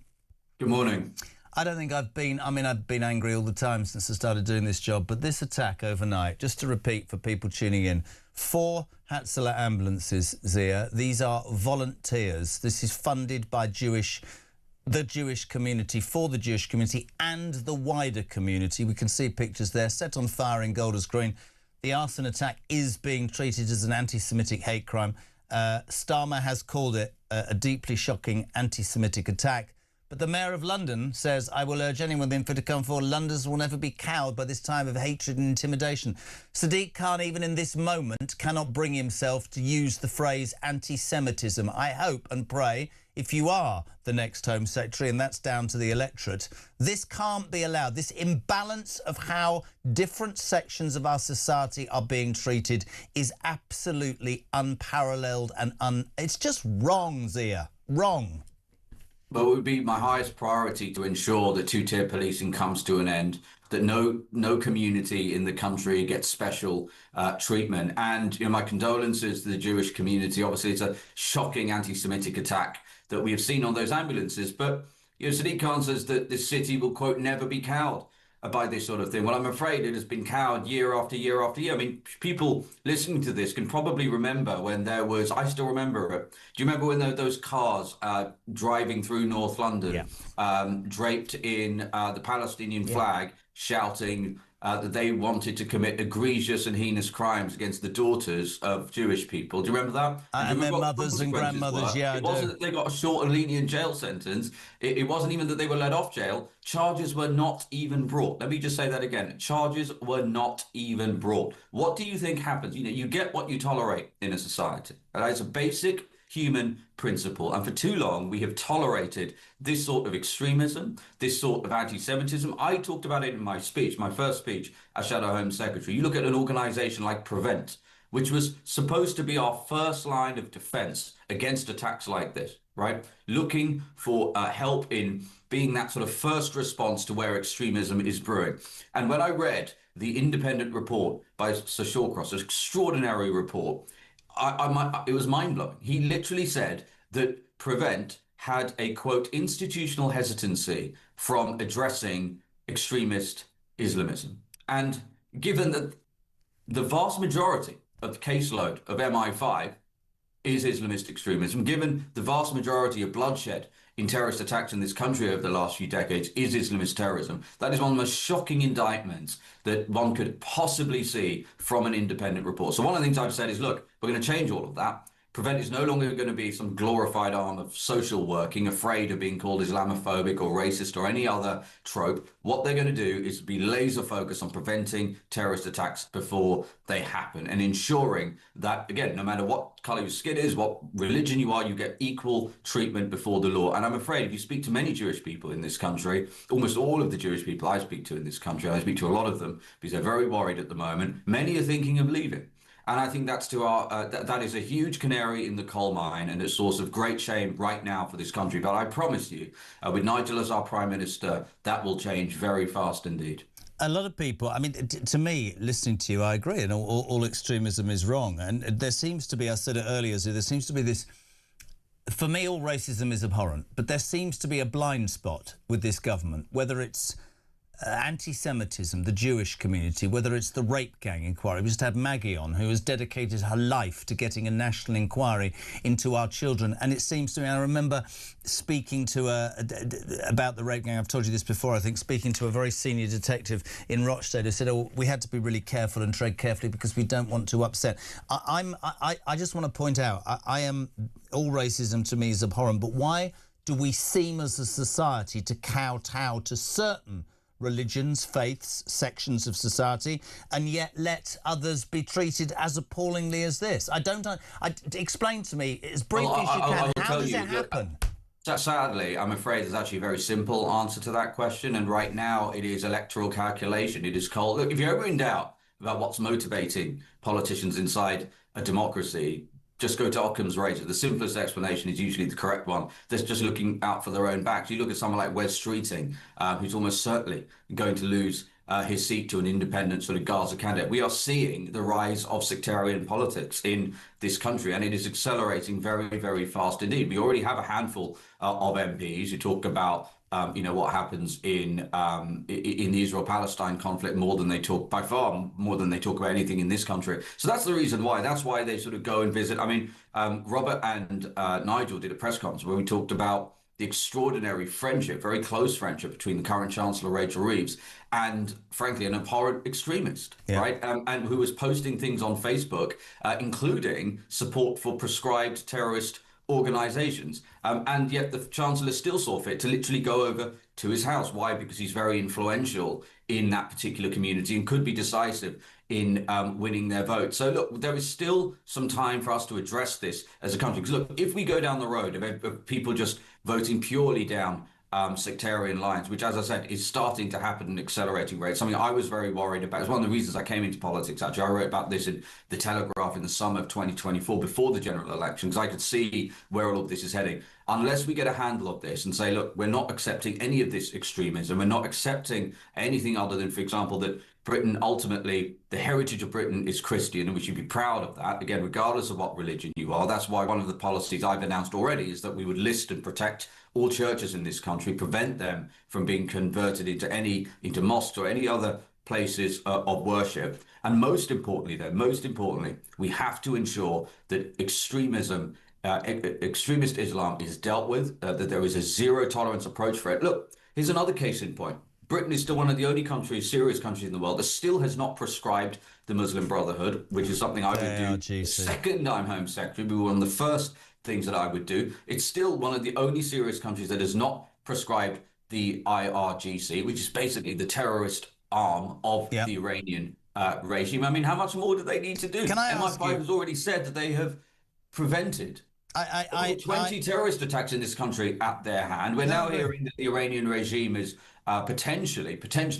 Good morning. I don't think I've been angry all the time since I started doing this job, but this attack overnight, just to repeat for people tuning in, 4 Hatzler ambulances, Zia. These are volunteers. This is funded by the Jewish community, for the Jewish community and the wider community. We can see pictures there, set on fire in Golders Green. The arson attack is being treated as an anti-Semitic hate crime. Starmer has called it a deeply shocking anti-Semitic attack. But the Mayor of London says, I will urge anyone with info to come forward. Londoners will never be cowed by this time of hatred and intimidation. Sadiq Khan, even in this moment, cannot bring himself to use the phrase anti-Semitism. I hope and pray, if you are the next Home Secretary, and that's down to the electorate, this can't be allowed. This imbalance of how different sections of our society are being treated is absolutely unparalleled and it's just wrong, Zia. Wrong. But it would be my highest priority to ensure that two-tier policing comes to an end, that no community in the country gets special treatment. And my condolences to the Jewish community. Obviously, it's a shocking anti-Semitic attack that we have seen on those ambulances. But Sadiq Khan says that this city will, quote, never be cowed by this sort of thing. Well, I'm afraid it has been cowed year after year after year. I mean, people listening to this can probably remember when there was, I still remember it. Do you remember when there were those cars driving through North London, draped in the Palestinian flag, shouting that they wanted to commit egregious and heinous crimes against the daughters of Jewish people? Do you remember that? And their mothers and grandmothers, It wasn't that they got a short and lenient jail sentence. It wasn't even that they were let off jail. Charges were not even brought. Let me just say that again. Charges were not even brought. What do you think happens? You get what you tolerate in a society. And it's a basic human principle. And for too long, we have tolerated this sort of extremism, this sort of anti-Semitism. I talked about it in my speech, my first speech as Shadow Home Secretary. You look at an organization like Prevent, which was supposed to be our first line of defense against attacks like this, right? Looking for help in being that sort of first response to where extremism is brewing. And when I read the independent report by Sir Shawcross, an extraordinary report, it was mind-blowing. He literally said that Prevent had a, quote, institutional hesitancy from addressing extremist Islamism. And given that the vast majority of the caseload of MI5 is Islamist extremism, given the vast majority of bloodshed in terrorist attacks in this country over the last few decades is Islamist terrorism, that is one of the most shocking indictments that one could possibly see from an independent report. So one of the things I've said is, look, we're going to change all of that. Prevent is no longer going to be some glorified arm of social working, afraid of being called Islamophobic or racist or any other trope. What they're going to do is be laser focused on preventing terrorist attacks before they happen and ensuring that, again, no matter what color your skin is, what religion you are, you get equal treatment before the law. And I'm afraid if you speak to many Jewish people in this country, almost all of the Jewish people I speak to in this country, I speak to a lot of them because they're very worried at the moment. Many are thinking of leaving. And I think that's to our that is a huge canary in the coal mine and a source of great shame right now for this country. But I promise you, with Nigel as our Prime Minister, that will change very fast indeed. A lot of people, I mean, to me, listening to you, I agree, and all extremism is wrong. And there seems to be, I said it earlier, so there seems to be this, for me, all racism is abhorrent, but there seems to be a blind spot with this government, whether it's anti-Semitism, the Jewish community, whether it's the rape gang inquiry. We just had Maggie on, who has dedicated her life to getting a national inquiry into our children. And it seems to me, I remember speaking to about the rape gang, I've told you this before, I think, speaking to a very senior detective in Rochdale who said, oh, we had to be really careful and tread carefully because we don't want to upset. I just want to point out, all racism to me is abhorrent, but why do we seem as a society to kowtow to certain religions, faiths, sections of society, and yet let others be treated as appallingly as this? Explain to me, as briefly as you can, how does it happen? Sadly, I'm afraid there's actually a very simple answer to that question, and right now it is electoral calculation. It is cold. Look, if you're ever in doubt about what's motivating politicians inside a democracy, just go to Occam's razor. The simplest explanation is usually the correct one. They're just looking out for their own backs. You look at someone like Wes Streeting, who's almost certainly going to lose his seat to an independent sort of Gaza candidate. We are seeing the rise of sectarian politics in this country, and it is accelerating very, very fast indeed. We already have a handful of MPs who talk about what happens in the Israel-Palestine conflict by far more than they talk about anything in this country. So that's the reason why. That's why they sort of go and visit. I mean, Robert and Nigel did a press conference where we talked about the extraordinary friendship, very close friendship between the current Chancellor Rachel Reeves and, frankly, an abhorrent extremist, right? And who was posting things on Facebook, including support for prescribed terrorist organizations. And yet the Chancellor still saw fit to literally go over to his house. Why? Because he's very influential in that particular community and could be decisive in winning their vote. So look, there is still some time for us to address this as a country. Because look, if we go down the road of people just voting purely down sectarian lines, which, as I said, is starting to happen at an accelerating rate, something I was very worried about. It's one of the reasons I came into politics, actually. I wrote about this in The Telegraph in the summer of 2024, before the general election, because I could see where all of this is heading. Unless we get a handle of this and say, look, we're not accepting any of this extremism, we're not accepting anything other than, for example, that Britain, ultimately, the heritage of Britain is Christian, and we should be proud of that, again, regardless of what religion you are. That's why one of the policies I've announced already is that we would list and protect all churches in this country, prevent them from being converted into mosques or any other places of worship. And most importantly, we have to ensure that extremist Islam is dealt with, that there is a zero tolerance approach for it. Look, here's another case in point. Britain is still one of the only serious countries in the world that still has not prescribed the Muslim Brotherhood, which is something I would do the second I'm Home Secretary. We were one of the first things that I would do. It's still one of the only serious countries that has not prescribed the IRGC, which is basically the terrorist arm of the Iranian regime. I mean, how much more do they need to do? Can I ask MI5 has already said that they have prevented 20 terrorist attacks in this country at their hand. We're now hearing that the Iranian regime is potentially,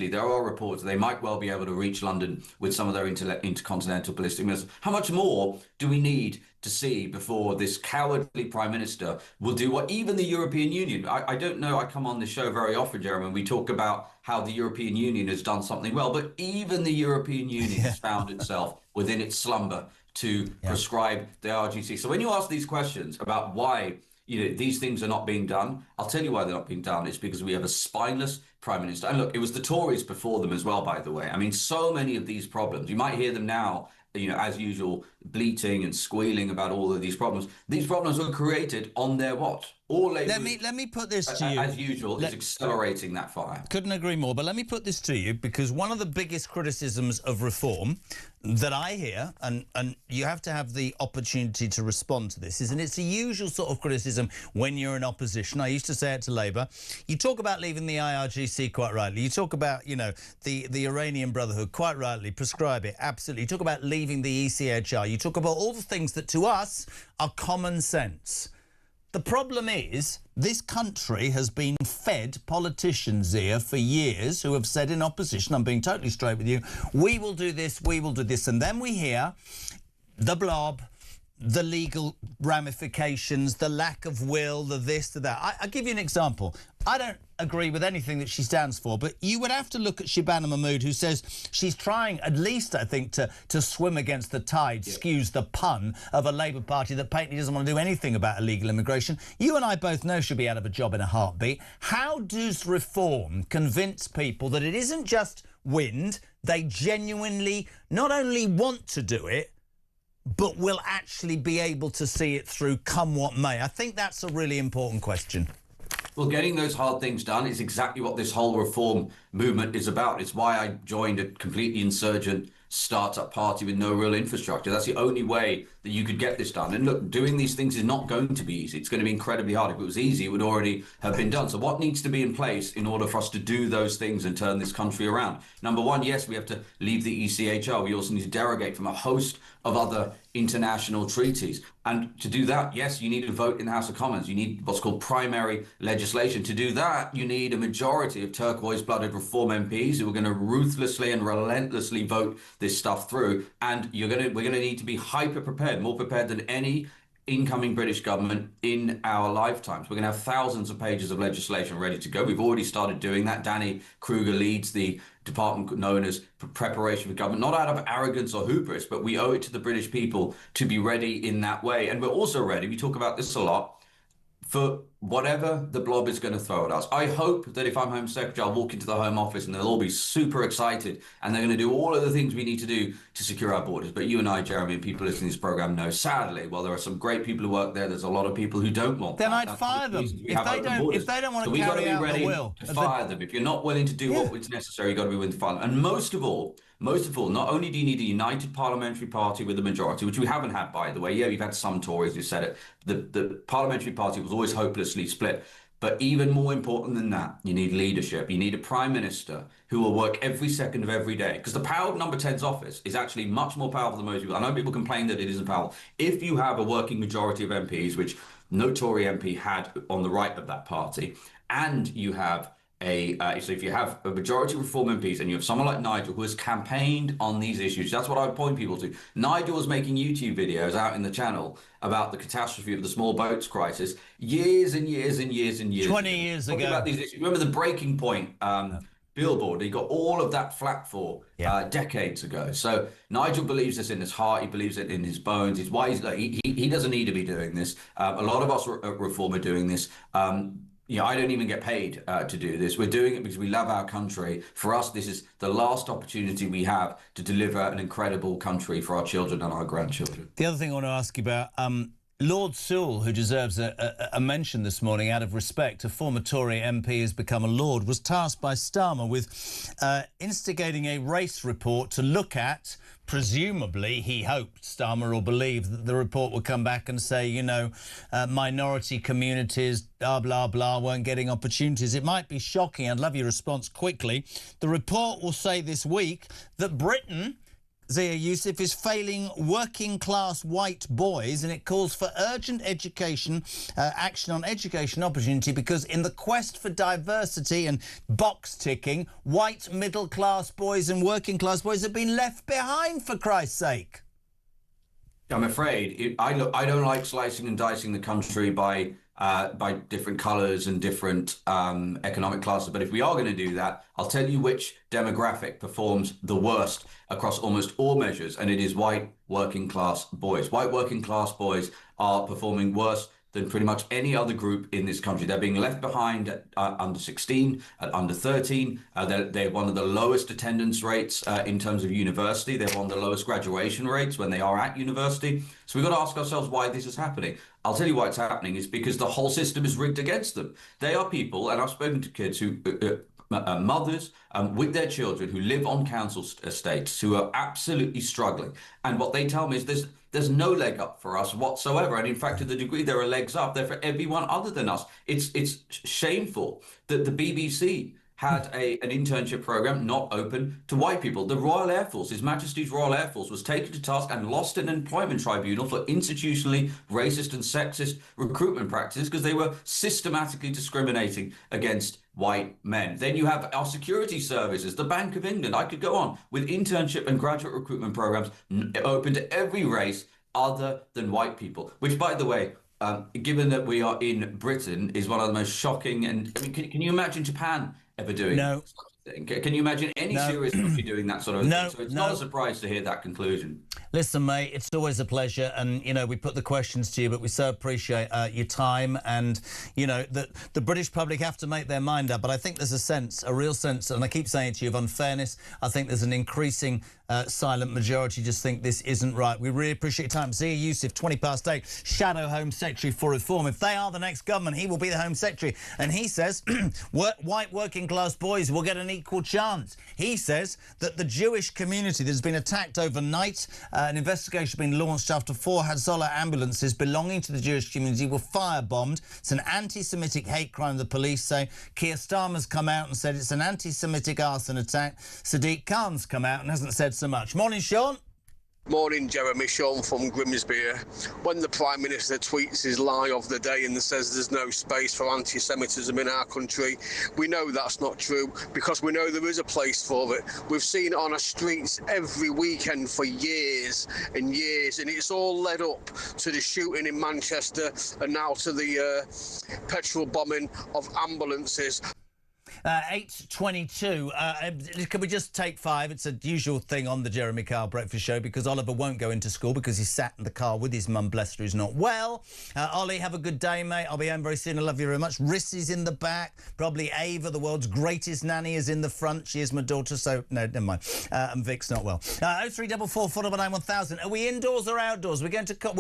there are reports that they might well be able to reach London with some of their intercontinental ballistic missiles. How much more do we need to see before this cowardly Prime Minister will do what even the European Union... I don't know, I come on this show very often, Jeremy, and we talk about how the European Union has done something well, but even the European Union has found itself within its slumber to prescribe the RGC. So when you ask these questions about why these things are not being done, I'll tell you why they're not being done. It's because we have a spineless Prime Minister. And look, it was the Tories before them as well, by the way. I mean, so many of these problems, you might hear them now, as usual, bleating and squealing about all of these problems. These problems were created on their watch. Let me put this to you. As usual, is accelerating that fire. Couldn't agree more. But let me put this to you, because one of the biggest criticisms of reform that I hear, and you have to have the opportunity to respond to this, and it's a usual sort of criticism when you're in opposition. I used to say it to Labour. You talk about leaving the IRGC quite rightly. You talk about, the Iranian Brotherhood quite rightly, prescribe it, absolutely. You talk about leaving the ECHR. You talk about all the things that to us are common sense. The problem is this country has been fed politicians here for years who have said in opposition, I'm being totally straight with you, we will do this, we will do this. And then we hear the blob, the legal ramifications, the lack of will, the this, the that. I'll give you an example. I don't agree with anything that she stands for, but you would have to look at Shabana Mahmood, who says she's trying, at least, I think, to swim against the tide, excuse the pun, of a Labour Party that patently doesn't want to do anything about illegal immigration. You and I both know she'll be out of a job in a heartbeat. How does reform convince people that it isn't just wind, they genuinely not only want to do it, but will actually be able to see it through come what may? I think that's a really important question. Well, getting those hard things done is exactly what this whole reform movement is about. It's why I joined a completely insurgent startup party with no real infrastructure. That's the only way that you could get this done. And look, doing these things is not going to be easy. It's going to be incredibly hard. If it was easy, it would already have been done. So what needs to be in place in order for us to do those things and turn this country around? Number one, yes, we have to leave the ECHR. We also need to derogate from a host of other international treaties. And to do that, yes, you need a vote in the House of Commons. You need what's called primary legislation. To do that, you need a majority of turquoise-blooded Reform MPs who are going to ruthlessly and relentlessly vote this stuff through. And we're going to need to be hyper-prepared, more prepared than any incoming British government in our lifetimes. We're going to have thousands of pages of legislation ready to go. We've already started doing that. Danny Kruger leads the department known as Preparation for Government, not out of arrogance or hubris, but we owe it to the British people to be ready in that way. And we're also ready, we talk about this a lot, for whatever the blob is going to throw at us. I hope that if I'm Home Secretary, I'll walk into the Home Office and they'll all be super excited and they're going to do all of the things we need to do to secure our borders. But you and I, Jeremy, and people listening to this programme know, sadly, while there are some great people who work there, there's a lot of people who don't want then that. I'd fire them. If they don't want to carry out the will. To fire them. If you're not willing to do what is necessary, you've got to be willing to fire them. And most of all, not only do you need a united parliamentary party with a majority, which we haven't had, by the way. Yeah, we've had some Tories who said it. The parliamentary party was always hopelessly split. But even more important than that, you need leadership. You need a prime minister who will work every second of every day. Because the power of number 10's office is actually much more powerful than most people. I know people complain that it isn't powerful. If you have a working majority of MPs, which no Tory MP had on the right of that party, and you have so if you have a majority of Reform MPs and you have someone like Nigel who has campaigned on these issues, that's what I would point people to. Nigel was making YouTube videos out in the channel about the catastrophe of the small boats crisis years and years and years and years 20 years ago. About these issues. Remember the Breaking Point billboard? He got all of that flack for decades ago. So Nigel believes this in his heart. He believes it in his bones. He's why he doesn't need to be doing this. A lot of us at Reform are doing this. I don't even get paid to do this. We're doing it because we love our country. For us, this is the last opportunity we have to deliver an incredible country for our children and our grandchildren. The other thing I want to ask you about, Lord Sewell, who deserves a mention this morning out of respect, a former Tory MP has become a Lord, was tasked by Starmer with instigating a race report to look at, presumably, he hoped, Starmer or believed, that the report would come back and say, minority communities, blah, blah, blah, weren't getting opportunities. It might be shocking. I'd love your response quickly. The report will say this week that Britain Zia Youssef, is failing working-class white boys, and it calls for urgent action on education opportunity, because in the quest for diversity and box-ticking, white middle-class boys and working-class boys have been left behind, for Christ's sake. I'm afraid I don't like slicing and dicing the country by different colours and different economic classes. But if we are going to do that, I'll tell you which demographic performs the worst across almost all measures, and it is white working class boys. White working class boys are performing worse than pretty much any other group in this country. They're being left behind at under 16, at under 13. They're one of the lowest attendance rates in terms of university. They're one of the lowest graduation rates when they are at university. So we've got to ask ourselves why this is happening. I'll tell you why it's happening. Is because the whole system is rigged against them. They are people, and I've spoken to kids who... mothers with their children who live on council estates who are absolutely struggling. And what they tell me is there's no leg up for us whatsoever. And in fact, to the degree there are legs up, they're for everyone other than us. It's shameful that the BBC had an internship program not open to white people. The Royal Air Force, His Majesty's Royal Air Force, was taken to task and lost an employment tribunal for institutionally racist and sexist recruitment practices because they were systematically discriminating against white men. Then you have our security services, the Bank of England. I could go on with internship and graduate recruitment programs open to every race other than white people, which, by the way, given that we are in Britain, is one of the most shocking. And I mean, can you imagine Japan ever doing no. Can you imagine any serious country doing that sort of thing? So it's not a surprise to hear that conclusion. Listen, mate, it's always a pleasure. And, you know, we put the questions to you, but we so appreciate your time. And, you know, the British public have to make their mind up. But I think there's a real sense, and I keep saying to you, of unfairness. I think there's an increasing silent majority just think this isn't right. We really appreciate your time. Zia Youssef, 8:20, Shadow Home Secretary for Reform. If they are the next government, he will be the Home Secretary. And he says white working class boys will get an equal chance. He says that the Jewish community that has been attacked overnight, an investigation has been launched after 4 Hezbollah ambulances belonging to the Jewish community were firebombed. It's an anti-Semitic hate crime, the police say. Keir Starmer's come out and said it's an anti-Semitic arson attack. Sadiq Khan's come out and hasn't said so much. Morning, Sean. Morning, Jeremy. Sean from Grimsby. When the Prime Minister tweets his lie of the day and says there's no space for anti-Semitism in our country, we know that's not true because we know there is a place for it. We've seen it on our streets every weekend for years and years, and it's all led up to the shooting in Manchester and now to the petrol bombing of ambulances. 8:22. Can we just take 5? It's a usual thing on the Jeremy Kyle Breakfast Show because Oliver won't go into school because he's sat in the car with his mum, bless her, who's not well. Ollie, have a good day, mate. I'll be home very soon. I love you very much. Rissy's in the back. Probably Ava, the world's greatest nanny, is in the front. She is my daughter, so no, never mind. And Vic's not well. 0344 499 1000. Are we indoors or outdoors? We're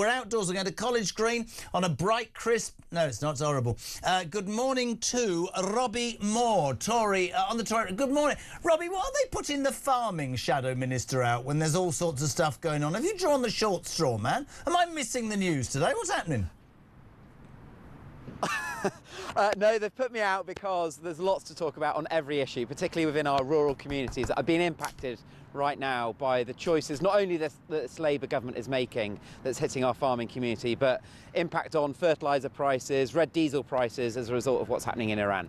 outdoors. We're going to College Green on a bright, crisp... No, it's not. It's horrible. Good morning to Robbie Moore. Tory on the Tory. Good morning, Robbie. What are they putting the farming shadow minister out when there's all sorts of stuff going on? Have you drawn the short straw, man? Am I missing the news today? What's happening? No, they've put me out because there's lots to talk about on every issue, particularly within our rural communities that are being impacted right now by the choices not only that this Labour government is making that's hitting our farming community, but impact on fertiliser prices, red diesel prices as a result of what's happening in Iran.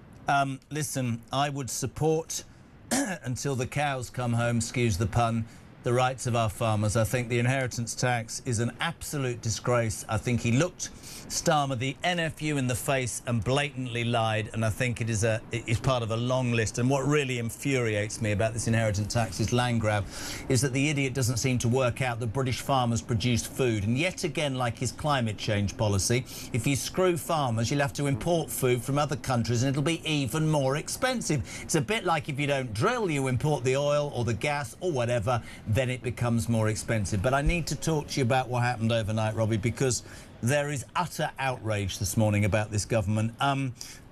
Listen, I would support, until the cows come home, excuse the pun, the rights of our farmers. I think the inheritance tax is an absolute disgrace. I think he looked Starmer, the NFU, in the face and blatantly lied, and I think it is part of a long list. And what really infuriates me about this inheritance tax, this land grab, is that the idiot doesn't seem to work out that British farmers produce food. And yet again, like his climate change policy, if you screw farmers, you'll have to import food from other countries and it'll be even more expensive. It's a bit like if you don't drill, you import the oil or the gas or whatever, then it becomes more expensive. But I need to talk to you about what happened overnight, Robbie, because there is utter outrage this morning about this government.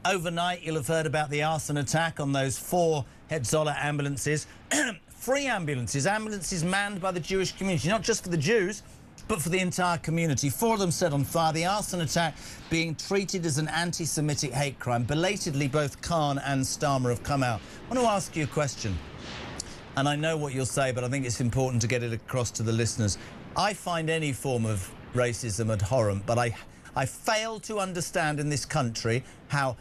Overnight, you'll have heard about the arson attack on those 4 Hezbollah ambulances. 3 ambulances manned by the Jewish community, not just for the Jews, but for the entire community. 4 of them set on fire. The arson attack being treated as an anti-Semitic hate crime. Belatedly, both Khan and Starmer have come out. I want to ask you a question. and I know what you'll say, but I think it's important to get it across to the listeners. I find any form of racism abhorrent, but I fail to understand in this country how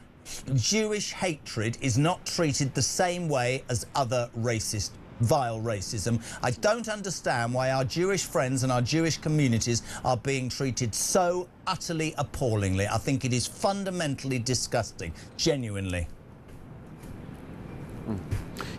Jewish hatred is not treated the same way as other vile racism. I don't understand why our Jewish friends and our Jewish communities are being treated so utterly appallingly. I think it is fundamentally disgusting, genuinely.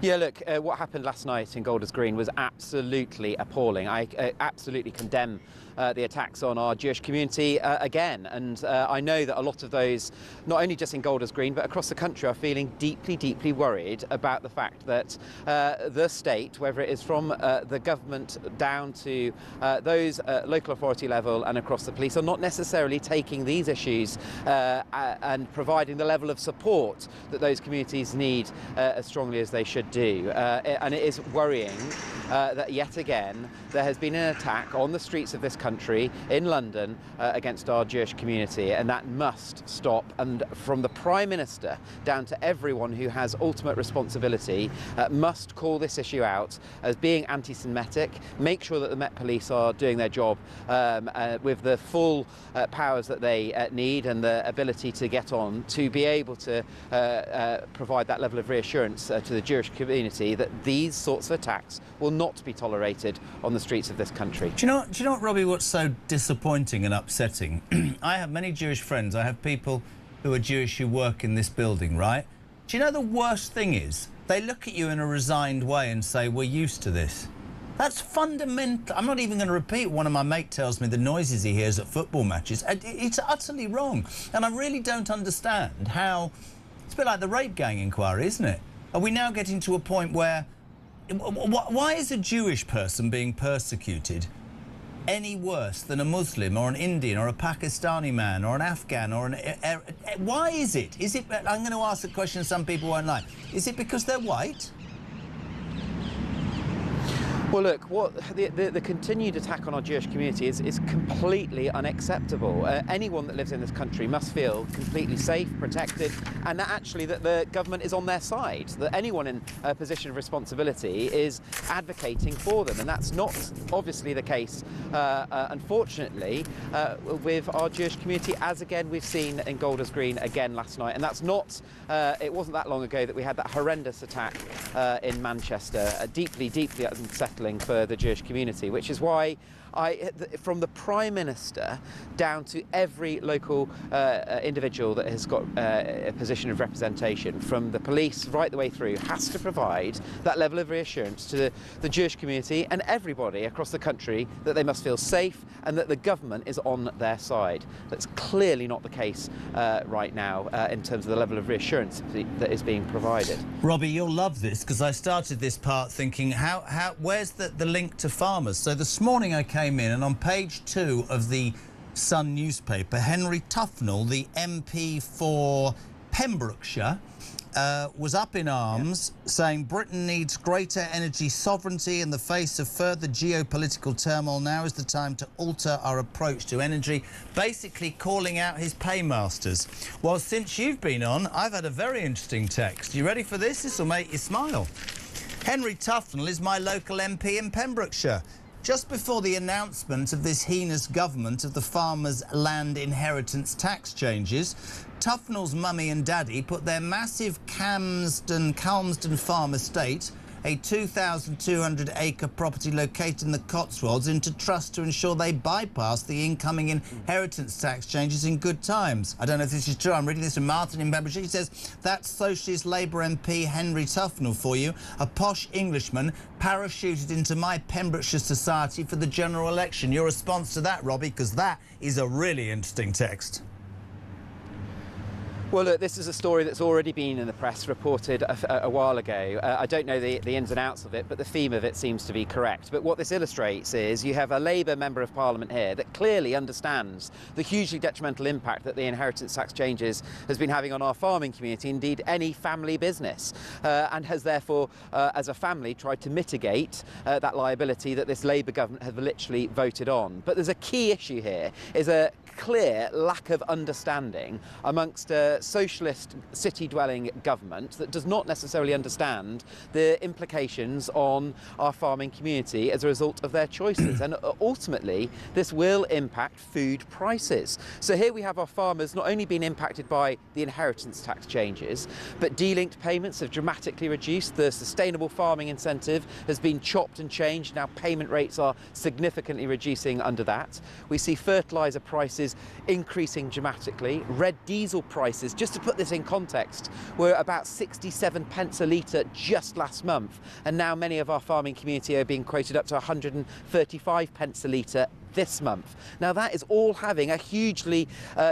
Yeah, look, what happened last night in Golders Green was absolutely appalling. I absolutely condemn the attacks on our Jewish community again. And I know that a lot of those, not only just in Golders Green, but across the country, are feeling deeply, deeply worried about the fact that the state, whether it is from the government down to those local authority level and across the police, are not necessarily taking these issues and providing the level of support that those communities need as strongly as they should do. And it is worrying that yet again there has been an attack on the streets of this country in London against our Jewish community, and that must stop. And from the Prime Minister down to everyone who has ultimate responsibility must call this issue out as being anti-Semitic, make sure that the Met Police are doing their job with the full powers that they need and the ability to get on to be able to provide that level of reassurance to the Jewish community that these sorts of attacks will not be tolerated on the streets of this country. Do you know what, Robbie, what's so disappointing and upsetting? I have many Jewish friends. I have people who are Jewish who work in this building, right? Do you know the worst thing is? They look at you in a resigned way and say, we're used to this. That's fundamental. I'm not even going to repeat. One of my mates tells me the noises he hears at football matches. It's utterly wrong. And I really don't understand how... It's a bit like the rape gang inquiry, isn't it? Are we now getting to a point where... Why is a Jewish person being persecuted any worse than a Muslim or an Indian or a Pakistani man or an Afghan or an... Why is it? Is it... I'm going to ask a question some people won't like. Is it because they're white? Well, look, the continued attack on our Jewish community is completely unacceptable. Anyone that lives in this country must feel completely safe, protected, and that actually that the government is on their side, that anyone in a position of responsibility is advocating for them. And that's not obviously the case, unfortunately, with our Jewish community, as again we've seen in Golders Green again last night. And that's not, it wasn't that long ago that we had that horrendous attack in Manchester, deeply, deeply unsettling for the Jewish community, which is why from the Prime Minister down to every local individual that has got a position of representation, from the police right the way through, has to provide that level of reassurance to the Jewish community and everybody across the country that they must feel safe and that the government is on their side. That's clearly not the case right now in terms of the level of reassurance that is being provided. Robbie, you'll love this, because I started this part thinking, where's the link to farmers? So this morning I came in, and on page 2 of the Sun newspaper, Henry Tufnell, the MP for Pembrokeshire, was up in arms, saying Britain needs greater energy sovereignty in the face of further geopolitical turmoil. Now is the time to alter our approach to energy, basically calling out his paymasters. Well, since you've been on, I've had a very interesting text. You ready for this? This will make you smile. Henry Tufnell is my local MP in Pembrokeshire. Just before the announcement of this heinous government of the farmers' land inheritance tax changes, Tufnell's mummy and daddy put their massive Calmsden farm estate, a 2,200-acre property located in the Cotswolds, into trust to ensure they bypass the incoming inheritance tax changes in good times. I don't know if this is true. I'm reading this from Martin in Pembrokeshire. He says, that's Socialist Labour MP Henry Tufnell for you, a posh Englishman parachuted into my Pembrokeshire society for the general election. Your response to that, Robbie, because that is a really interesting text. Well, look, this is a story that's already been in the press, reported a while ago. I don't know the ins and outs of it, but the theme of it seems to be correct. But what this illustrates is you have a Labour Member of Parliament here that clearly understands the hugely detrimental impact that the inheritance tax changes has been having on our farming community, indeed any family business, and has therefore, as a family, tried to mitigate that liability that this Labour government have literally voted on. But there's a key issue here, is a clear lack of understanding amongst a socialist city-dwelling government that does not necessarily understand the implications on our farming community as a result of their choices. And ultimately, this will impact food prices. So here we have our farmers not only being impacted by the inheritance tax changes, but delinked payments have dramatically reduced. The sustainable farming incentive has been chopped and changed. Now payment rates are significantly reducing under that. We see fertiliser prices increasing dramatically. Red diesel prices, just to put this in context, were about 67 pence a litre just last month. And now many of our farming community are being quoted up to 135 pence a litre this month. Now that is all having a hugely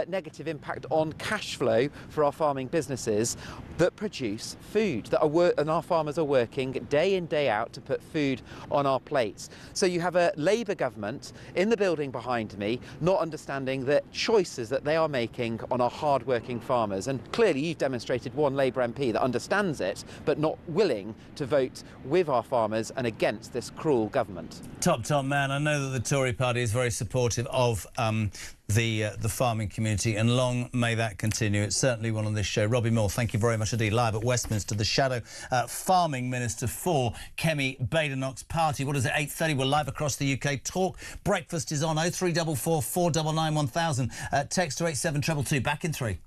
negative impact on cash flow for our farming businesses that produce food, and our farmers are working day in, day out to put food on our plates. So you have a Labour government in the building behind me not understanding the choices that they are making on our hard-working farmers. And clearly you've demonstrated one Labour MP that understands it, but not willing to vote with our farmers and against this cruel government. Top man, I know that the Tory party is very supportive of the farming community, and long may that continue. It's certainly one on this show. Robbie Moore, thank you very much indeed. Live at Westminster, the shadow farming minister for Kemi Badenoch's party. What is it, 8:30? We're live across the UK. Talk breakfast is on. 0344 499 1000. Text to 87222. Back in 3.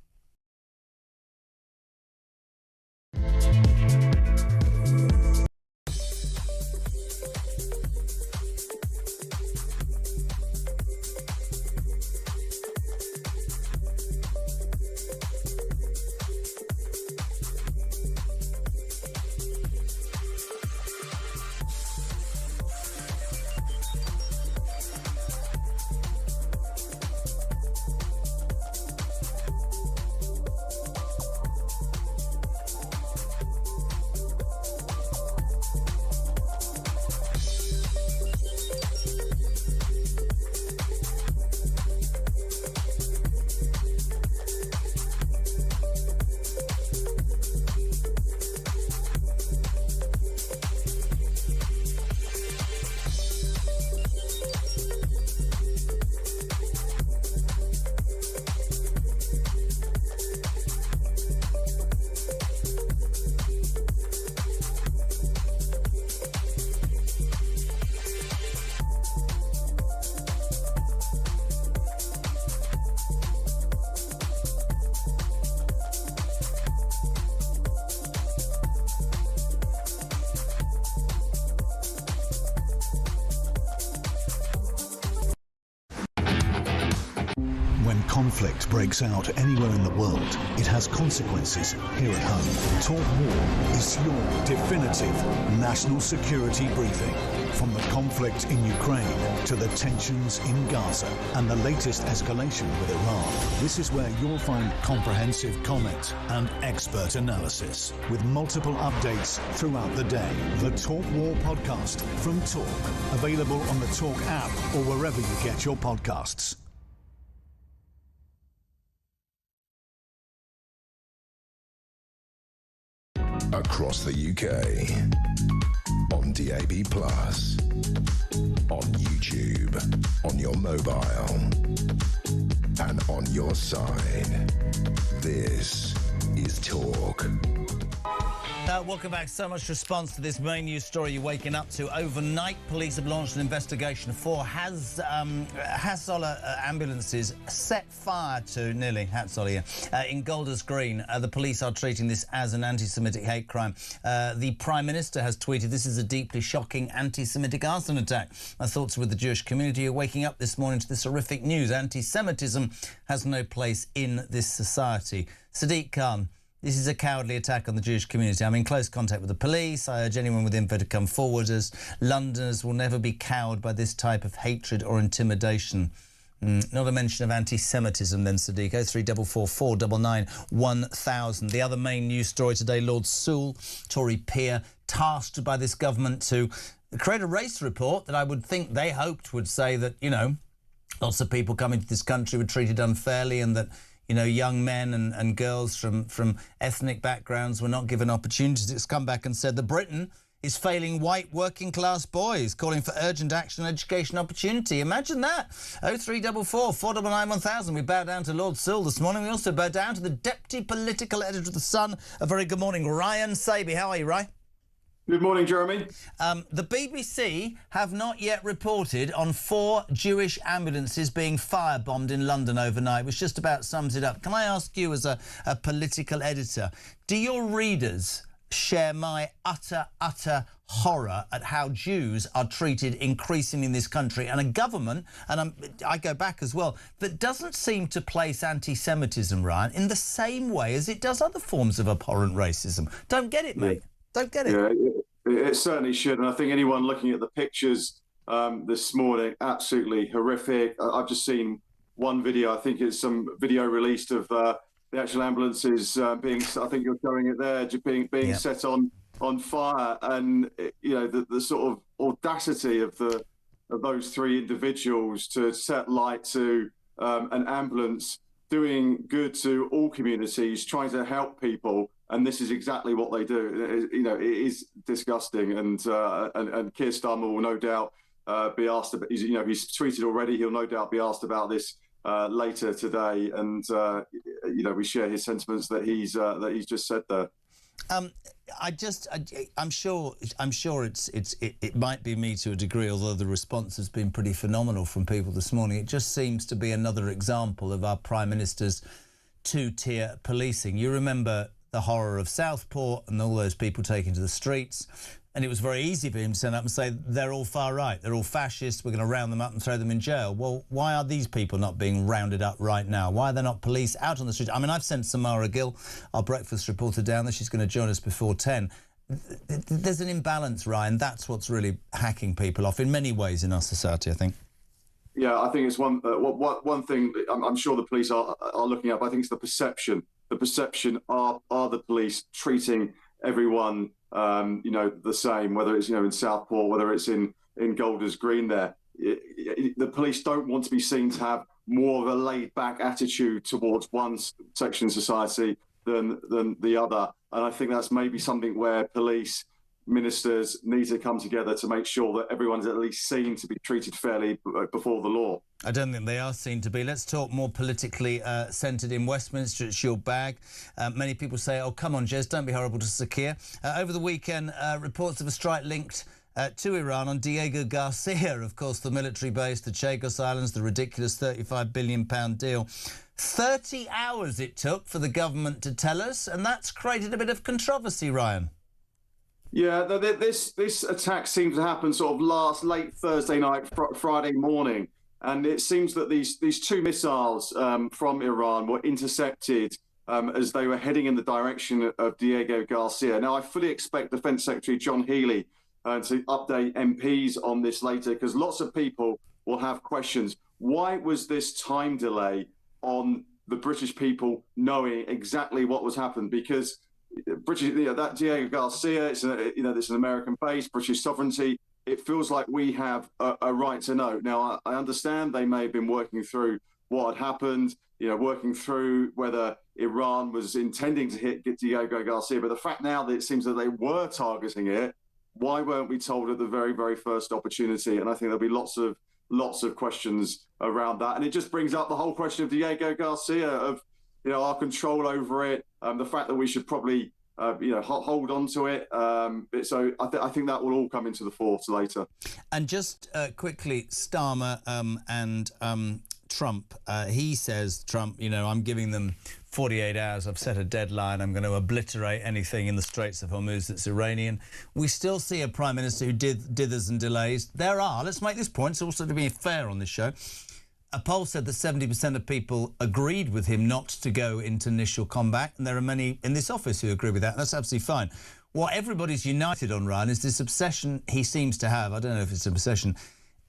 When conflict breaks out anywhere in the world, it has consequences here at home. Talk War is your definitive national security briefing. From the conflict in Ukraine to the tensions in Gaza and the latest escalation with Iran, this is where you'll find comprehensive comment and expert analysis with multiple updates throughout the day. The Talk War podcast from Talk, available on the Talk app or wherever you get your podcasts. Across the UK, on DAB+, on YouTube, on your mobile, and on your side. This is Talk. Welcome back. So much response to this main news story you're waking up to. Overnight, police have launched an investigation. 4 Hassola ambulances set fire to in Golders Green. The police are treating this as an anti-Semitic hate crime. The Prime Minister has tweeted, "This is a deeply shocking anti-Semitic arson attack. My thoughts are with the Jewish community who are waking up this morning to this horrific news. Anti-Semitism has no place in this society." Sadiq Khan, this is a cowardly attack on the Jewish community. I'm in close contact with the police. I urge anyone with info to come forward, as Londoners will never be cowed by this type of hatred or intimidation. Not a mention of anti-Semitism then, Sadiq. 0344 499 1000. The other main news story today, Lord Sewell, Tory peer, tasked by this government to create a race report that I would think they hoped would say that, you know, lots of people coming to this country were treated unfairly and that, you know, young men and girls from ethnic backgrounds were not given opportunities. It's come back and said that Britain is failing white working class boys, calling for urgent action and education opportunity. Imagine that. 0344 499 1000. We bow down to Lord Sewell this morning. We also bow down to the deputy political editor of The Sun. A very good morning, Ryan Saby. How are you, Ryan? Good morning, Jeremy. The BBC have not yet reported on 4 Jewish ambulances being firebombed in London overnight, which just about sums it up. Can I ask you, as a political editor, do your readers share my utter horror at how Jews are treated increasingly in this country, and a government, and I go back as well, that doesn't seem to place anti-Semitism, Ryan, in the same way as it does other forms of abhorrent racism? Don't get it, mate. Don't get it. Yeah, it certainly should. And I think anyone looking at the pictures this morning, absolutely horrific. I've just seen one video. I think it's some video released of the actual ambulances being, I think you're showing it there, being set on fire. And, you know, the sort of audacity of those 3 individuals to set light to an ambulance doing good to all communities, trying to help people. And this is exactly what they do. You know, it is disgusting. And Keir Starmer will no doubt be asked about. He's tweeted already. He'll no doubt be asked about this later today. And you know, we share his sentiments that he's just said there. I'm sure it might be me to a degree, although the response has been pretty phenomenal from people this morning. It just seems to be another example of our Prime Minister's 2-tier policing. You remember the horror of Southport and all those people taken to the streets, and it was very easy for him to stand up and say, they're all far right, they're all fascists, we're going to round them up and throw them in jail. Well, why are these people not being rounded up right now? Why are there not police out on the streets? I mean, I've sent Samara Gill, our breakfast reporter, down there. She's going to join us before 10. There's an imbalance, Ryan. That's what's really hacking people off in many ways in our society, I think. Yeah, I think it's one thing I'm sure the police are looking at, but I think it's the perception. The perception are the police treating everyone, you know, the same, whether it's, you know, in Southport, whether it's in Golders Green there. The police don't want to be seen to have more of a laid-back attitude towards one section of society than the other. And I think that's maybe something where police ministers need to come together to make sure that everyone's at least seen to be treated fairly before the law. I don't think they are seen to be. Let's talk more politically centred in Westminster. It's your bag. Many people say, oh, come on, Jez, don't be horrible to Sir Keir. Over the weekend, reports of a strike linked to Iran on Diego Garcia, of course, the military base, the Chagos Islands, the ridiculous £35 billion deal. 30 hours it took for the government to tell us, and that's created a bit of controversy, Ryan. Yeah, this attack seemed to happen sort of late Thursday night, Friday morning, and it seems that these 2 missiles from Iran were intercepted as they were heading in the direction of Diego Garcia. Now, I fully expect Defence Secretary John Healey to update MPs on this later, because lots of people will have questions. Why was this time delay on the British people knowing exactly what was happening? Because British, that Diego Garcia, it's an American base, British sovereignty. It feels like we have a right to know. Now, I understand they may have been working through what had happened, working through whether Iran was intending to hit Diego Garcia. But the fact now that it seems that they were targeting it, why weren't we told at the very, very first opportunity? And I think there'll be lots of questions around that. And it just brings up the whole question of Diego Garcia, of our control over it, the fact that we should probably hold on to it. So I think that will all come into the fore later. And just quickly, Starmer and Trump, he says, Trump, I'm giving them 48 hours. I've set a deadline. I'm going to obliterate anything in the Straits of Hormuz that's Iranian. We still see a Prime Minister who dithers and delays. There are, let's make this point, it's also to be fair on this show, a poll said that 70% of people agreed with him not to go into initial combat, and there are many in this office who agree with that. That's absolutely fine. What everybody's united on, Ryan, is this obsession he seems to have. I don't know if it's an obsession.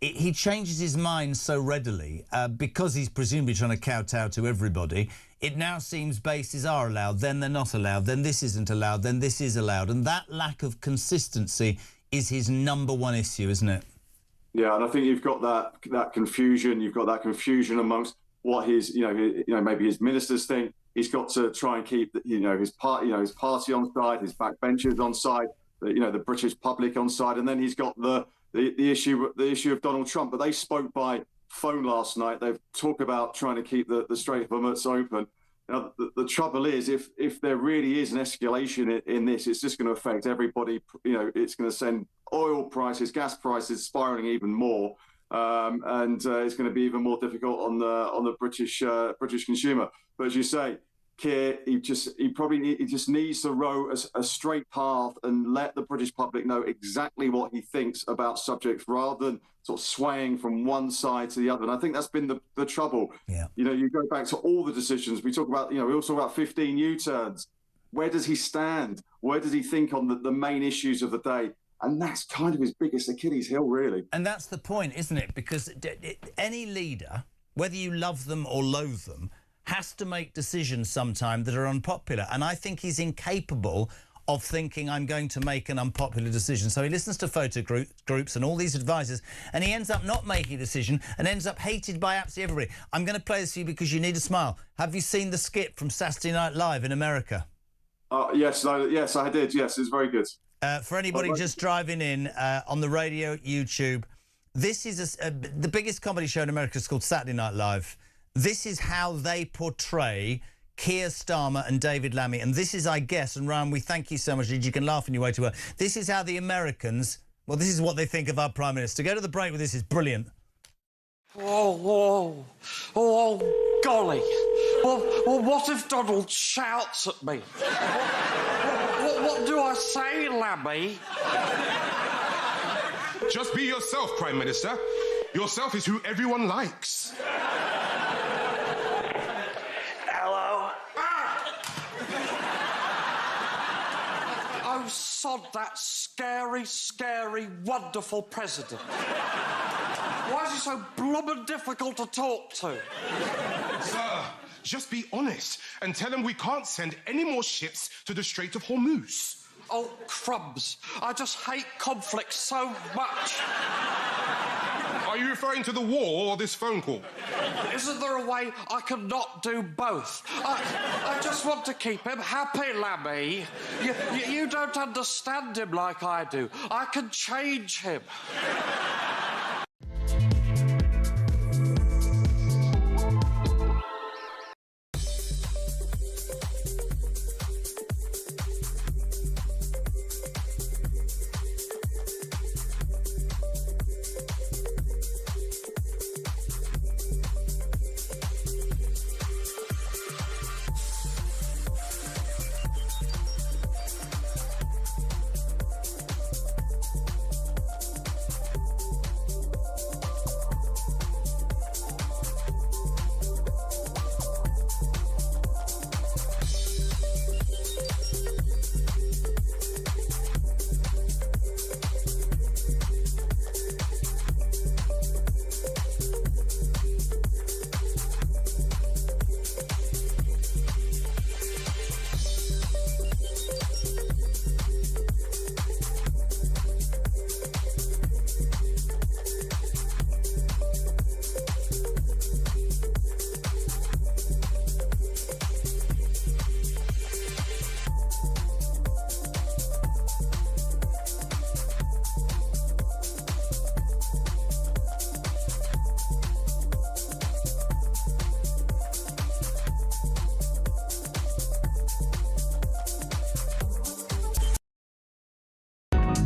He changes his mind so readily because he's presumably trying to kowtow to everybody. It now seems bases are allowed, then they're not allowed, then this isn't allowed, then this is allowed. And that lack of consistency is his number one issue, isn't it? Yeah, and I think you've got that confusion. You've got that confusion amongst what his, maybe his ministers think. He's got to try and keep, his party on side, his backbenchers on side. the British public on side, and then he's got the issue of Donald Trump. But they spoke by phone last night. They've talked about trying to keep the Strait of Hormuz open. Now, the trouble is, if there really is an escalation in this, it's just going to affect everybody. It's going to send oil prices, gas prices spiraling even more, and it's going to be even more difficult on the British consumer. But as you say, Keir, he just needs to row a straight path and let the British public know exactly what he thinks about subjects, rather than sort of swaying from one side to the other. And I think that's been the trouble. Yeah. You go back to all the decisions we talk about. We also talk about 15 U-turns. Where does he stand? Where does he think on the main issues of the day? And that's kind of his biggest Achilles heel, really. And that's the point, isn't it? Because any leader, whether you love them or loathe them, has to make decisions sometime that are unpopular. And I think he's incapable of thinking, I'm going to make an unpopular decision. So he listens to photo groups and all these advisors, and he ends up not making a decision and ends up hated by absolutely everybody. I'm going to play this for you because you need a smile. Have you seen the skit from Saturday Night Live in America? Yes, I did. Yes, it's very good. For anybody just driving in on the radio, YouTube, this is the biggest comedy show in America. It's called Saturday Night Live. This is how they portray Keir Starmer and David Lammy. And this is, I guess, and Ryan, we thank you so much. You can laugh on your way to work. This is how the Americans, well, this is what they think of our Prime Minister. Go to the break with this is brilliant. Oh, golly. Well, what if Donald shouts at me? What do I say, Lammy? Just be yourself, Prime Minister. Yourself is who everyone likes. Hello? Oh, sod that scary, scary, wonderful president. Why is he so blubber difficult to talk to? Sir, just be honest and tell him we can't send any more ships to the Strait of Hormuz. Oh, crumbs. I just hate conflict so much. Are you referring to the war or this phone call? Isn't there a way I can not do both? I just want to keep him happy, Lammy. You don't understand him like I do. I can change him.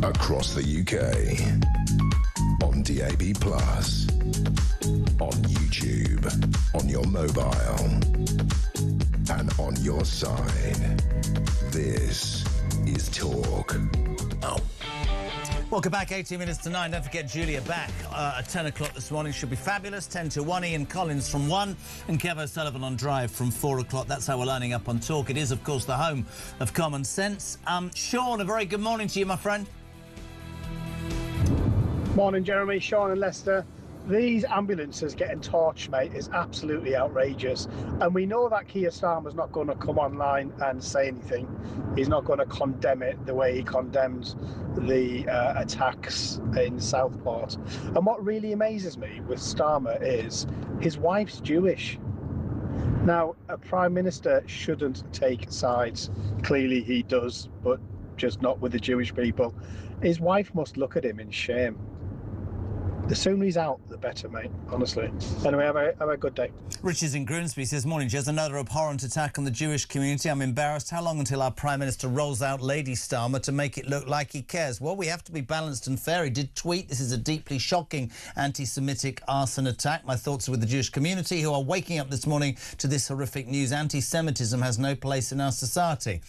Across the UK, on DAB+, on YouTube, on your mobile, and on your side. This is Talk. Oh. Welcome back, 18 minutes to 9. Don't forget Julia back at 10 o'clock this morning. Should be fabulous. 10 to 1, Ian Collins from 1 and Kev O'Sullivan on Drive from 4 o'clock. That's how we're lining up on Talk. It is, of course, the home of common sense. Sean, a very good morning to you, my friend. Morning, Jeremy, Sean and Leicester. These ambulances getting torched, mate, is absolutely outrageous. And we know that Keir Starmer's not going to come online and say anything. He's not going to condemn it the way he condemned the attacks in Southport. And what really amazes me with Starmer is his wife's Jewish. Now, a Prime Minister shouldn't take sides. Clearly he does, but just not with the Jewish people. His wife must look at him in shame. The sooner he's out, the better, mate, honestly. Anyway, have a good day. Richard's in Grimsby says, morning, Jez. Another abhorrent attack on the Jewish community. I'm embarrassed. How long until our Prime Minister rolls out Lady Starmer to make it look like he cares? Well, we have to be balanced and fair. He did tweet, this is a deeply shocking anti-Semitic arson attack. My thoughts are with the Jewish community who are waking up this morning to this horrific news. Anti-Semitism has no place in our society.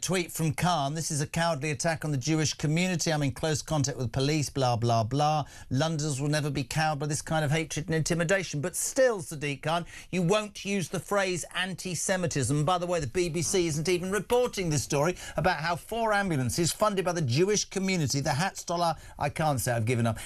Tweet from Khan. This is a cowardly attack on the Jewish community. I'm in close contact with police, blah, blah, blah. Londoners will never be cowed by this kind of hatred and intimidation. But still, Sadiq Khan, you won't use the phrase anti-Semitism. By the way, the BBC isn't even reporting this story about how 4 ambulances funded by the Jewish community, the Hatzolah, I can't say, I've given up,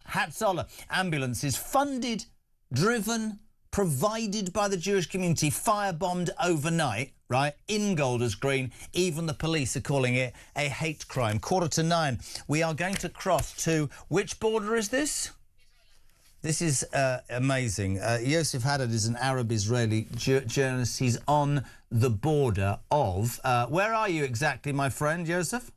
Hatzolah ambulances funded, driven, provided by the Jewish community, firebombed overnight, right, in Golders Green. Even the police are calling it a hate crime. 8:45. We are going to cross to... Which border is this? This is amazing. Yosef Haddad is an Arab-Israeli journalist. He's on the border of... where are you exactly, my friend, Yosef?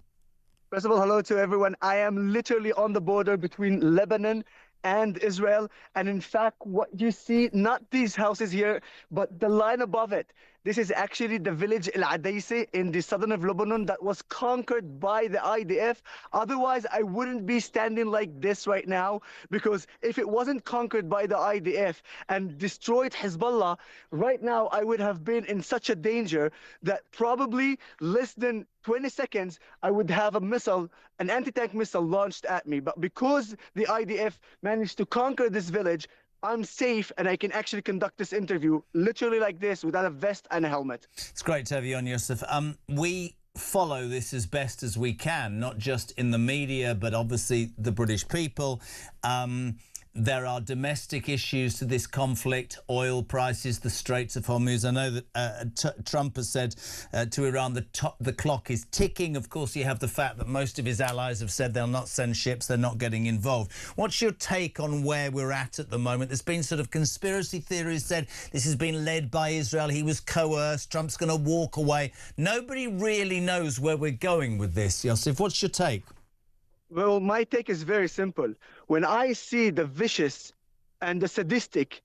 First of all, hello to everyone. I am literally on the border between Lebanon and Israel. And in fact, what you see, not these houses here, but the line above it, this is actually the village El Adaisi in the southern of Lebanon that was conquered by the IDF. Otherwise, I wouldn't be standing like this right now, because if it wasn't conquered by the IDF and destroyed Hezbollah, right now I would have been in such a danger that probably less than 20 seconds, I would have a missile, an anti-tank missile launched at me. But because the IDF managed to conquer this village, I'm safe and I can actually conduct this interview literally like this without a vest and a helmet. It's great to have you on, Yosef. We follow this as best as we can, not just in the media, but obviously the British people. There are domestic issues to this conflict, oil prices, the Straits of Hormuz. I know that Trump has said to Iran the clock is ticking. Of course, you have the fact that most of his allies have said they'll not send ships, they're not getting involved. What's your take on where we're at the moment? There's been sort of conspiracy theories said this has been led by Israel. He was coerced. Trump's going to walk away. Nobody really knows where we're going with this. Yosef, what's your take? Well, my take is very simple. When I see the vicious and the sadistic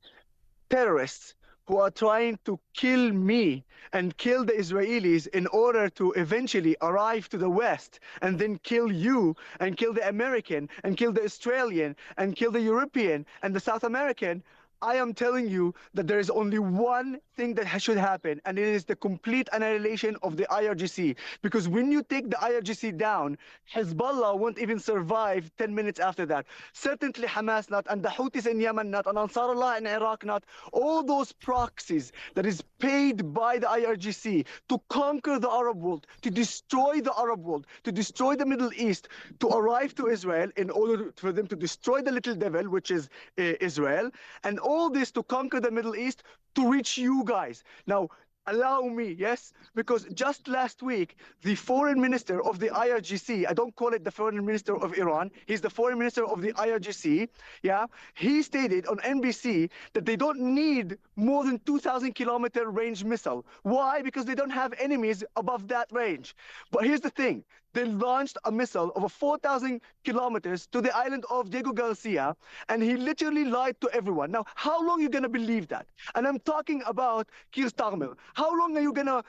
terrorists who are trying to kill me and kill the Israelis in order to eventually arrive to the West and then kill you and kill the American and kill the Australian and kill the European and the South American, I am telling you that there is only one thing that should happen, and it is the complete annihilation of the IRGC. Because when you take the IRGC down, Hezbollah won't even survive 10 minutes after that. Certainly Hamas not, and the Houthis in Yemen not, and Ansarullah in Iraq not. All those proxies that is paid by the IRGC to conquer the Arab world, to destroy the Arab world, to destroy the Middle East, to arrive to Israel in order for them to destroy the little devil, which is Israel, and all this to conquer the Middle East, to reach you guys. Now, allow me, yes? Because just last week, the foreign minister of the IRGC, I don't call it the foreign minister of Iran, he's the foreign minister of the IRGC, yeah? He stated on NBC that they don't need more than 2,000-kilometer range missile. Why? Because they don't have enemies above that range. But here's the thing. They launched a missile over 4,000 kilometers to the island of Diego Garcia, and he literally lied to everyone. Now, how long are you going to believe that? And I'm talking about Keir Starmer. How long are you going to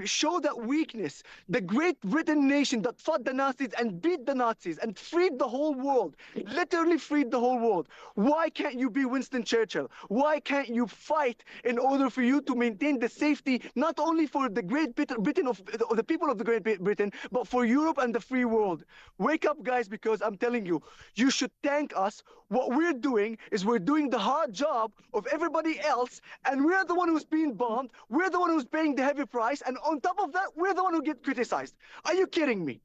show that weakness? The Great Britain nation that fought the Nazis and beat the Nazis and freed the whole world, literally freed the whole world. Why can't you be Winston Churchill? Why can't you fight in order for you to maintain the safety, not only for the Great Britain of the people of the Great Britain, but for Europe and the free world? Wake up, guys, because I'm telling you, you should thank us. What we're doing is we're doing the hard job of everybody else, and we're the one who's being bombed. We're the one who's paying the heavy price, and on top of that, we're the one who get criticized. Are you kidding me?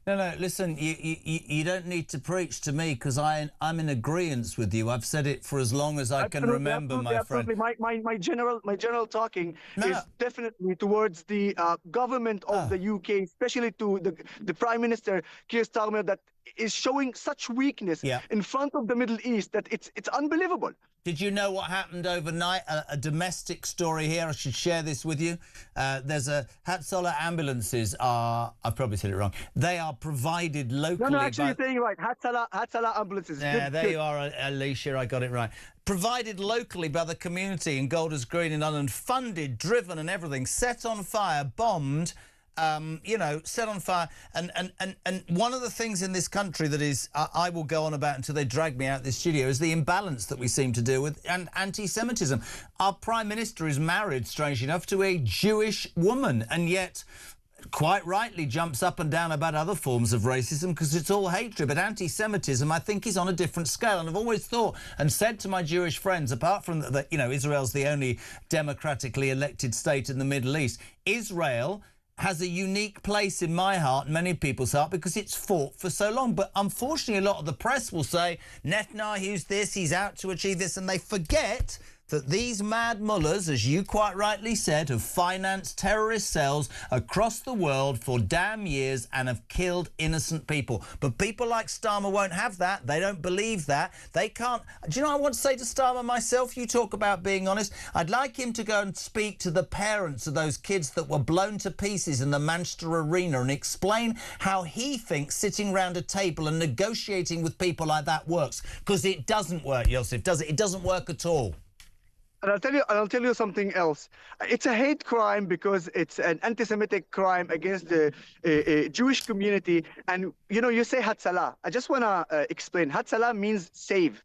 No, listen, you don't need to preach to me, because I'm in agreement with you. I've said it for as long as I can remember, my friend. My general talking is definitely towards the government of the UK, especially to the Prime Minister, Keir Starmer, that is showing such weakness in front of the Middle East that it's unbelievable. Did you know what happened overnight? A domestic story here. I should share this with you. There's a Hatzalah ambulances are, I've probably said it wrong. They are provided locally. No, actually you're saying right. Hatzalah ambulances. Yeah, good, there good. you are, Alicia. I got it right. Provided locally by the community in Golders Green in London, funded, driven and everything, set on fire, bombed, you know, set on fire. And one of the things in this country that is, I will go on about until they drag me out of this studio, is the imbalance that we seem to deal with and anti-Semitism. Our Prime Minister is married, strangely enough, to a Jewish woman, and yet quite rightly jumps up and down about other forms of racism because it's all hatred. But anti-Semitism, I think, is on a different scale. And I've always thought and said to my Jewish friends, apart from that, you know, Israel's the only democratically elected state in the Middle East, Israel has a unique place in my heart, many people's heart, because it's fought for so long. But unfortunately, a lot of the press will say, Netanyahu's this, he's out to achieve this, and they forget that these mad mullahs, as you quite rightly said, have financed terrorist cells across the world for damn years and have killed innocent people. But people like Starmer won't have that. They don't believe that. They can't. Do you know what I want to say to Starmer myself? You talk about being honest. I'd like him to go and speak to the parents of those kids that were blown to pieces in the Manchester Arena and explain how he thinks sitting round a table and negotiating with people like that works. Because it doesn't work, Yosef, does it? It doesn't work at all. And I'll tell you something else. It's a hate crime because it's an anti-Semitic crime against the Jewish community. And, you know, you say Hatzalah. I just want to explain. Hatzalah means save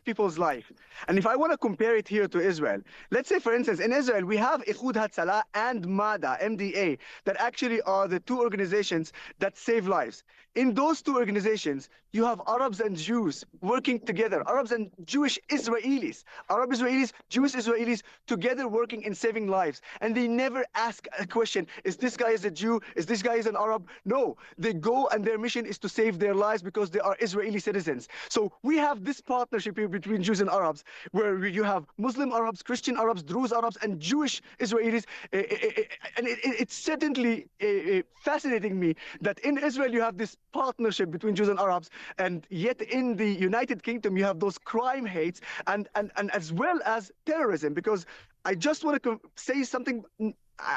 people's life. And if I want to compare it here to Israel, let's say, for instance, in Israel, we have Ikhud Hatzalah and MADA, MDA, that actually are the two organizations that save lives. In those two organizations, you have Arabs and Jews working together, Arabs and Jewish Israelis, Arab Israelis, Jewish Israelis together working in saving lives. And they never ask a question, is this guy is a Jew? Is this guy is an Arab? No, they go and their mission is to save their lives because they are Israeli citizens. So we have this partnership here between Jews and Arabs, where you have Muslim Arabs, Christian Arabs, Druze Arabs, and Jewish Israelis. And it's certainly fascinating me that in Israel you have this partnership between Jews and Arabs, and yet in the United Kingdom you have those crime hates and as well as terrorism. Because I just want to say something.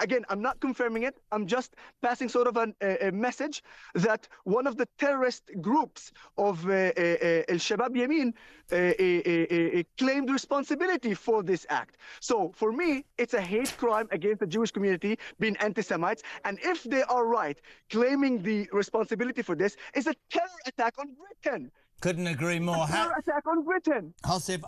Again, I'm not confirming it. I'm just passing sort of a message that one of the terrorist groups of Al-Shabaab Yamin claimed responsibility for this act. So for me, it's a hate crime against the Jewish community, being anti-Semites. And if they are right, claiming the responsibility for this is a terror attack on Britain. Couldn't agree more. Terror attack on Britain. Yosef,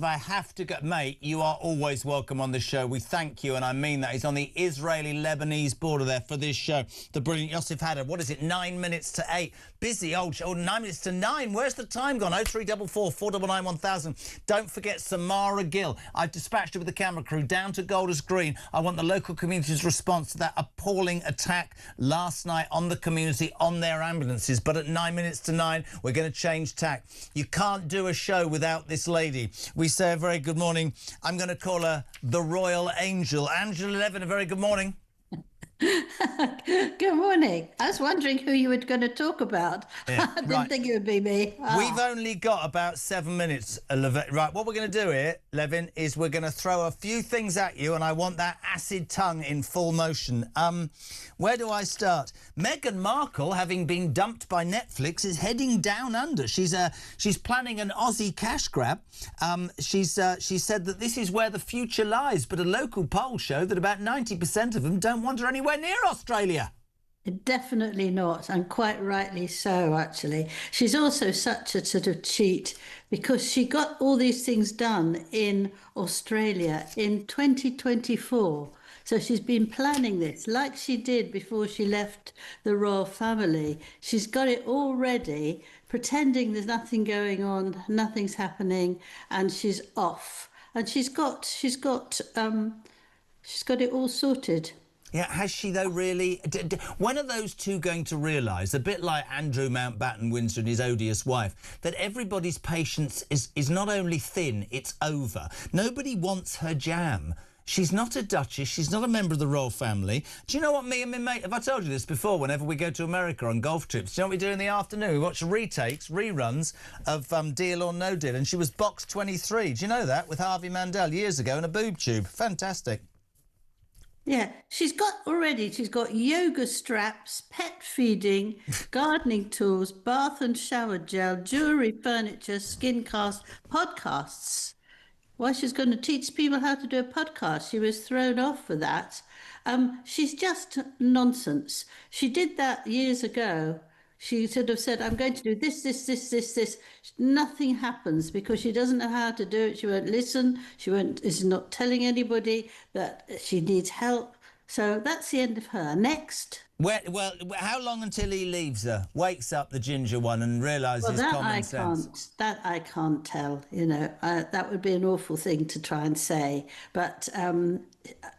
I have to go. Mate, you are always welcome on the show. We thank you, and I mean that. He's on the Israeli-Lebanese border there for this show. The brilliant Yosef Haddad. What is it, 9 minutes to 8? Busy, old 9 minutes to 9. Where's the time gone? 0344 499 1000. Don't forget Samara Gill. I've dispatched her with the camera crew down to Golders Green. I want the local community's response to that appalling attack last night on the community, on their ambulances. But at 9 minutes to 9, we're going to change tack. You can't do a show without this lady. We say a very good morning. I'm going to call her the Royal Angel. Angela Levin, a very good morning. Good morning. I was wondering who you were going to talk about. Yeah, I didn't think it would be me. We've only got about 7 minutes, Levin. Right, what we're going to do here, Levin, is we're going to throw a few things at you, and I want that acid tongue in full motion. Where do I start? Meghan Markle, having been dumped by Netflix, is heading down under. She's planning an Aussie cash grab. She said that this is where the future lies, but a local poll showed that about 90% of them don't want her anywhere near Australia. Definitely not, and quite rightly so, actually. She's also such a sort of cheat because she got all these things done in Australia in 2024. So she's been planning this like she did before she left the royal family. She's got it all ready, pretending there's nothing going on, nothing's happening, and she's off. And she's got it all sorted. Yeah, has she though, really? When are those two going to realise, a bit like Andrew Mountbatten-Windsor and his odious wife, that everybody's patience is not only thin, it's over? Nobody wants her jam. She's not a duchess. She's not a member of the royal family. Do you know what me and my mate... Have I told you this before? Whenever we go to America on golf trips, do you know what we do in the afternoon? We watch reruns of Deal or No Deal. And she was box 23. Do you know that? With Harvey Mandel years ago in a boob tube. Fantastic. Yeah, she's got yoga straps, pet feeding, gardening tools, bath and shower gel, jewellery, furniture, skin cast, podcasts. Well, she's going to teach people how to do a podcast. She was thrown off for that. She's just nonsense. She did that years ago. She sort of said, I'm going to do this. Nothing happens because she doesn't know how to do it. She won't listen. Is not telling anybody that she needs help. So that's the end of her. Next. How long until he leaves her? Wakes up the ginger one and realises common sense. That I can't tell. You know, that would be an awful thing to try and say. But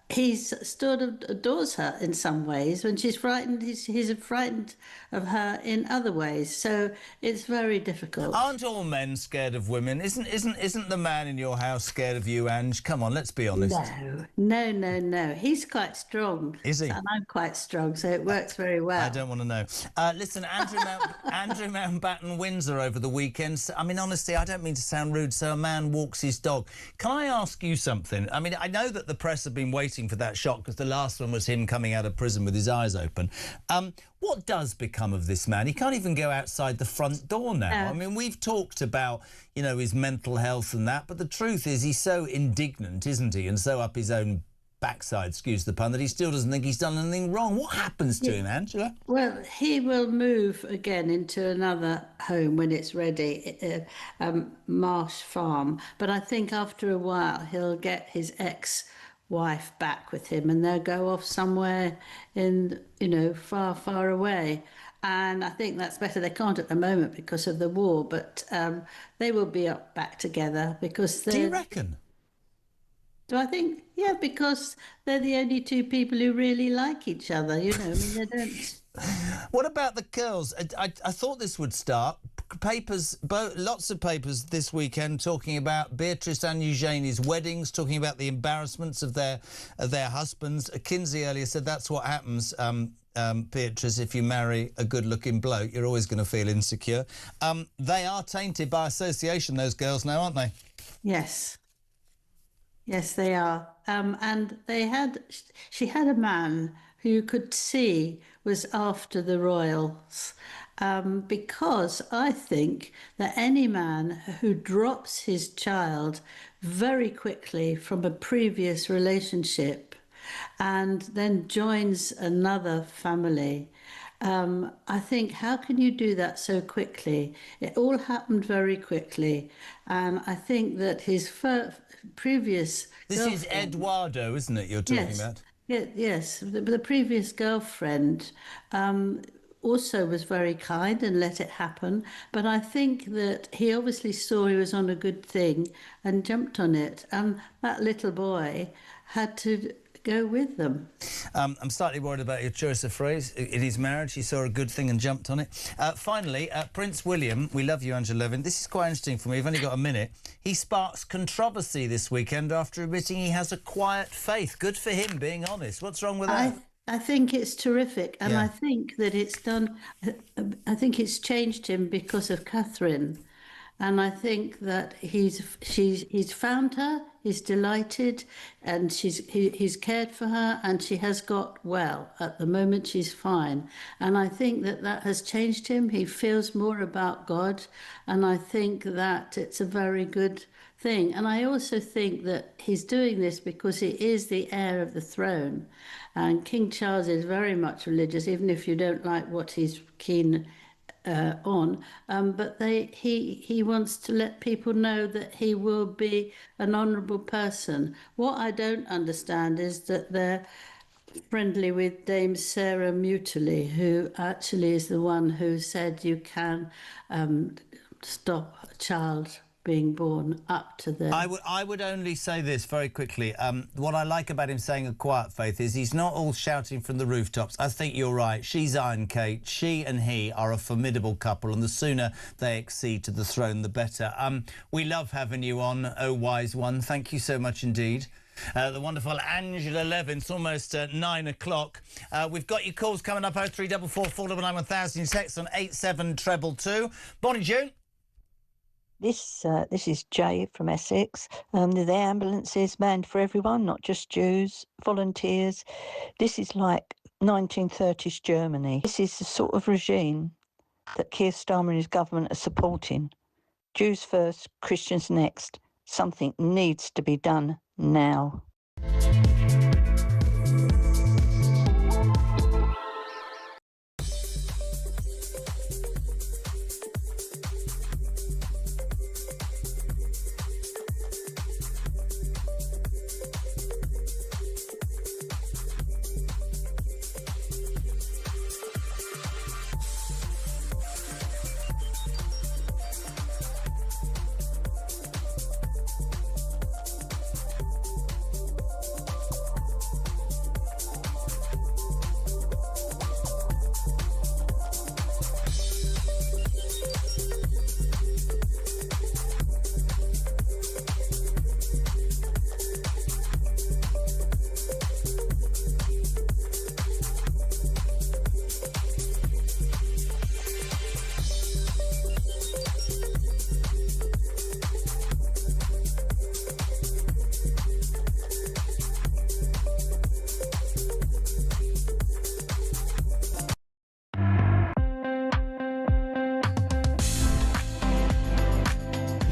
he's sort of adores her in some ways. When she's frightened, he's frightened of her in other ways. So it's very difficult. Aren't all men scared of women? Isn't the man in your house scared of you, Ange? Come on, let's be honest. No. He's quite strong. Is he? And I'm quite strong, so it works very well. I don't want to know. Listen, Andrew Mountbatten Windsor over the weekend. I mean, honestly, I don't mean to sound rude. So a man walks his dog. Can I ask you something? I mean, I know that the press have been waiting for that shot because the last one was him coming out of prison with his eyes open. What does become of this man? He can't even go outside the front door now. I mean, we've talked about, you know, his mental health and that, but the truth is he's so indignant, isn't he, and so up his own backside, excuse the pun, that he still doesn't think he's done anything wrong. What happens to him, Angela? Well, he will move again into another home when it's ready, Marsh Farm. But I think after a while he'll get his ex-wife back with him and they'll go off somewhere in, you know, far, far away. And I think that's better. They can't at the moment because of the war, but they will be back together because they're... Do you reckon? Do I think? Yeah, because they're the only two people who really like each other, you know. I mean, they don't... What about the girls? I thought this would start. Lots of papers this weekend talking about Beatrice and Eugénie's weddings, talking about the embarrassments of their husbands. Kinsey earlier said that's what happens, Beatrice, if you marry a good-looking bloke, you're always going to feel insecure. They are tainted by association, those girls now, aren't they? Yes. Yes, they are. And she had a man who you could see was after the royals, because I think that any man who drops his child very quickly from a previous relationship and then joins another family, I think, how can you do that so quickly? It all happened very quickly. And I think that his previous... This is Eduardo, isn't it, you're talking about? Yes. The previous girlfriend also was very kind and let it happen. But I think that he obviously saw he was on a good thing and jumped on it. And that little boy had to go with them. I'm slightly worried about your choice of phrase. In his marriage, he saw a good thing and jumped on it. Finally, Prince William, we love you, Angela Levin. This is quite interesting for me. We've only got a minute. He sparks controversy this weekend after admitting he has a quiet faith. Good for him, being honest. What's wrong with that? I think it's terrific, and I think that it's done. I think it's changed him because of Catherine, and I think that he's found her. He's delighted, and he's cared for her, and she has got well. At the moment, she's fine, and I think that has changed him. He feels more about God, and I think that it's a very good thing. And I also think that he's doing this because he is the heir of the throne, and King Charles is very much religious, even if you don't like what he's keen on, but he wants to let people know that he will be an honourable person. What I don't understand is that they're friendly with Dame Sarah Muttley, who actually is the one who said you can stop a child being born up to the... I would only say this very quickly. What I like about him saying a quiet faith is he's not all shouting from the rooftops. I think you're right. She's Iron Kate. She and he are a formidable couple, and the sooner they accede to the throne, the better. We love having you on, oh wise one. Thank you so much indeed. The wonderful Angela Levin. It's almost 9 o'clock. We've got your calls coming up, 0344 499 1000, text on 87222. Bonnie June. This is Jay from Essex. The ambulance is manned for everyone, not just Jews, volunteers. This is like 1930s Germany. This is the sort of regime that Keir Starmer and his government are supporting. Jews first, Christians next. Something needs to be done now.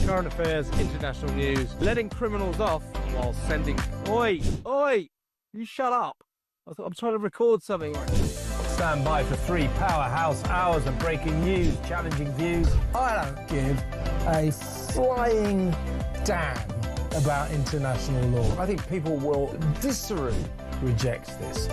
Current affairs, international news, letting criminals off while sending... Oi! Oi! You shut up! I'm trying to record something. Stand by for 3 powerhouse hours of breaking news, challenging views. I don't give a flying damn about international law. I think people will viscerally reject this.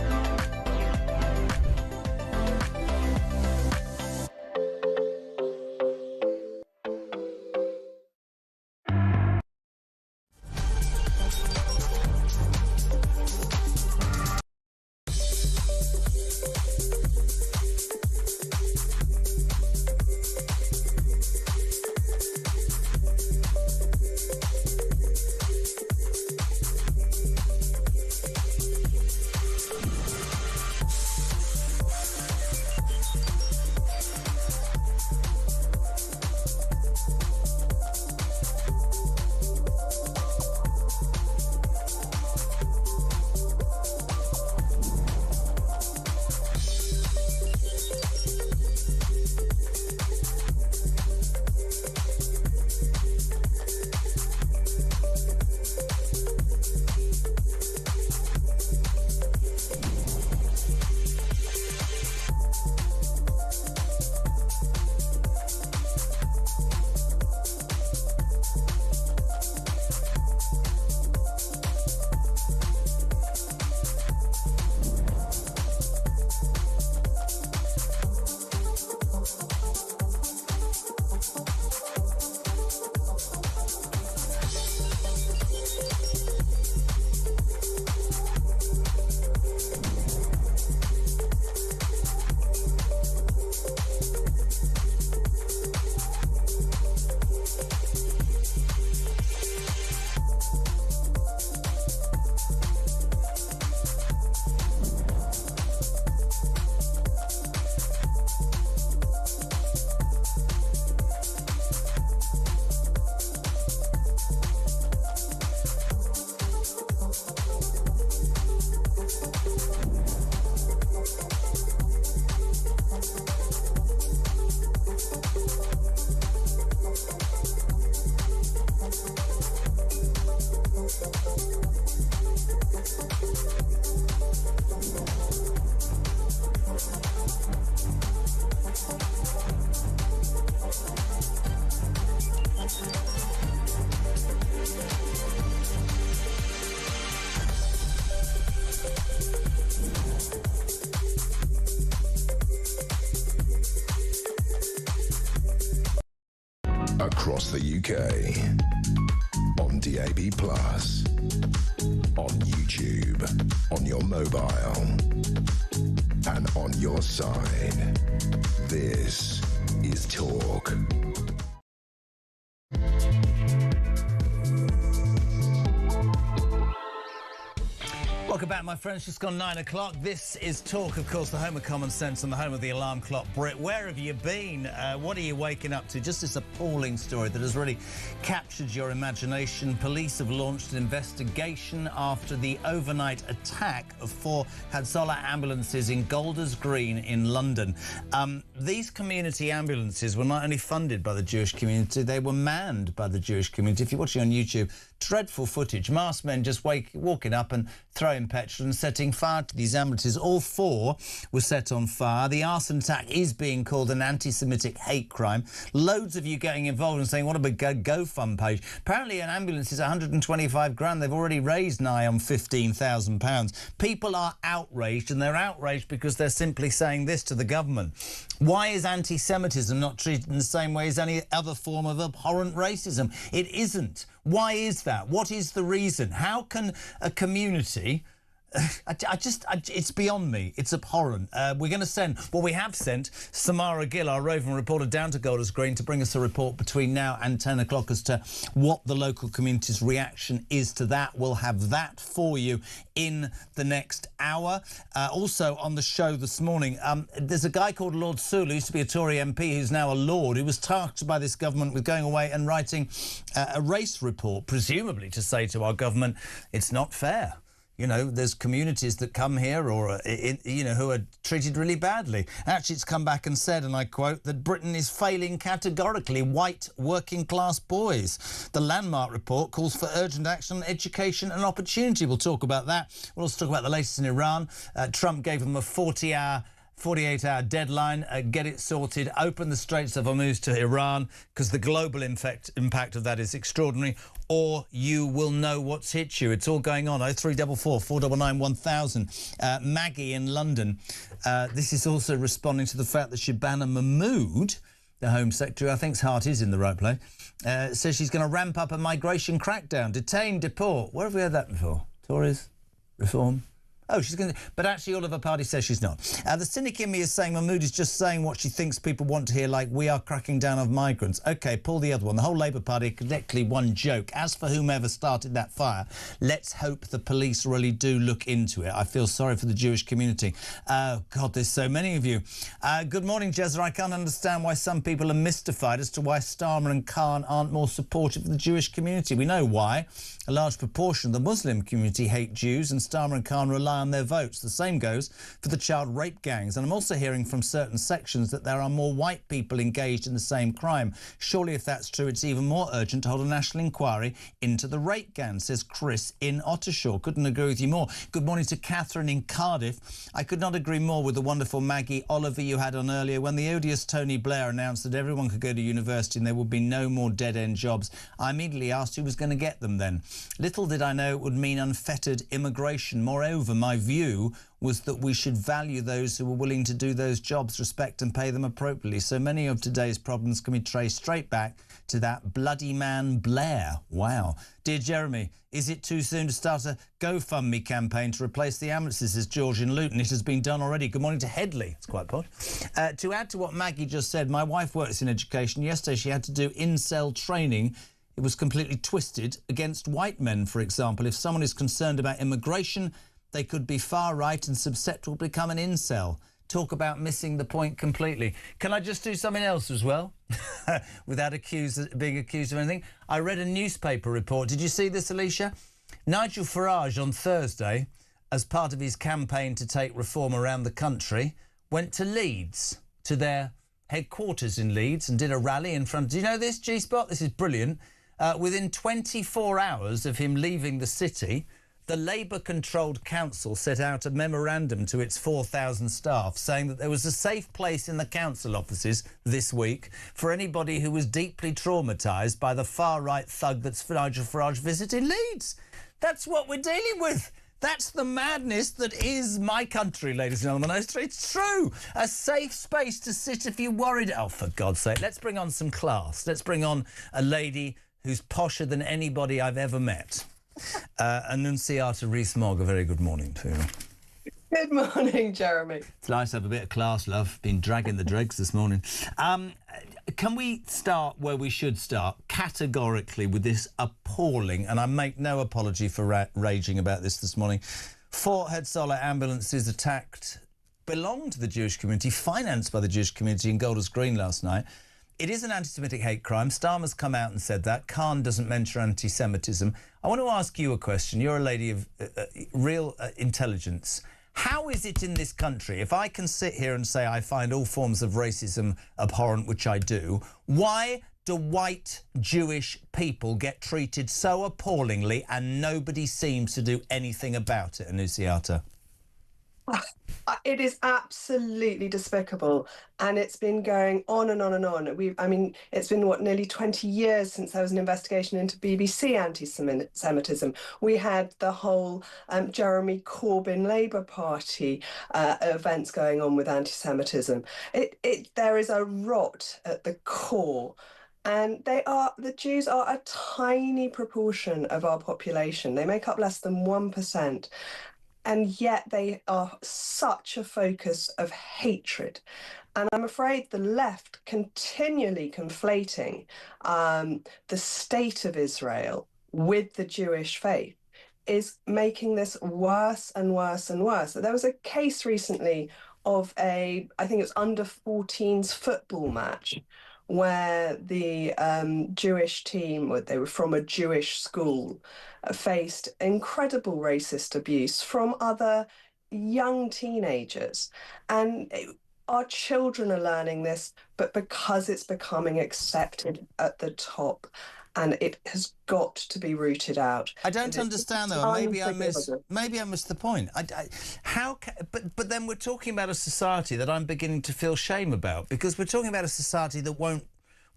across the UK. On DAB+, on YouTube, on your mobile, and on your side. This is Talk. Welcome back, my friends. Just gone 9 o'clock. This is Talk, of course, the home of common sense and the home of the alarm clock. Brit, where have you been? What are you waking up to? Just this appalling story that has really captured your imagination. Police have launched an investigation after the overnight attack of 4 Hadzola ambulances in Golders Green in London. These community ambulances were not only funded by the Jewish community, they were manned by the Jewish community. If you're watching on YouTube, dreadful footage. Masked men just walking up and throwing petrol and setting fire to these ambulances. All 4 were set on fire. The arson attack is being called an anti-Semitic hate crime. Loads of you getting involved and saying, what a big GoFund page. Apparently an ambulance is 125 grand. They've already raised nigh on £15,000. People are outraged, and they're outraged because they're simply saying this to the government. Why is anti-Semitism not treated in the same way as any other form of abhorrent racism? It isn't. Why is that? What is the reason? How can a community... it's beyond me. It's abhorrent. We're going to send... Well, we have sent Samara Gill, our roving reporter, down to Golders Green to bring us a report between now and 10 o'clock as to what the local community's reaction is to that. We'll have that for you in the next hour. Also on the show this morning, there's a guy called Lord Sewell, who used to be a Tory MP, who's now a Lord, who was tasked by this government with going away and writing a race report, presumably to say to our government, it's not fair. You know, there's communities that come here or, who are treated really badly. Actually, it's come back and said, and I quote, that Britain is failing categorically white working-class boys. The Landmark report calls for urgent action on education and opportunity. We'll talk about that. We'll also talk about the latest in Iran. Trump gave them a 48-hour deadline, get it sorted, open the Straits of Hormuz to Iran, because the global impact of that is extraordinary, or you will know what's hit you. It's all going on. 0344 499 1000. Maggie in London. This is also responding to the fact that Shabana Mahmood, the Home Secretary, I think's heart is in the right place, says she's going to ramp up a migration crackdown. Detain, deport. Where have we heard that before? Tories? Reform? Oh, she's going to... But actually, all of her party says she's not. The cynic in me is saying Mahmood is just saying what she thinks people want to hear, like, we are cracking down on migrants. OK, pull the other one. The whole Labour Party collectively one joke. As for whomever started that fire, let's hope the police really do look into it. I feel sorry for the Jewish community. Oh, God, there's so many of you. Good morning, Jezza. I can't understand why some people are mystified as to why Starmer and Khan aren't more supportive of the Jewish community. We know why. A large proportion of the Muslim community hate Jews, and Starmer and Khan rely on their votes. The same goes for the child rape gangs. And I'm also hearing from certain sections that there are more white people engaged in the same crime. Surely, if that's true, it's even more urgent to hold a national inquiry into the rape gang, says Chris in Ottershaw. Couldn't agree with you more. Good morning to Catherine in Cardiff. I could not agree more with the wonderful Maggie Oliver you had on earlier. When the odious Tony Blair announced that everyone could go to university and there would be no more dead-end jobs, I immediately asked who was going to get them then. Little did I know it would mean unfettered immigration. Moreover, my view was that we should value those who were willing to do those jobs, respect and pay them appropriately. So many of today's problems can be traced straight back to that bloody man Blair. Wow. Dear Jeremy, is it too soon to start a GoFundMe campaign to replace the ambulances, says George in Luton? It has been done already. Good morning to Headley. It's quite posh. To add to what Maggie just said, my wife works in education. Yesterday she had to do incel training. It was completely twisted against white men, for example. If someone is concerned about immigration, they could be far right and susceptible to become an incel. Talk about missing the point completely. Can I just do something else as well? Without being accused of anything. I read a newspaper report. Did you see this, Alicia? Nigel Farage on Thursday, as part of his campaign to take reform around the country, went to Leeds, to their headquarters in Leeds, and did a rally in front. Do you know this, G-Spot? This is brilliant. Within 24 hours of him leaving the city, the Labour-controlled council set out a memorandum to its 4,000 staff saying that there was a safe place in the council offices this week for anybody who was deeply traumatised by the far-right thug that's Nigel Farage visited Leeds. That's what we're dealing with. That's the madness that is my country, ladies and gentlemen. It's true. A safe space to sit if you're worried. Oh, for God's sake, let's bring on some class. Let's bring on a lady who's posher than anybody I've ever met. Annunciata Rees-Mogg, a very good morning to you. Good morning, Jeremy. It's nice to have a bit of class, love. Been dragging the dregs this morning. Can we start where we should start, categorically, with this appalling, and I make no apology for raging about this morning, 4 Head Solar ambulances attacked, belonged to the Jewish community, financed by the Jewish community in Golders Green last night. It is an anti-Semitic hate crime. Starmer's come out and said that. Khan doesn't mention anti-Semitism. I want to ask you a question. You're a lady of real intelligence. How is it in this country, if I can sit here and say I find all forms of racism abhorrent, which I do, why do white Jewish people get treated so appallingly and nobody seems to do anything about it, Annunciata? It is absolutely despicable, and it's been going on and on and on. I mean, it's been, nearly 20 years since there was an investigation into BBC anti-Semitism. We had the whole Jeremy Corbyn Labour Party events going on with anti-Semitism. There is a rot at the core. And the Jews are a tiny proportion of our population. They make up less than 1%. And yet they are such a focus of hatred. And I'm afraid the left continually conflating the state of Israel with the Jewish faith is making this worse and worse and worse. There was a case recently of I think it was under-14s football match where the Jewish team, they were from a Jewish school, faced incredible racist abuse from other young teenagers. And our children are learning this, but because it's becoming accepted at the top, and it has got to be rooted out. I don't understand, though. Maybe I missed the point. But then we're talking about a society that I'm beginning to feel shame about, because we're talking about a society that won't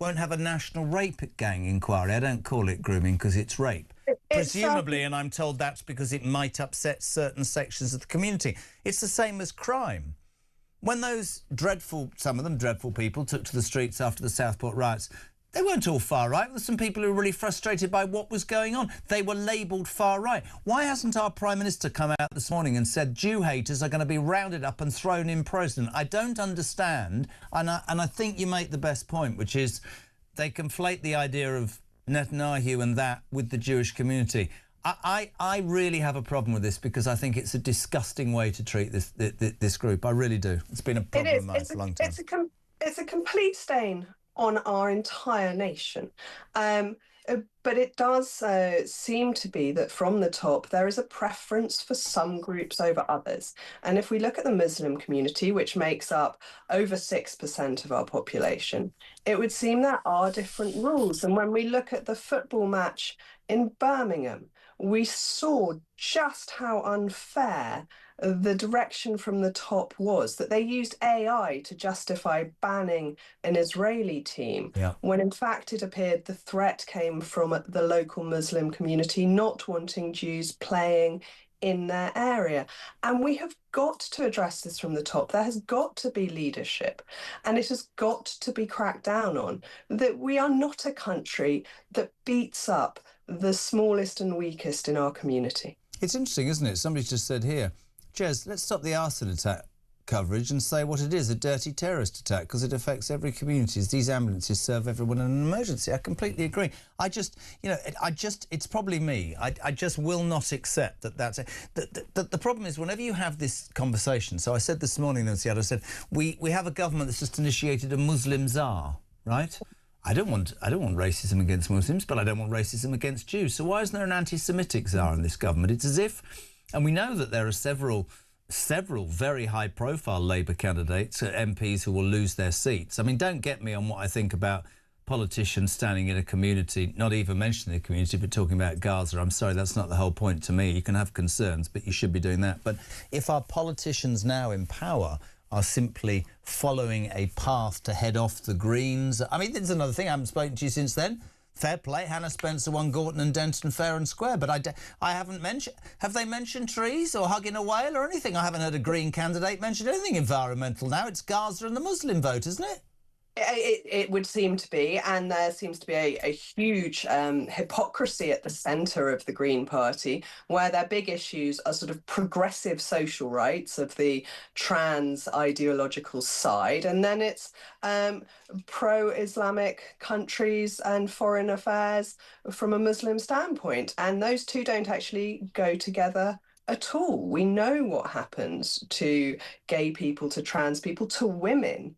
have a national rape gang inquiry. I don't call it grooming because it's rape. Presumably, and I'm told that's because it might upset certain sections of the community. It's the same as crime. When those some of them dreadful people took to the streets after the Southport riots, they weren't all far right. There were some people who were really frustrated by what was going on. They were labelled far right. Why hasn't our Prime Minister come out this morning and said Jew haters are going to be rounded up and thrown in prison? I don't understand, and I think you make the best point, which is they conflate the idea of Netanyahu and that with the Jewish community. I really have a problem with this because I think it's a disgusting way to treat this group. I really do. It's been a problem of mine for a long time. It's a complete stain on our entire nation. But it does seem to be that from the top there is a preference for some groups over others. And if we look at the Muslim community, which makes up over 6% of our population, it would seem there are different rules. And when we look at the football match in Birmingham, we saw just how unfair the direction from the top was, that they used AI to justify banning an Israeli team, when in fact it appeared the threat came from the local Muslim community not wanting Jews playing in their area. And we have got to address this from the top. There has got to be leadership, and it has got to be cracked down on, that we are not a country that beats up the smallest and weakest in our community. It's interesting, isn't it? Somebody just said here, Jez, let's stop the arson attack coverage and say what it is, a dirty terrorist attack, because it affects every community. These ambulances serve everyone in an emergency. I completely agree. It's probably me. I just will not accept that that's it. The problem is whenever you have this conversation, so I said this morning, I said, we have a government that's just initiated a Muslim czar, right? I don't want racism against Muslims, but I don't want racism against Jews. So why isn't there an anti-Semitic czar in this government? It's as if, and we know that there are several very high-profile Labour candidates, MPs, who will lose their seats. I mean, don't get me on what I think about politicians standing in a community, not even mentioning the community, but talking about Gaza. I'm sorry, that's not the whole point to me. You can have concerns, but you should be doing that. But if our politicians now in power are simply following a path to head off the Greens. I mean, there's another thing. I haven't spoken to you since then. Fair play. Hannah Spencer won Gorton and Denton fair and square, but I haven't mentioned... Have they mentioned trees or hugging a whale or anything? I haven't heard a Green candidate mention anything environmental now. It's Gaza and the Muslim vote, isn't it? It would seem to be, and there seems to be a huge hypocrisy at the centre of the Green Party, where their big issues are sort of progressive social rights of the trans ideological side, and then it's pro-Islamic countries and foreign affairs from a Muslim standpoint, and those two don't actually go together at all. We know what happens to gay people, to trans people, to women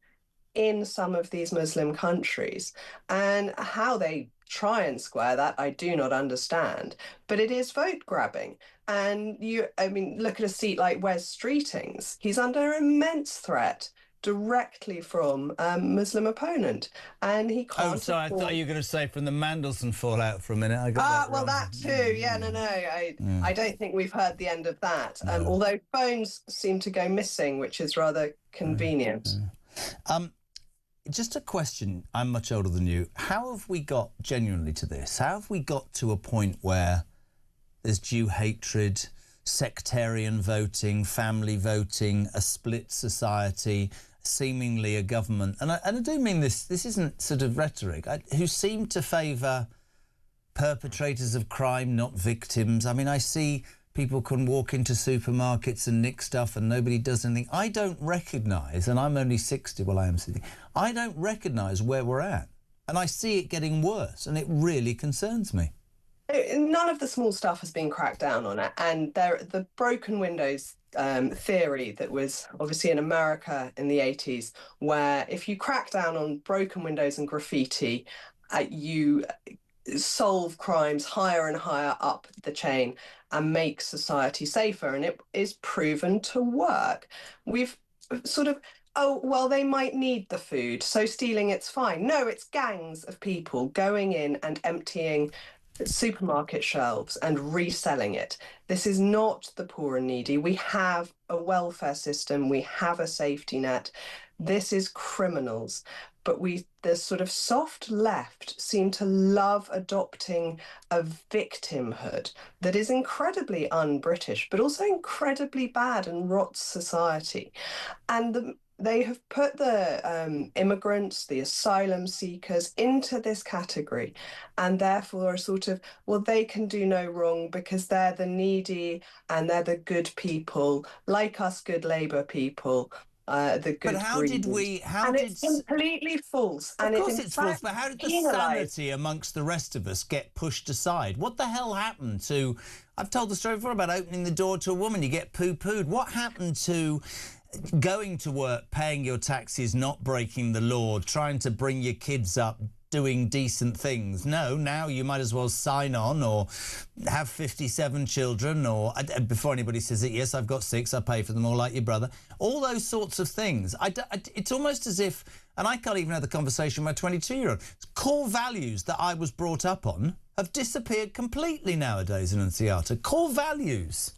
in some of these Muslim countries, and how they try and square that, I do not understand. But it is vote grabbing. And look at a seat like Wes Streetings. He's under immense threat directly from a Muslim opponent, and he can't. Oh, sorry, I thought you were going to say from the Mandelson fallout for a minute. I got that well, wrong. that too. Yeah, no. I don't think we've heard the end of that. Although phones seem to go missing, which is rather convenient. Just a question, I'm much older than you. How have we got genuinely to this? How have we got to a point where there's Jew hatred, sectarian voting, family voting, a split society, seemingly a government, and I do mean this isn't sort of rhetoric, who seem to favour perpetrators of crime, not victims. I mean, I see people can walk into supermarkets and nick stuff and nobody does anything. I don't recognise, and I'm only 60, well, I am 60, I don't recognise where we're at. And I see it getting worse, and it really concerns me. None of the small stuff has been cracked down on it. And the broken windows theory that was obviously in America in the 80s, where if you crack down on broken windows and graffiti, you solve crimes higher and higher up the chain and make society safer, and it is proven to work. We've sort of, oh, well, they might need the food, so stealing it's fine. No, it's gangs of people going in and emptying supermarket shelves and reselling it. This is not the poor and needy. We have a welfare system, we have a safety net. This is criminals. But the sort of soft left seem to love adopting a victimhood that is incredibly un-British, but also incredibly bad and rots society. And they have put the immigrants, the asylum seekers into this category, and therefore are sort of, well, they can do no wrong because they're the needy and they're the good people, like us good Labour people. The good. But how did we? It's completely false. Of course, it's false. But how did the sanity amongst the rest of us get pushed aside? What the hell happened to? I've told the story before about opening the door to a woman. You get poo-pooed. What happened to going to work, paying your taxes, not breaking the law, trying to bring your kids up, doing decent things? No, now you might as well sign on or have 57 children, or before anybody says it, yes, I've got 6, I pay for them all like your brother. All those sorts of things. It's almost as if, and I can't even have the conversation with my 22-year-old, core values that I was brought up on have disappeared completely nowadays in Annunciata. Core values.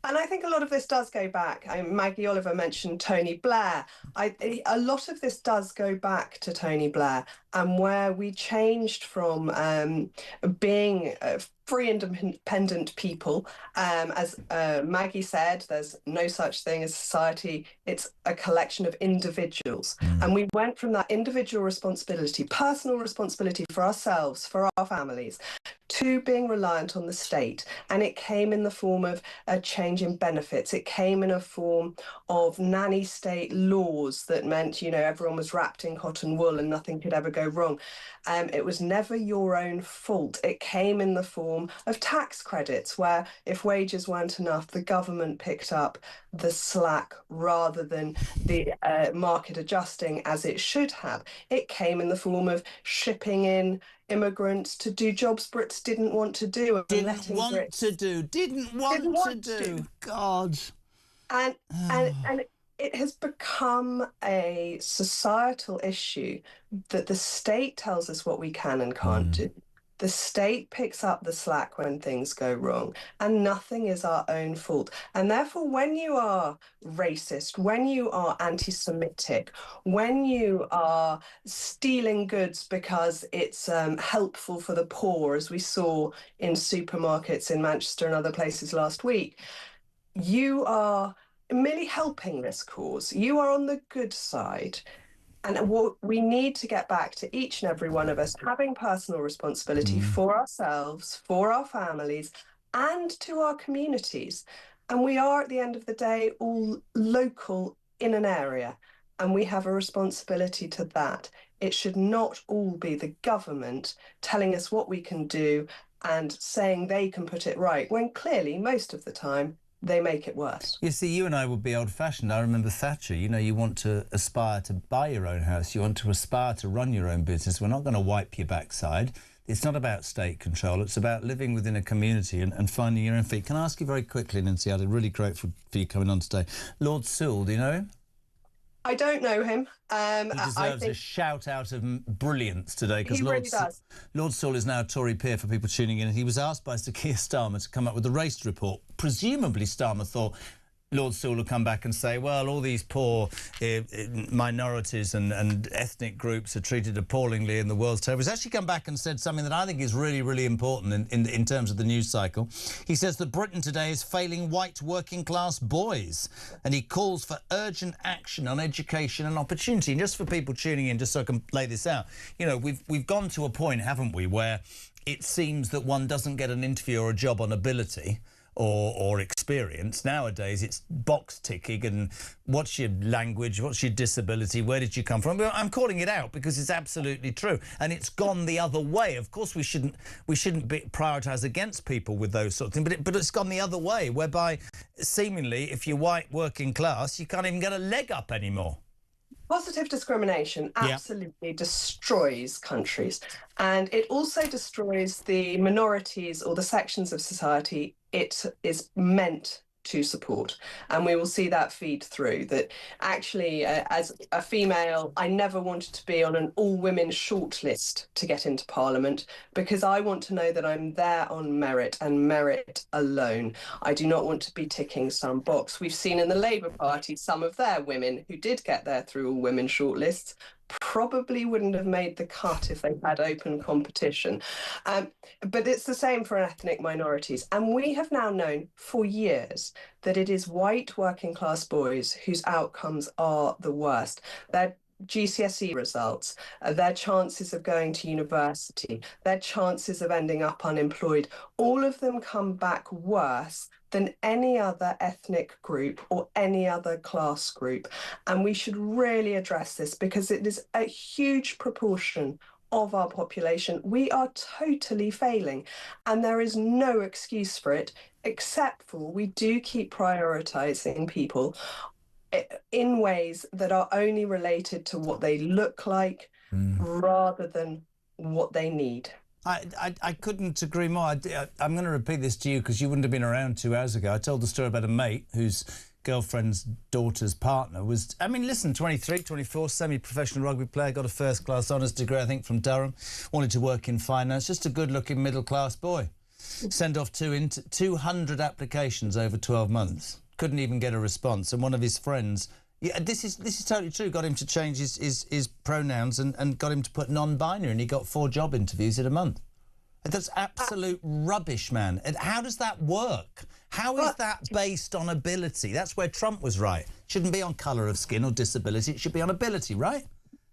And I think a lot of this does go back. Maggie Oliver mentioned Tony Blair. A lot of this does go back to Tony Blair, and where we changed from being free independent people. As Maggie said, there's no such thing as society. It's a collection of individuals. And we went from that individual responsibility, personal responsibility for ourselves, for our families, to being reliant on the state. And it came in the form of a change in benefits. It came in a form of nanny state laws that meant, everyone was wrapped in cotton wool and nothing could ever go wrong. It was never your own fault. It came in the form of tax credits, where if wages weren't enough, the government picked up the slack rather than the market adjusting as it should have. It came in the form of shipping in immigrants to do jobs Brits didn't want to do. Didn't want to do. God. And it has become a societal issue that the state tells us what we can and can't do. The state picks up the slack when things go wrong, and nothing is our own fault. And therefore, when you are racist, when you are anti-Semitic, when you are stealing goods because it's helpful for the poor, as we saw in supermarkets in Manchester and other places last week, you are merely helping this cause. You are on the good side. And what we need to get back to each and every one of us having personal responsibility for ourselves, for our families, and to our communities. And we are, at the end of the day, all local in an area, and we have a responsibility to that. It should not all be the government telling us what we can do and saying they can put it right, when clearly, most of the time, they make it worse. You see, you and I would be old-fashioned. I remember Thatcher. You know, you want to aspire to buy your own house. You want to aspire to run your own business. We're not going to wipe your backside. It's not about state control. It's about living within a community and finding your own feet. Can I ask you very quickly, Nancy? I'm really grateful for you coming on today. Lord Sewell, do you know him? I don't know him. He deserves a shout-out of brilliance today, because Lord Sewell is now a Tory peer for people tuning in, and he was asked by Sir Keir Starmer to come up with a race report. Presumably Starmer thought Lord Sewell will come back and say, well, all these poor minorities and ethnic groups are treated appallingly in the world's territory. He's actually come back and said something that I think is really, really important in terms of the news cycle. He says that Britain today is failing white working-class boys, and he calls for urgent action on education and opportunity. And just for people tuning in, just so I can lay this out, you know, we've gone to a point, haven't we, where it seems that one doesn't get an interview or a job on ability or experience. Nowadays, it's box ticking and what's your language, what's your disability, where did you come from? I'm calling it out because it's absolutely true, and it's gone the other way. Of course, we shouldn't prioritise against people with those sort of things, but it's gone the other way, whereby seemingly, if you're white working class, you can't even get a leg up anymore. Positive discrimination absolutely destroys countries, and it also destroys the minorities or the sections of society it is meant to support. And we will see that feed through, that actually, as a female, I never wanted to be on an all-women shortlist to get into Parliament, because I want to know that I'm there on merit and merit alone. I do not want to be ticking some box. We've seen in the Labour Party some of their women who did get there through all-women shortlists probably wouldn't have made the cut if they had open competition. But it's the same for ethnic minorities. And we have now known for years that it is white working class boys whose outcomes are the worst. Their GCSE results, their chances of going to university, their chances of ending up unemployed, all of them come back worse than any other ethnic group or any other class group. And we should really address this, because it is a huge proportion of our population. We are totally failing, and there is no excuse for it, except for we do keep prioritising people in ways that are only related to what they look like rather than what they need. I couldn't agree more. I'm going to repeat this to you because you wouldn't have been around 2 hours ago. I told the story about a mate whose girlfriend's daughter's partner was, I mean, listen, 23, 24, semi-professional rugby player, got a first-class honours degree, I think, from Durham, wanted to work in finance, just a good-looking middle-class boy. Send off 200 applications over 12 months. Couldn't even get a response. And one of his friends, yeah, this is totally true, got him to change his pronouns and got him to put non-binary, and he got 4 job interviews in a month. That's absolute rubbish, man. And how does that work? How is that based on ability? That's where Trump was right. Shouldn't be on colour of skin or disability. It should be on ability, right?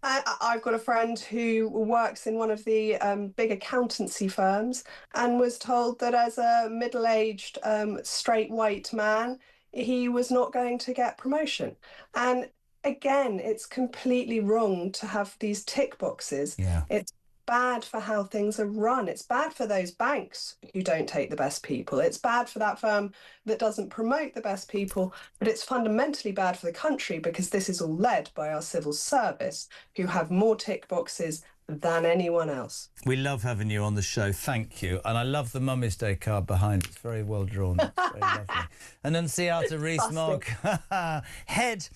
I've got a friend who works in one of the big accountancy firms and was told that as a middle-aged straight white man, he was not going to get promotion. And again, it's completely wrong to have these tick boxes. Yeah. It's bad for how things are run. It's bad for those banks who don't take the best people. It's bad for that firm that doesn't promote the best people, but it's fundamentally bad for the country, because this is all led by our civil service, who have more tick boxes than anyone else. We love having you on the show. Thank you. And I love the Mummy's Day card behind. It's very well drawn. It's very lovely. Annunciata Rees-Mogg, head,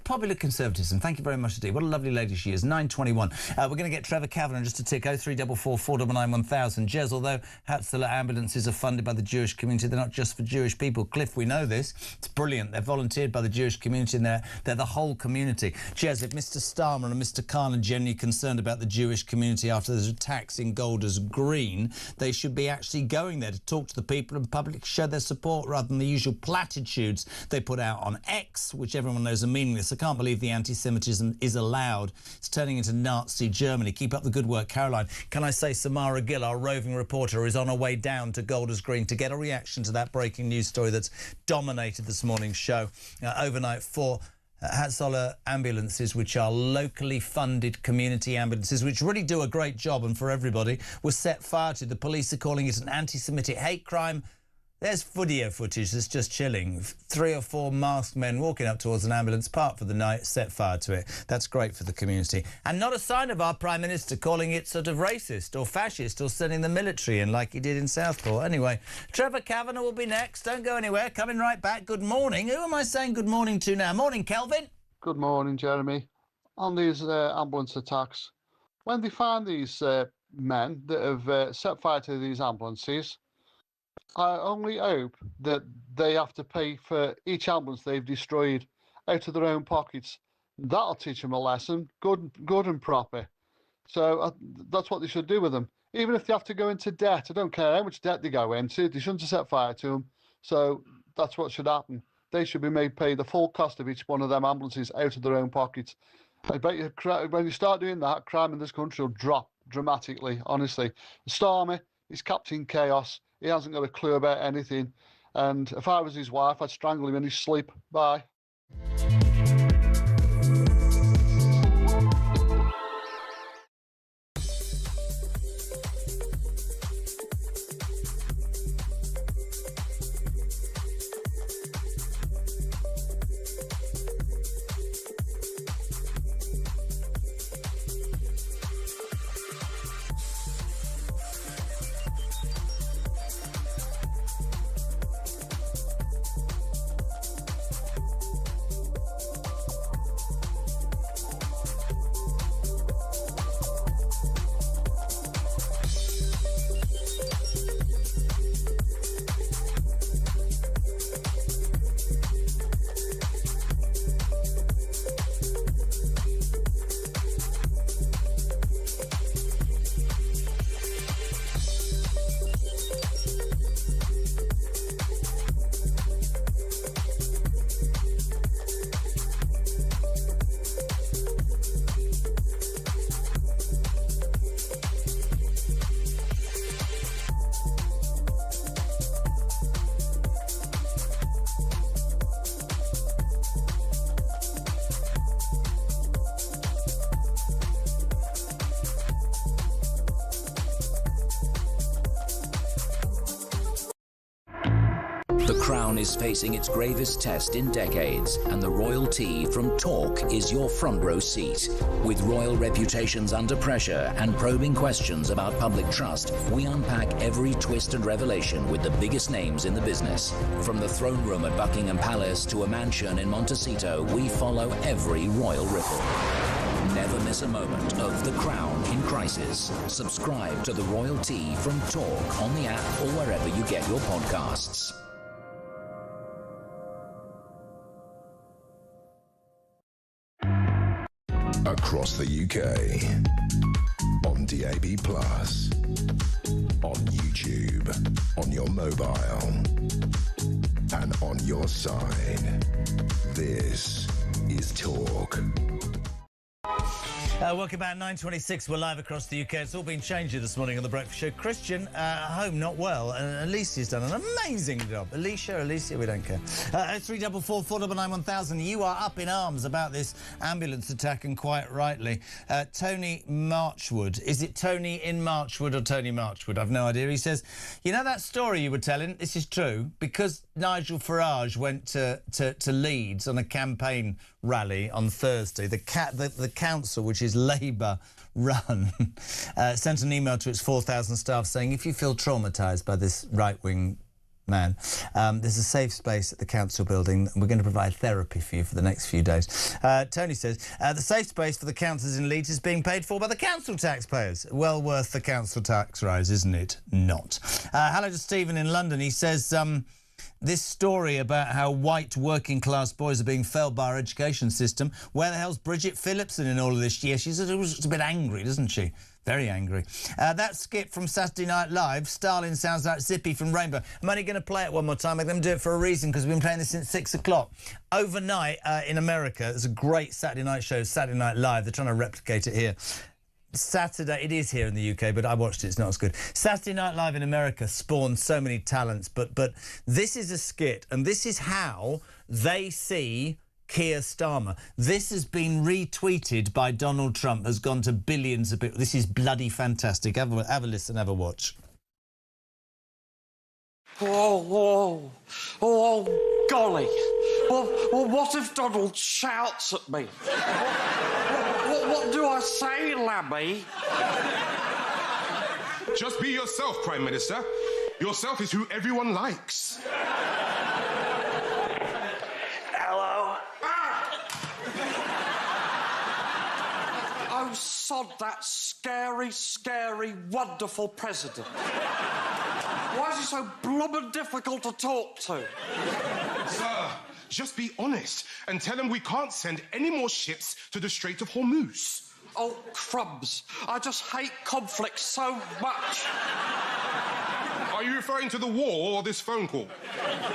popular conservatism. Thank you very much indeed. What a lovely lady she is. 9:21. We're going to get Trevor Kavanagh just to tick 0344 499 1000. Jez, although Hatzalah ambulances are funded by the Jewish community, they're not just for Jewish people. Cliff, we know this. It's brilliant. They're volunteered by the Jewish community and they're the whole community. Jez, if Mr Starmer and Mr Khan are genuinely concerned about the Jewish community after those attacks in Golders Green, they should be actually going there to talk to the people in public, show their support rather than the usual platitudes they put out on X, which everyone knows are meaningless. I can't believe the anti-Semitism is allowed. It's turning into Nazi Germany. Keep up the good work, Caroline. Can I say Samara Gill, our roving reporter, is on her way down to Golders Green to get a reaction to that breaking news story that's dominated this morning's show. Overnight, 4 Hatzalah ambulances, which are locally funded community ambulances, which really do a great job and for everybody, were set fire to. The police are calling it an anti-Semitic hate crime. There's video footage that's just chilling. 3 or 4 masked men walking up towards an ambulance, parked for the night, set fire to it. That's great for the community. And not a sign of our Prime Minister calling it sort of racist or fascist or sending the military in like he did in Southport. Anyway, Trevor Kavanagh will be next. Don't go anywhere. Coming right back. Good morning. Who am I saying good morning to now? Morning, Kelvin. Good morning, Jeremy. On these ambulance attacks, when they find these men that have set fire to these ambulances, I only hope that they have to pay for each ambulance they've destroyed out of their own pockets. That'll teach them a lesson, good and proper. So that's what they should do with them. Even if they have to go into debt, I don't care how much debt they go into, they shouldn't have set fire to them. So that's what should happen. They should be made pay the full cost of each one of them ambulances out of their own pockets. I bet you when you start doing that, crime in this country will drop dramatically, honestly. Starmer, he's Captain Chaos. He hasn't got a clue about anything. And if I was his wife, I'd strangle him in his sleep. Bye. The Crown is facing its gravest test in decades, and the royal tea from Talk is your front row seat. With royal reputations under pressure and probing questions about public trust, we unpack every twist and revelation with the biggest names in the business. From the throne room at Buckingham Palace to a mansion in Montecito, we follow every royal ripple. Never miss a moment of The Crown in crisis. Subscribe to the Royal Tea from Talk on the app or wherever you get your podcasts. Across the UK, on DAB+, on YouTube, on your mobile, and on your side. This is Talk. Welcome back, 9:26. We're live across the UK. It's all been changing this morning on The Breakfast Show. Christian, home, not well. And Alicia's done an amazing job. Alicia, we don't care. 0344 499 1000. You are up in arms about this ambulance attack, and quite rightly. Tony Marchwood. Is it Tony in Marchwood or Tony Marchwood? I've no idea. He says, you know that story you were telling? This is true. Because Nigel Farage went to Leeds on a campaign rally on Thursday, the council, which is Labour run, sent an email to its 4,000 staff saying, if you feel traumatised by this right-wing man. There's a safe space at the council building. We're going to provide therapy for you for the next few days. Tony says, the safe space for the councillors in Leeds is being paid for by the council taxpayers. Well worth the council tax rise, isn't it? Not. Hello to Stephen in London. He says, this story about how white working class boys are being failed by our education system. Where the hell's Bridget Phillipson in all of this? Yeah, she's a bit angry, doesn't she? Very angry. That skit from Saturday Night Live, Stalin sounds like Zippy from Rainbow. I'm only going to play it one more time. I'm going to do it for a reason, because we've been playing this since 6 o'clock. Overnight, in America, there's a great Saturday night show, Saturday Night Live. They're trying to replicate it here. Saturday, it is here in the UK, but I watched it, it's not as good. Saturday Night Live in America spawned so many talents, but this is a skit, and this is how they see Keir Starmer. This has been retweeted by Donald Trump, has gone to billions of people. This is bloody fantastic. Have a listen, have a watch. Oh, golly. Well, what if Donald shouts at me? What do I say, Lammy? Just be yourself, Prime Minister. Yourself is who everyone likes. Hello? Oh, sod that scary, scary, wonderful president. Why is he so blubber difficult to talk to? Sir, just be honest and tell him we can't send any more ships to the Strait of Hormuz. Oh, crumbs. I just hate conflict so much. Are you referring to the war or this phone call?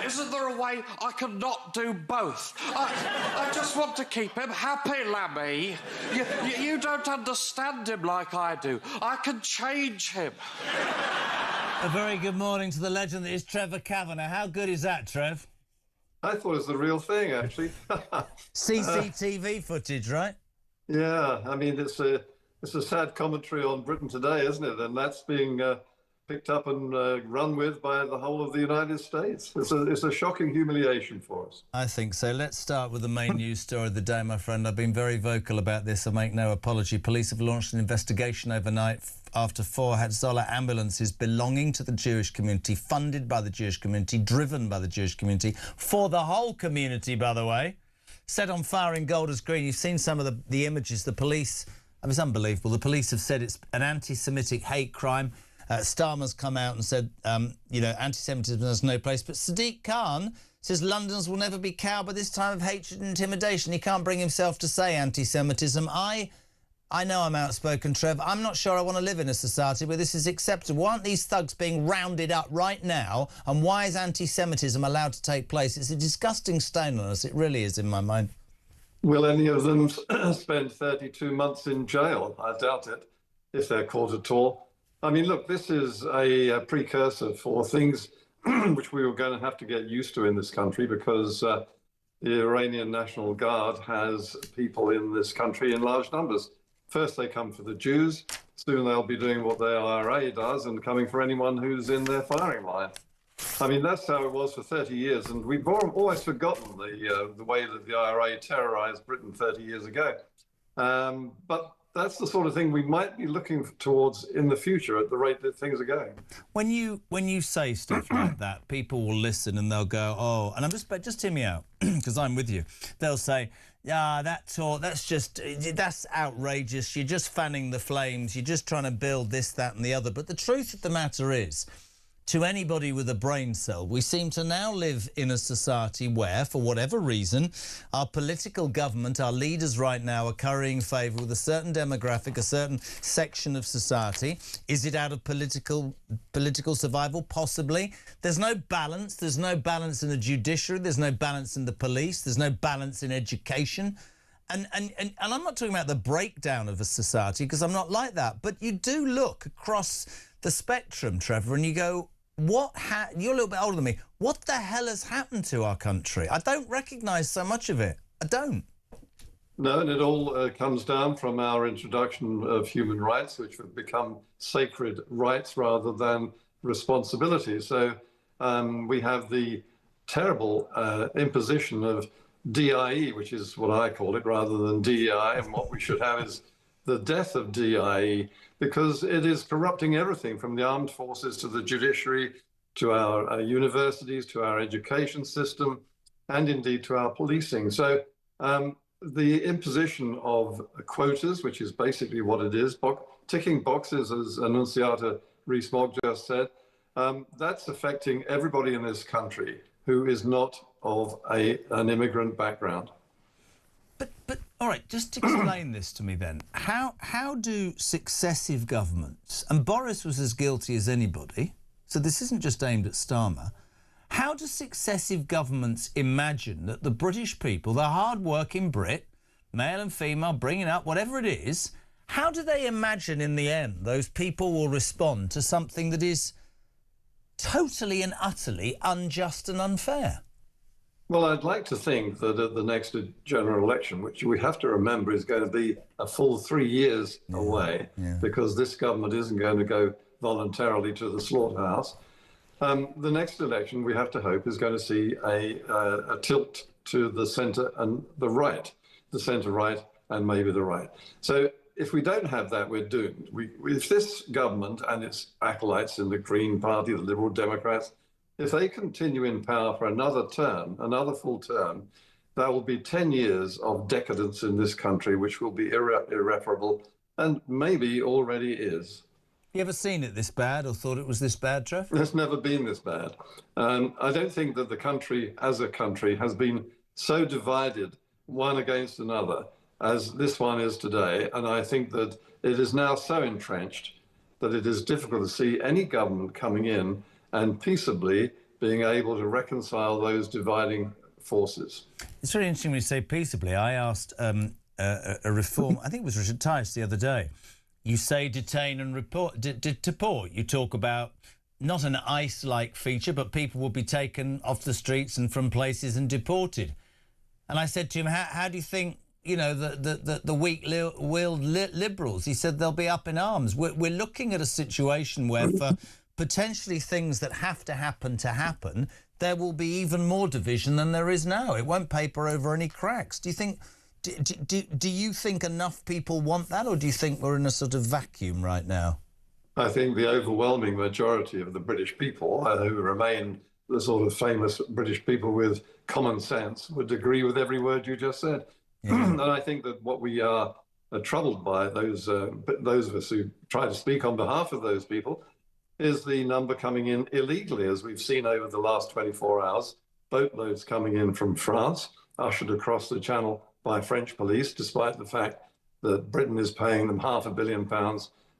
Isn't there a way I can not do both? I just want to keep him happy, Lammy. You don't understand him like I do. I can change him. A very good morning to the legend that is Trevor Kavanagh. How good is that, Trev? I thought it was the real thing, actually. CCTV footage, right? Yeah, I mean, it's a sad commentary on Britain today, isn't it? And that's being picked up and run with by the whole of the United States. It's a shocking humiliation for us. I think so. Let's start with the main news story of the day, my friend. I've been very vocal about this. I make no apology. Police have launched an investigation overnight after 4 Hatzalah ambulances belonging to the Jewish community, funded by the Jewish community, driven by the Jewish community, for the whole community, by the way, set on fire in Golders Green. You've seen some of the images. The police, it's unbelievable. The police have said it's an anti-Semitic hate crime. Starmer's come out and said, anti-Semitism has no place. But Sadiq Khan says Londoners will never be cowed by this time of hatred and intimidation. He can't bring himself to say anti-Semitism. I know I'm outspoken, Trev. I'm not sure I want to live in a society where this is acceptable. Why aren't these thugs being rounded up right now? And why is anti-Semitism allowed to take place? It's a disgusting stain on us. It really is, in my mind. Will any of them spend 32 months in jail? I doubt it, if they're caught at all. I mean, look, this is a precursor for things which we were going to have to get used to in this country, because the Iranian National Guard has people in this country in large numbers. First they come for the Jews, soon they'll be doing what the IRA does and coming for anyone who's in their firing line. I mean, that's how it was for 30 years, and we've always forgotten the way that the IRA terrorized Britain 30 years ago. But that's the sort of thing we might be looking towards in the future at the rate that things are going. When you say stuff like that, people will listen and they'll go, oh, and just hear me out, because I'm with you. They'll say, yeah, that's outrageous. You're just fanning the flames. You're just trying to build this, that and the other. But the truth of the matter is, to anybody with a brain cell, we seem to now live in a society where, for whatever reason, our political government, our leaders right now are currying favour with a certain demographic, a certain section of society. Is it out of political survival? Possibly. There's no balance. There's no balance in the judiciary. There's no balance in the police. There's no balance in education. And I'm not talking about the breakdown of a society, because I'm not like that. But you do look across the spectrum, Trevor, and you go, you're a little bit older than me. What the hell has happened to our country? I don't recognise so much of it. I don't. No, and it all comes down from our introduction of human rights, which have become sacred rights rather than responsibilities. So we have the terrible imposition of DIE, which is what I call it, rather than DEI, and what we should have is the death of DIE, because it is corrupting everything from the armed forces to the judiciary to our universities, to our education system, and indeed to our policing. So the imposition of quotas, which is basically what it is, ticking boxes, as Annunciata Rees-Mogg just said, that's affecting everybody in this country who is not of an immigrant background. But all right, just explain this to me then. How do successive governments, and Boris was as guilty as anybody, so this isn't just aimed at Starmer, how do successive governments imagine that the British people, the hard-working Brit, male and female, bringing up, whatever it is, how do they imagine in the end those people will respond to something that is totally and utterly unjust and unfair? Well, I'd like to think that at the next general election, which we have to remember is going to be a full 3 years away, because this government isn't going to go voluntarily to the slaughterhouse, the next election, we have to hope, is going to see a tilt to the centre and the right, the centre-right and maybe the right. So if we don't have that, we're doomed. If this government and its acolytes in the Green Party, the Liberal Democrats, if they continue in power for another term, another full term, there will be 10 years of decadence in this country, which will be irreparable and maybe already is. You ever seen it this bad or thought it was this bad, Trev? It's never been this bad. I don't think that the country as a country has been so divided one against another as this one is today. And I think that it is now so entrenched that it is difficult to see any government coming in and peaceably being able to reconcile those dividing forces. It's very interesting when you say peaceably. I asked a reform, I think it was Richard Tice the other day. You say detain and deport. You talk about not an ICE-like feature, but people will be taken off the streets and from places and deported. And I said to him, how do you think, you know, the weak-willed liberals? He said they'll be up in arms. We're looking at a situation where for potentially things that have to happen, there will be even more division than there is now. It won't paper over any cracks. Do you think... Do you think enough people want that, or do you think we're in a sort of vacuum right now? I think the overwhelming majority of the British people, who remain the sort of famous British people with common sense, would agree with every word you just said. Yeah. And I think that what we are troubled by, those of us who try to speak on behalf of those people, is the number coming in illegally, as we've seen over the last 24 hours. Boatloads coming in from France, ushered across the Channel by French police, despite the fact that Britain is paying them £500 million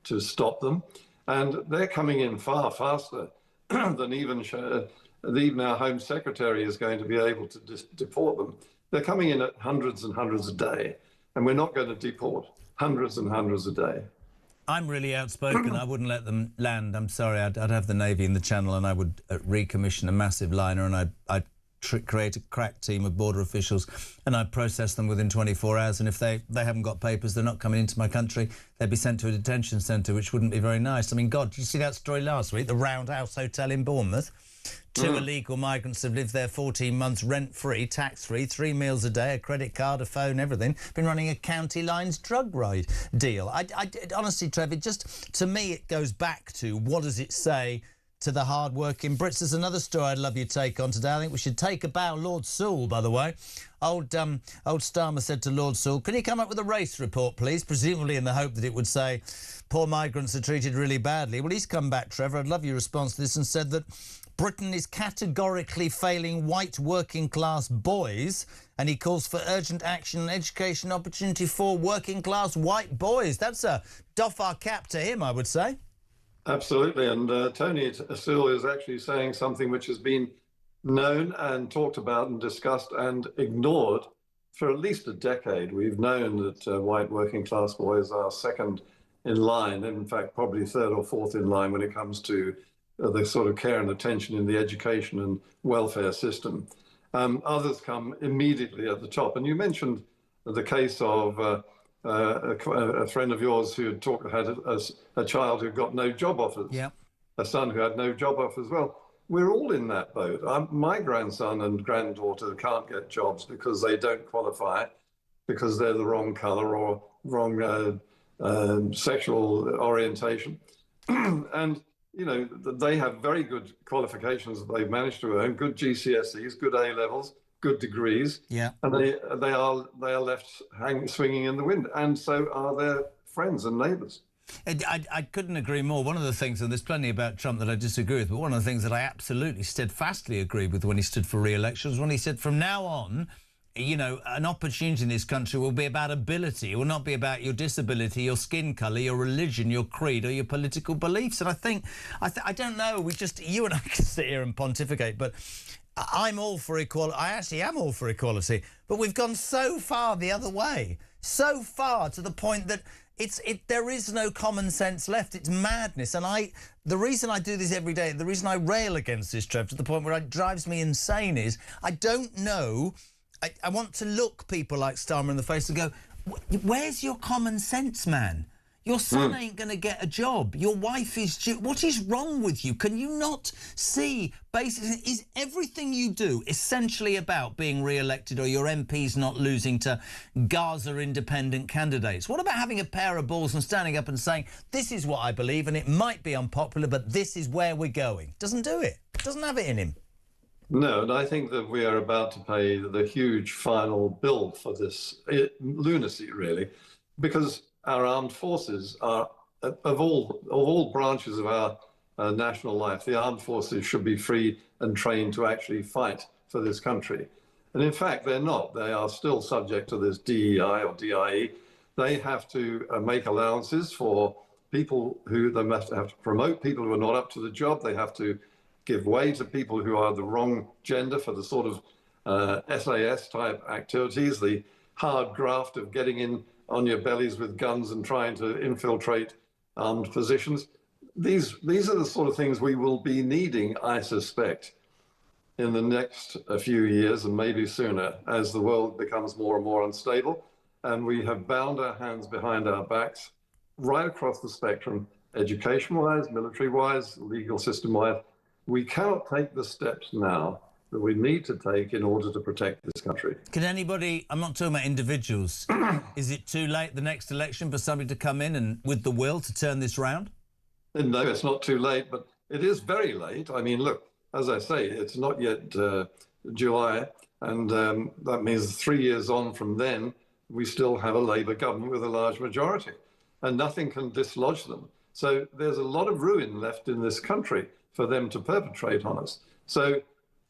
to stop them. And they're coming in far faster than even our Home Secretary is going to be able to deport them. They're coming in at hundreds and hundreds a day, and we're not going to deport hundreds and hundreds a day. I'm really outspoken. I wouldn't let them land. I'm sorry. I'd have the Navy in the Channel, and I would recommission a massive liner, and I'd create a crack team of border officials, and I'd process them within 24 hours. And if they haven't got papers, they're not coming into my country, they'd be sent to a detention centre, which wouldn't be very nice. I mean, God, did you see that story last week? The Roundhouse Hotel in Bournemouth. Two illegal migrants have lived there 14 months rent-free, tax-free, 3 meals a day, a credit card, a phone, everything. Been running a County Lines drug ride deal. I honestly, Trev, to me, it goes back to what does it say to the hard-working Brits. There's another story I'd love your take on today. I think we should take a bow. Lord Sewell, by the way. Old Starmer said to Lord Sewell, can you come up with a race report, please? Presumably in the hope that it would say, poor migrants are treated really badly. Well, he's come back, Trevor. I'd love your response to this, and said that Britain is categorically failing white working-class boys, and he calls for urgent action and education opportunity for working-class white boys. That's a doff our cap to him, I would say. Absolutely, and Tony Sewell is actually saying something which has been known and talked about and discussed and ignored for at least a decade. We've known that white working class boys are second in line, in fact probably third or fourth in line when it comes to the sort of care and attention in the education and welfare system. Others come immediately at the top, and you mentioned the case of a friend of yours who had a child who got no job offers, a son who had no job offers. Well, we're all in that boat. My grandson and granddaughter can't get jobs because they don't qualify, because they're the wrong colour or wrong sexual orientation. And you know, they have very good qualifications that they've managed to earn, good GCSEs, good A levels, good degrees. Yeah. And they are left swinging in the wind, and so are their friends and neighbours. I couldn't agree more. One of the things, and there's plenty about Trump that I disagree with, but one of the things that I absolutely steadfastly agreed with when he stood for re-election was when he said, from now on, you know, an opportunity in this country will be about ability. It will not be about your disability, your skin colour, your religion, your creed, or your political beliefs. And I don't know, you and I can sit here and pontificate, but I'm all for equality. I actually am all for equality. But we've gone so far the other way, so far to the point that there is no common sense left. It's madness. And the reason I do this every day, the reason I rail against this, Trev, to the point where it drives me insane is I don't know. I want to look people like Starmer in the face and go, where's your common sense, man? Your son ain't going to get a job. Your wife is due. What is wrong with you? Can you not see? Basically, is everything you do essentially about being re-elected or your MPs not losing to Gaza independent candidates? What about having a pair of balls and standing up and saying, this is what I believe and it might be unpopular, but this is where we're going? Doesn't do it. Doesn't have it in him. No, and I think that we are about to pay the huge final bill for this lunacy, really, because our armed forces are, of all branches of our national life, the armed forces should be free and trained to actually fight for this country. And in fact, they're not. They are still subject to this DEI or DIE. They have to make allowances for people who they must have to promote people who are not up to the job. They have to give way to people who are the wrong gender for the sort of SAS type activities, the hard graft of getting in on your bellies with guns and trying to infiltrate armed positions. These are the sort of things we will be needing, I suspect, in the next few years and maybe sooner as the world becomes more and more unstable. And we have bound our hands behind our backs right across the spectrum, education-wise, military-wise, legal system-wise. We cannot take the steps now that we need to take in order to protect this country. Can anybody, I'm not talking about individuals, is it too late the next election for somebody to come in and with the will to turn this round? No, it's not too late, but it is very late. I mean, look, as I say, it's not yet July, and that means 3 years on from then, we still have a Labour government with a large majority, and nothing can dislodge them. So there's a lot of ruin left in this country for them to perpetrate on us. So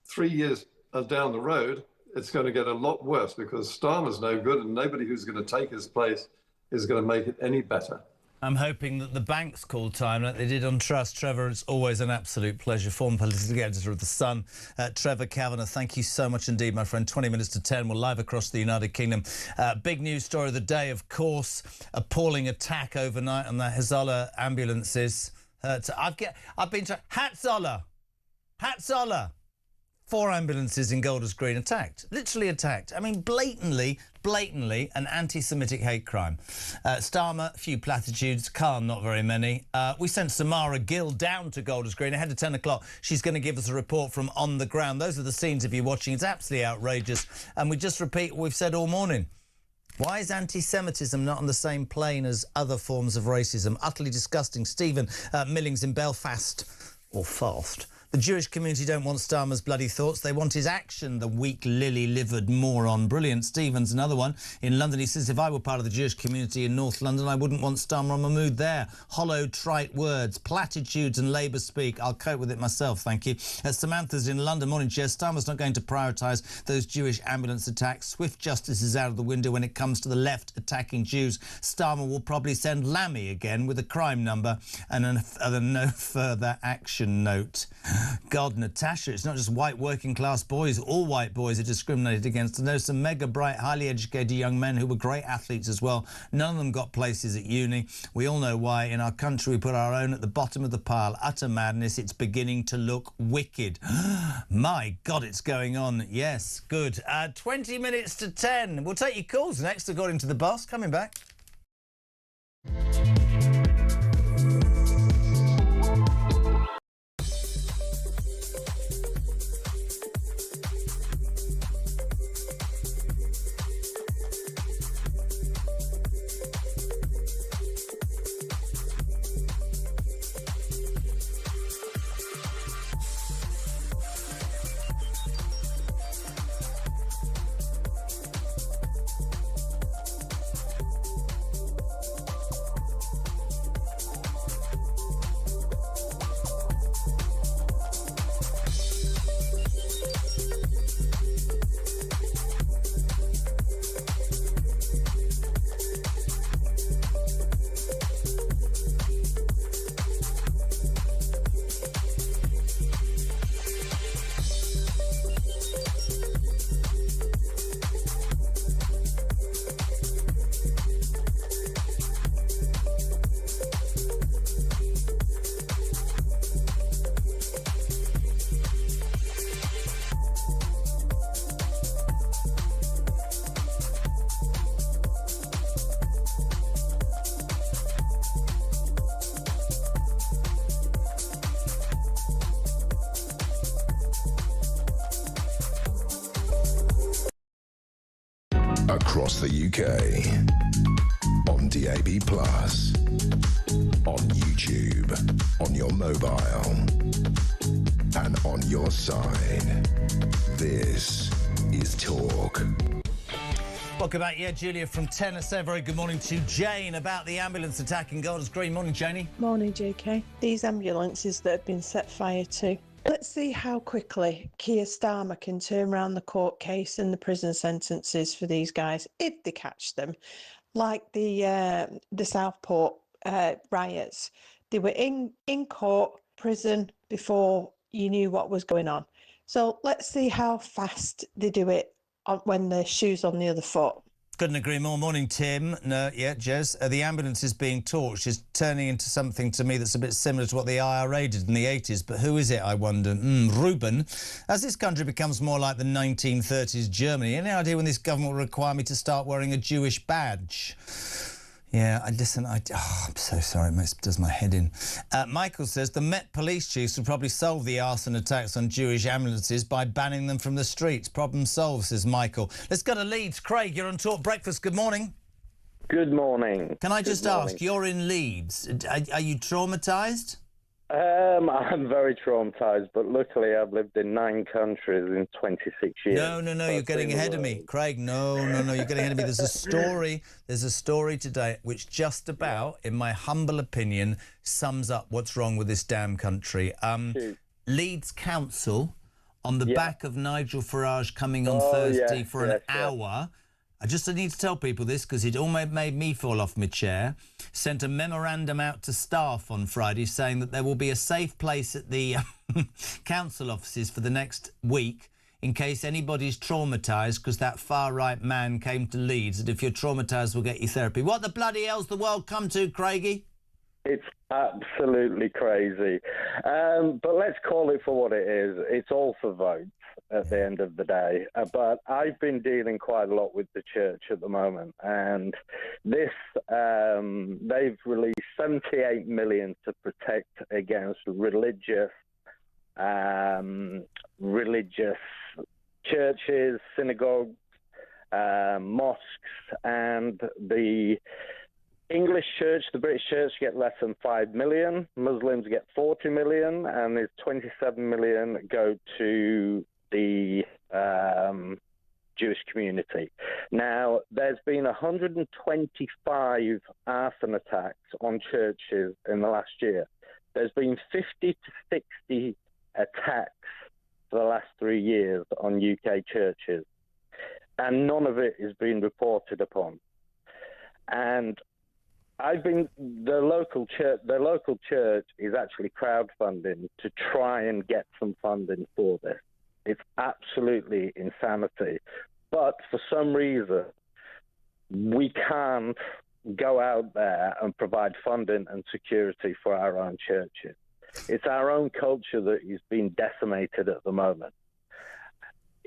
3 years down the road, it's going to get a lot worse because Starmer's no good and nobody who's going to take his place is going to make it any better. I'm hoping that the banks call time like they did on Trust. Trevor, it's always an absolute pleasure. Former political editor of The Sun, Trevor Kavanagh, thank you so much indeed, my friend. 20 minutes to 10, we're live across the United Kingdom. Big news story of the day, of course, appalling attack overnight on the Hezbollah ambulances. I've been to Hatzolah. 4 ambulances in Golders Green attacked, literally attacked. I mean, blatantly an anti-Semitic hate crime. Starmer, a few platitudes. Khan, not very many. We sent Samara Gill down to Golders Green ahead of 10 o'clock. She's going to give us a report from on the ground. Those are the scenes if you're watching. It's absolutely outrageous. And we just repeat what we've said all morning. Why is anti-Semitism not on the same plane as other forms of racism? Utterly disgusting. Stephen Millings in Belfast, or Fast. The Jewish community don't want Starmer's bloody thoughts. They want his action, the weak, lily-livered moron. Brilliant. Stephen's another one. In London, he says, if I were part of the Jewish community in North London, I wouldn't want Starmer on Mahmood there. Hollow, trite words, platitudes and Labour speak. I'll cope with it myself, thank you. Samantha's in London. Morning, Chair. Starmer's not going to prioritise those Jewish ambulance attacks. Swift justice is out of the window when it comes to the left attacking Jews. Starmer will probably send Lammy again with a crime number and a no further action note. God, Natasha, it's not just white working class boys. All white boys are discriminated against. I know some mega bright, highly educated young men who were great athletes as well. None of them got places at uni. We all know why. In our country, we put our own at the bottom of the pile. Utter madness. It's beginning to look wicked. My God, it's going on. Yes, good. 20 minutes to 10. We'll take your calls next, according to the boss. Coming back. across the UK, on DAB+, on YouTube, on your mobile, and on your side. This is Talk. Welcome back. Yeah, Julia from Tennessee. Very good morning to Jane about the ambulance attack in Golders Green. Morning, Janie. Morning, JK. These ambulances that have been set fire to. Let's see how quickly Keir Starmer can turn around the court case and the prison sentences for these guys if they catch them. Like the Southport riots. They were in court, prison, before you knew what was going on. So let's see how fast they do it when the shoe's on the other foot. Couldn't agree more. Morning, Tim. No, yeah, Jez. The ambulance is being torched is turning into something to me that's a bit similar to what the IRA did in the 80s. But who is it, I wonder? Ruben. As this country becomes more like the 1930s Germany, any idea when this government will require me to start wearing a Jewish badge? Yeah, I'm so sorry, it does my head in. Michael says the Met police chiefs will probably solve the arson attacks on Jewish ambulances by banning them from the streets. Problem solved, says Michael. Let's go to Leeds. Craig, you're on Talk Breakfast. Good morning. Good morning. Can I just ask, you're in Leeds. Are you traumatised? I'm very traumatised, but luckily I've lived in 9 countries in 26 years. No, you're getting ahead of me. Craig, no, you're getting ahead of me. There's a story today which just about, in my humble opinion, sums up what's wrong with this damn country. Leeds Council, on the back of Nigel Farage coming on Thursday for an hour... I need to tell people this because it almost made me fall off my chair, sent a memorandum out to staff on Friday saying that there will be a safe place at the council offices for the next week in case anybody's traumatised because that far-right man came to Leeds, and if you're traumatised, we'll get you therapy. What the bloody hell's the world come to, Craigie? It's absolutely crazy. But let's call it for what it is. It's all for votes at the end of the day. But I've been dealing quite a lot with the church at the moment. And this, they've released 78 million to protect against religious churches, synagogues, mosques, and the English church, the British church, get less than 5 million. Muslims get 40 million, and there's 27 million go to the Jewish community. Now, there's been 125 arson attacks on churches in the last year. There's been 50 to 60 attacks for the last 3 years on UK churches, and none of it is being reported upon. And the local church is actually crowdfunding to try and get some funding for this. It's absolutely insanity. But for some reason, we can't go out there and provide funding and security for our own churches. It's our own culture that is being decimated at the moment.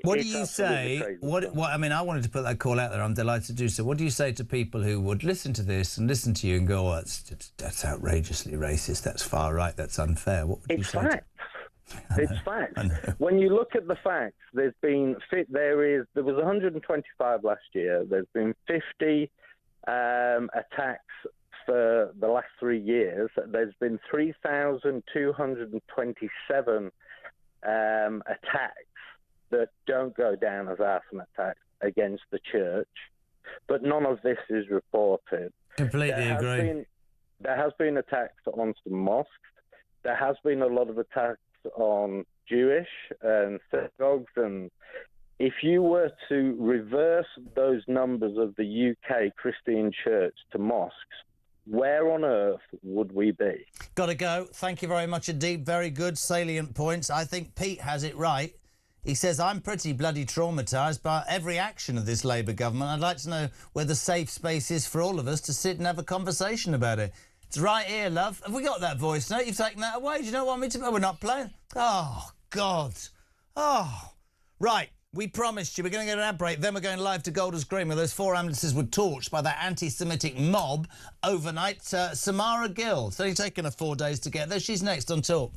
What do you say? I mean, I wanted to put that call out there. I'm delighted to do so. What do you say to people who would listen to this and listen to you and go, "Oh, that's outrageously racist. That's far right. That's unfair"? What would you say? It's facts. When you look at the facts, there was 125 last year. There's been 50 attacks for the last 3 years. There's been 3,227 attacks that don't go down as arson attacks against the church, but none of this is reported. Completely agree. There has been attacks on some mosques. There has been a lot of attacks on Jewish and synagogues, and if you were to reverse those numbers of the UK Christian church to mosques, where on earth would we be? Got to go. Thank you very much indeed. Very good, salient points. I think Pete has it right. He says, I'm pretty bloody traumatised by every action of this Labour government. I'd like to know where the safe space is for all of us to sit and have a conversation about it. It's right here, love. Have we got that voice note? You've taken that away. Do you not want me to? We're not playing. Oh, God. Oh. Right. We promised you we're going to get an ad break. Then we're going live to Golders Green, where those 4 ambulances were torched by that anti-Semitic mob overnight. Samara Gill. It's only taken her 4 days to get there. She's next on Talk.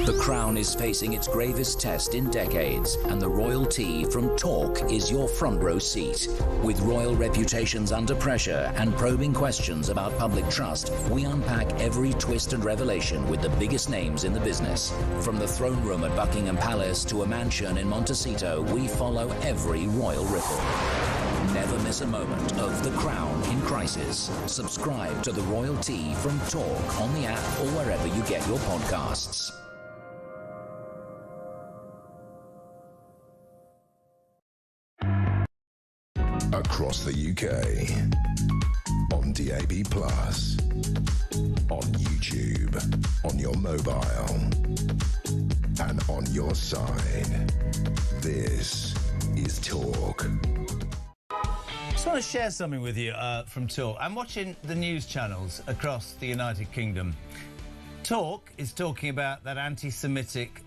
The Crown is facing its gravest test in decades, and the royalty from Talk is your front row seat. With royal reputations under pressure and probing questions about public trust, we unpack every twist and revelation with the biggest names in the business. From the throne room at Buckingham Palace to a mansion in Montecito, we follow every royal ripple. Never miss a moment of The Crown in crisis. Subscribe to the royalty from Talk on the app or wherever you get your podcasts. Across the UK, on DAB+, on YouTube, on your mobile, and on your side. This is Talk. I just want to share something with you from Talk. I'm watching the news channels across the United Kingdom. Talk is talking about that anti-Semitic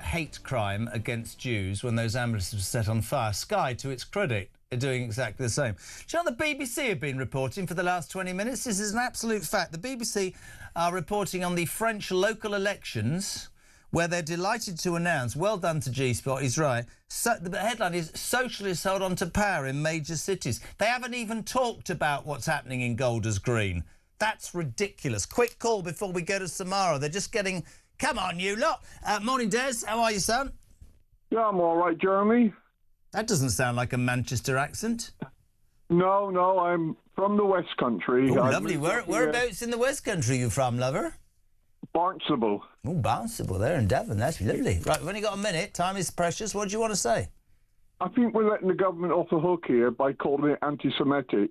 hate crime against Jews when those ambulances were set on fire. Sky, to its credit, are doing exactly the same. Do you know what the BBC have been reporting for the last 20 minutes? This is an absolute fact. The BBC are reporting on the French local elections, where they're delighted to announce, well done to G-Spot, he's right, so the headline is, Socialists hold on to power in major cities. They haven't even talked about what's happening in Golders Green. That's ridiculous. Quick call before we go to Samara. They're just getting... Come on, you lot. Morning, Des. How are you, son? Yeah, I'm all right, Jeremy. That doesn't sound like a Manchester accent. No, I'm from the West Country. Oh, lovely. Whereabouts in the West Country are you from, lover? Barnstable. Oh, Barnstable, there in Devon. That's lovely. Right, we've only got a minute. Time is precious. What do you want to say? I think we're letting the government off the hook here by calling it anti-Semitic.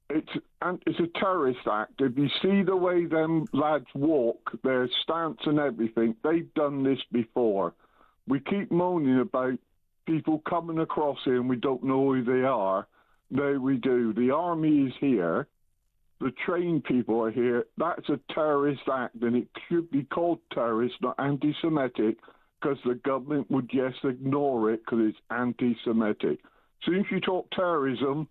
It's a terrorist act. If you see the way them lads walk, their stance and everything, they've done this before. We keep moaning about people coming across here and we don't know who they are. No, we do. The army is here. The trained people are here. That's a terrorist act, and it should be called terrorist, not anti-Semitic, because the government would just ignore it because it's anti-Semitic. Soon as you talk terrorism,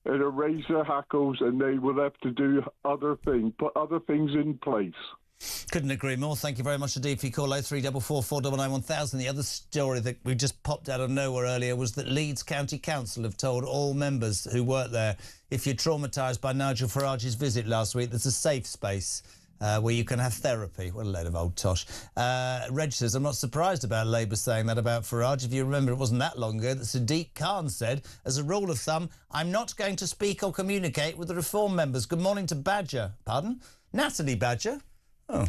it'll raise their hackles, and they will have to do other things, put other things in place. Couldn't agree more. Thank you very much indeed for your call. 0344 499 1000. The other story that we just popped out of nowhere earlier was that Leeds County Council have told all members who work there, if you're traumatised by Nigel Farage's visit last week, there's a safe space where you can have therapy. What a load of old tosh. Reg says, I'm not surprised about Labour saying that about Farage. If you remember, it wasn't that long ago that Sadiq Khan said, as a rule of thumb, I'm not going to speak or communicate with the Reform members. Good morning to Badger. Pardon? Natalie Badger. Oh,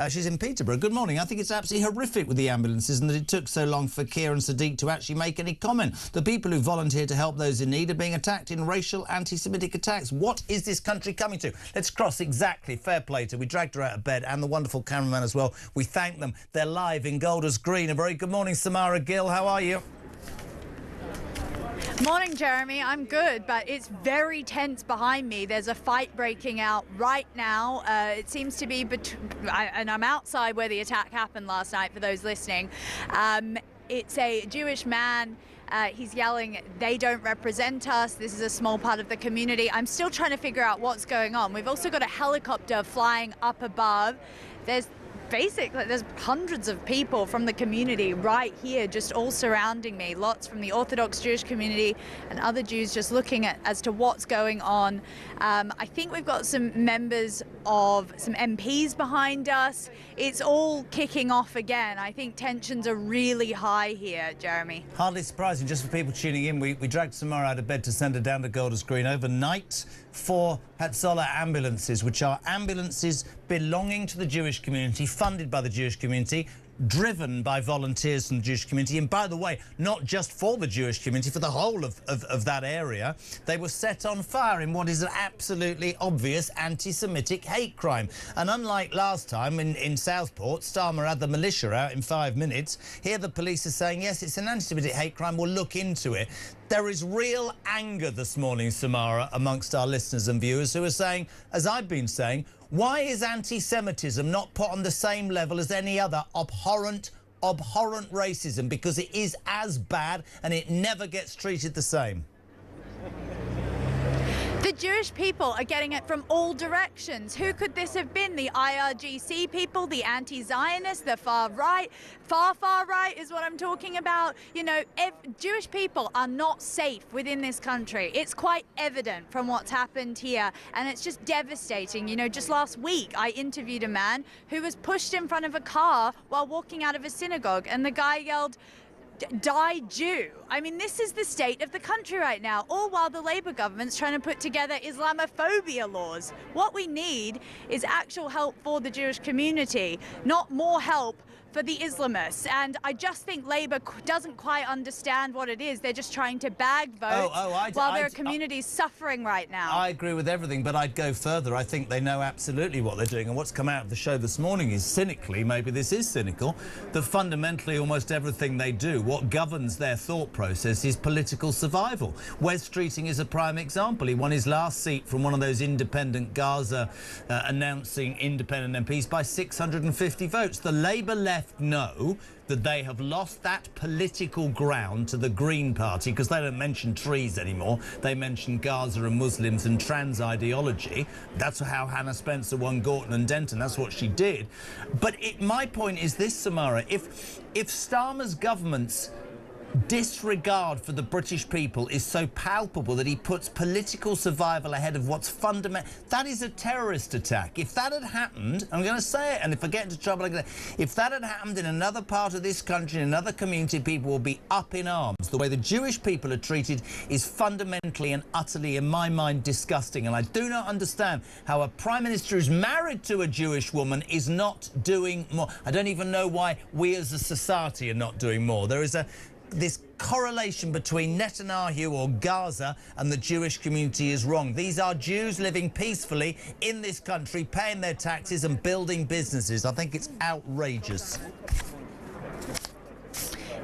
she's in Peterborough. Good morning. I think it's absolutely horrific with the ambulances and that it took so long for Keir and Sadiq to actually make any comment. The people who volunteer to help those in need are being attacked in racial anti-Semitic attacks. What is this country coming to? Let's cross exactly. Fair play to. We dragged her out of bed and the wonderful cameraman as well. We thank them. They're live in Golders Green. A very good morning, Samara Gill. How are you? Morning, Jeremy. I'm good, but it's very tense behind me. There's a fight breaking out right now. It seems to be and I'm outside where the attack happened last night, for those listening. It's a Jewish man. He's yelling, they don't represent us. This is a small part of the community. I'm still trying to figure out what's going on. We've also got a helicopter flying up above. There's hundreds of people from the community right here, just all surrounding me. Lots from the Orthodox Jewish community and other Jews just looking at as to what's going on. I think we've got some members of some MPs behind us. It's all kicking off again. I think tensions are really high here, Jeremy. Hardly surprising, just for people tuning in. We dragged Samara out of bed to send her down to Golders Green overnight. 4 Hatzalah ambulances, which are ambulances belonging to the Jewish community, funded by the Jewish community, driven by volunteers from the Jewish community, and by the way, not just for the Jewish community, for the whole of that area. They were set on fire in what is an absolutely obvious anti-Semitic hate crime. And unlike last time in Southport, Starmer had the militia out in 5 minutes. Here the police are saying, yes, it's an anti-Semitic hate crime, we'll look into it. There is real anger this morning, Samara, amongst our listeners and viewers who are saying, as I've been saying, why is anti-Semitism not put on the same level as any other abhorrent racism? Because it is as bad and it never gets treated the same. The Jewish people are getting it from all directions. Who could this have been? The IRGC people, the anti-Zionists, the far right is what I'm talking about. You know, Jewish people are not safe within this country. It's quite evident from what's happened here, and it's just devastating. You know, just last week I interviewed a man who was pushed in front of a car while walking out of a synagogue, and the guy yelled, "Die Jew." I mean, this is the state of the country right now, all while the Labour government's trying to put together Islamophobia laws. What we need is actual help for the Jewish community, not more help for the Islamists. And I just think Labour doesn't quite understand what it is. They're just trying to bag votes while there are communities suffering right now. I agree with everything, but I'd go further. I think they know absolutely what they're doing. And what's come out of the show this morning is cynically, maybe this is cynical, that fundamentally almost everything they do, what governs their thought process is political survival. Wes Streeting is a prime example. He won his last seat from one of those independent Gaza announcing independent MPs by 650 votes. The Labour left know that they have lost that political ground to the Green Party because they don't mention trees anymore. They mention Gaza and Muslims and trans ideology. That's how Hannah Spencer won Gorton and Denton. That's what she did. But my point is this, Samara. If Starmer's government's disregard for the British people is so palpable that he puts political survival ahead of what's fundamental, that is a terrorist attack. If that had happened, I'm going to say it, and if I get into trouble, if that had happened in another part of this country, in another community, people will be up in arms. The way the Jewish people are treated is fundamentally and utterly, in my mind, disgusting. And I do not understand how a Prime Minister who's married to a Jewish woman is not doing more. I don't even know why we as a society are not doing more. There is this correlation between Netanyahu or Gaza and the Jewish community is wrong. These are Jews living peacefully in this country, paying their taxes and building businesses. I think it's outrageous.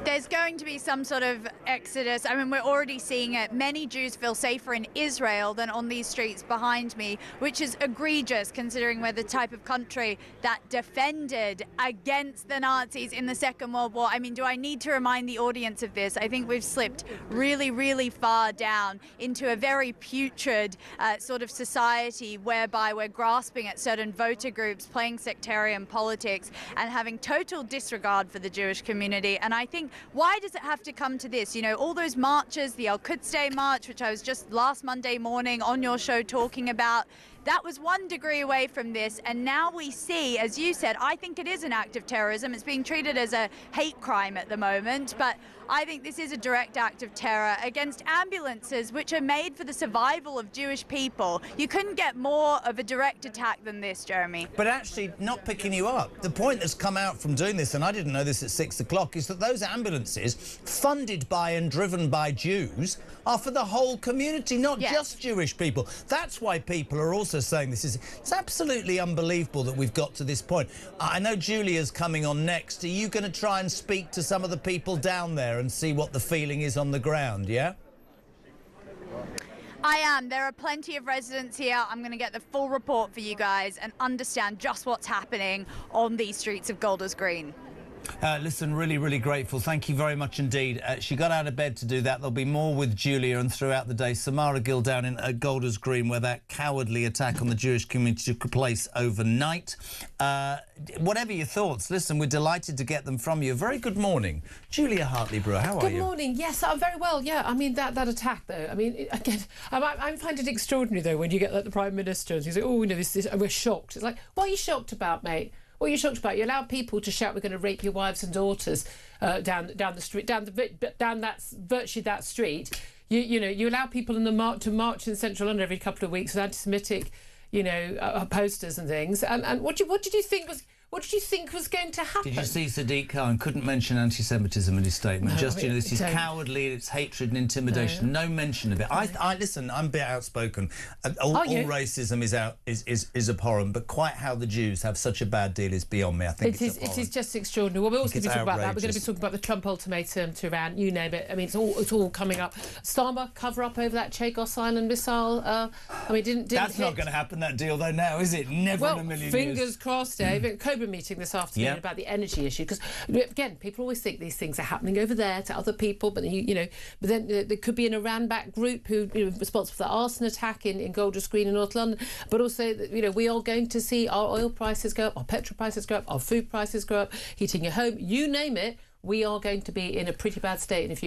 There's going to be some sort of exodus. I mean, we're already seeing it. Many Jews feel safer in Israel than on these streets behind me, which is egregious considering we're the type of country that defended against the Nazis in the Second World War. I mean, do I need to remind the audience of this? I think we've slipped really, really far down into a very putrid sort of society whereby we're grasping at certain voter groups, playing sectarian politics, and having total disregard for the Jewish community. And I think, why does it have to come to this? You know, all those marches, the Al-Quds Day march, which I was just last Monday morning on your show talking about, that was 1 degree away from this, and now we see, as you said, I think it is an act of terrorism. It's being treated as a hate crime at the moment, but I think this is a direct act of terror against ambulances which are made for the survival of Jewish people. You couldn't get more of a direct attack than this, Jeremy. But actually, not picking you up, the point that's come out from doing this, and I didn't know this at 6 o'clock, is that those ambulances, funded by and driven by Jews, are for the whole community, not just Jewish people. That's why people are also saying it's absolutely unbelievable that we've got to this point. I know Julia's coming on next. Are you going to try and speak to some of the people down there and see what the feeling is on the ground, yeah? I am. There are plenty of residents here. I'm going to get the full report for you guys and understand just what's happening on these streets of Golders Green. Listen, really, really grateful. Thank you very much indeed. She got out of bed to do that. There'll be more with Julia and throughout the day. Samara Gill down in Golders Green, where that cowardly attack on the Jewish community took place overnight. Whatever your thoughts, listen, we're delighted to get them from you. Very good morning. Julia Hartley-Brewer, how are you? Good morning. Yes, I'm very well, yeah. I mean, that attack, though, I mean, again, I find it extraordinary, though, when you get like the Prime Minister and he's like, oh, you know, this, and we're shocked. It's like, what are you shocked about, mate? What are you shocked about? You allow people to shout, "We're going to rape your wives and daughters," down the street, down that virtually that street. You know, you allow people in the to march in central London every couple of weeks with anti-Semitic, you know, posters and things. And what did you think was going to happen? Did you see Sadiq Khan couldn't mention anti-Semitism in his statement? No, just, you know, this is cowardly, it's hatred and intimidation. No mention of it. I listen, I'm a bit outspoken. All racism is abhorrent, but quite how the Jews have such a bad deal is beyond me. I think it is just extraordinary. Well, we're also going to be talking about that. We're going to be talking about the Trump ultimatum to Iran, you name it. I mean, it's all coming up. Starmer cover up over that Chagos Island missile. I mean, didn't That's not going to happen, that deal, though, now, is it? Never in a million years. Fingers crossed, Dave. Labour meeting this afternoon about the energy issue, because again, people always think these things are happening over there to other people, but but then there could be an Iran-backed group who responsible for the arson attack in Golders Green in North London. But also, we are going to see our oil prices go up, our petrol prices go up, our food prices go up, heating your home, you name it. We are going to be in a pretty bad state in a few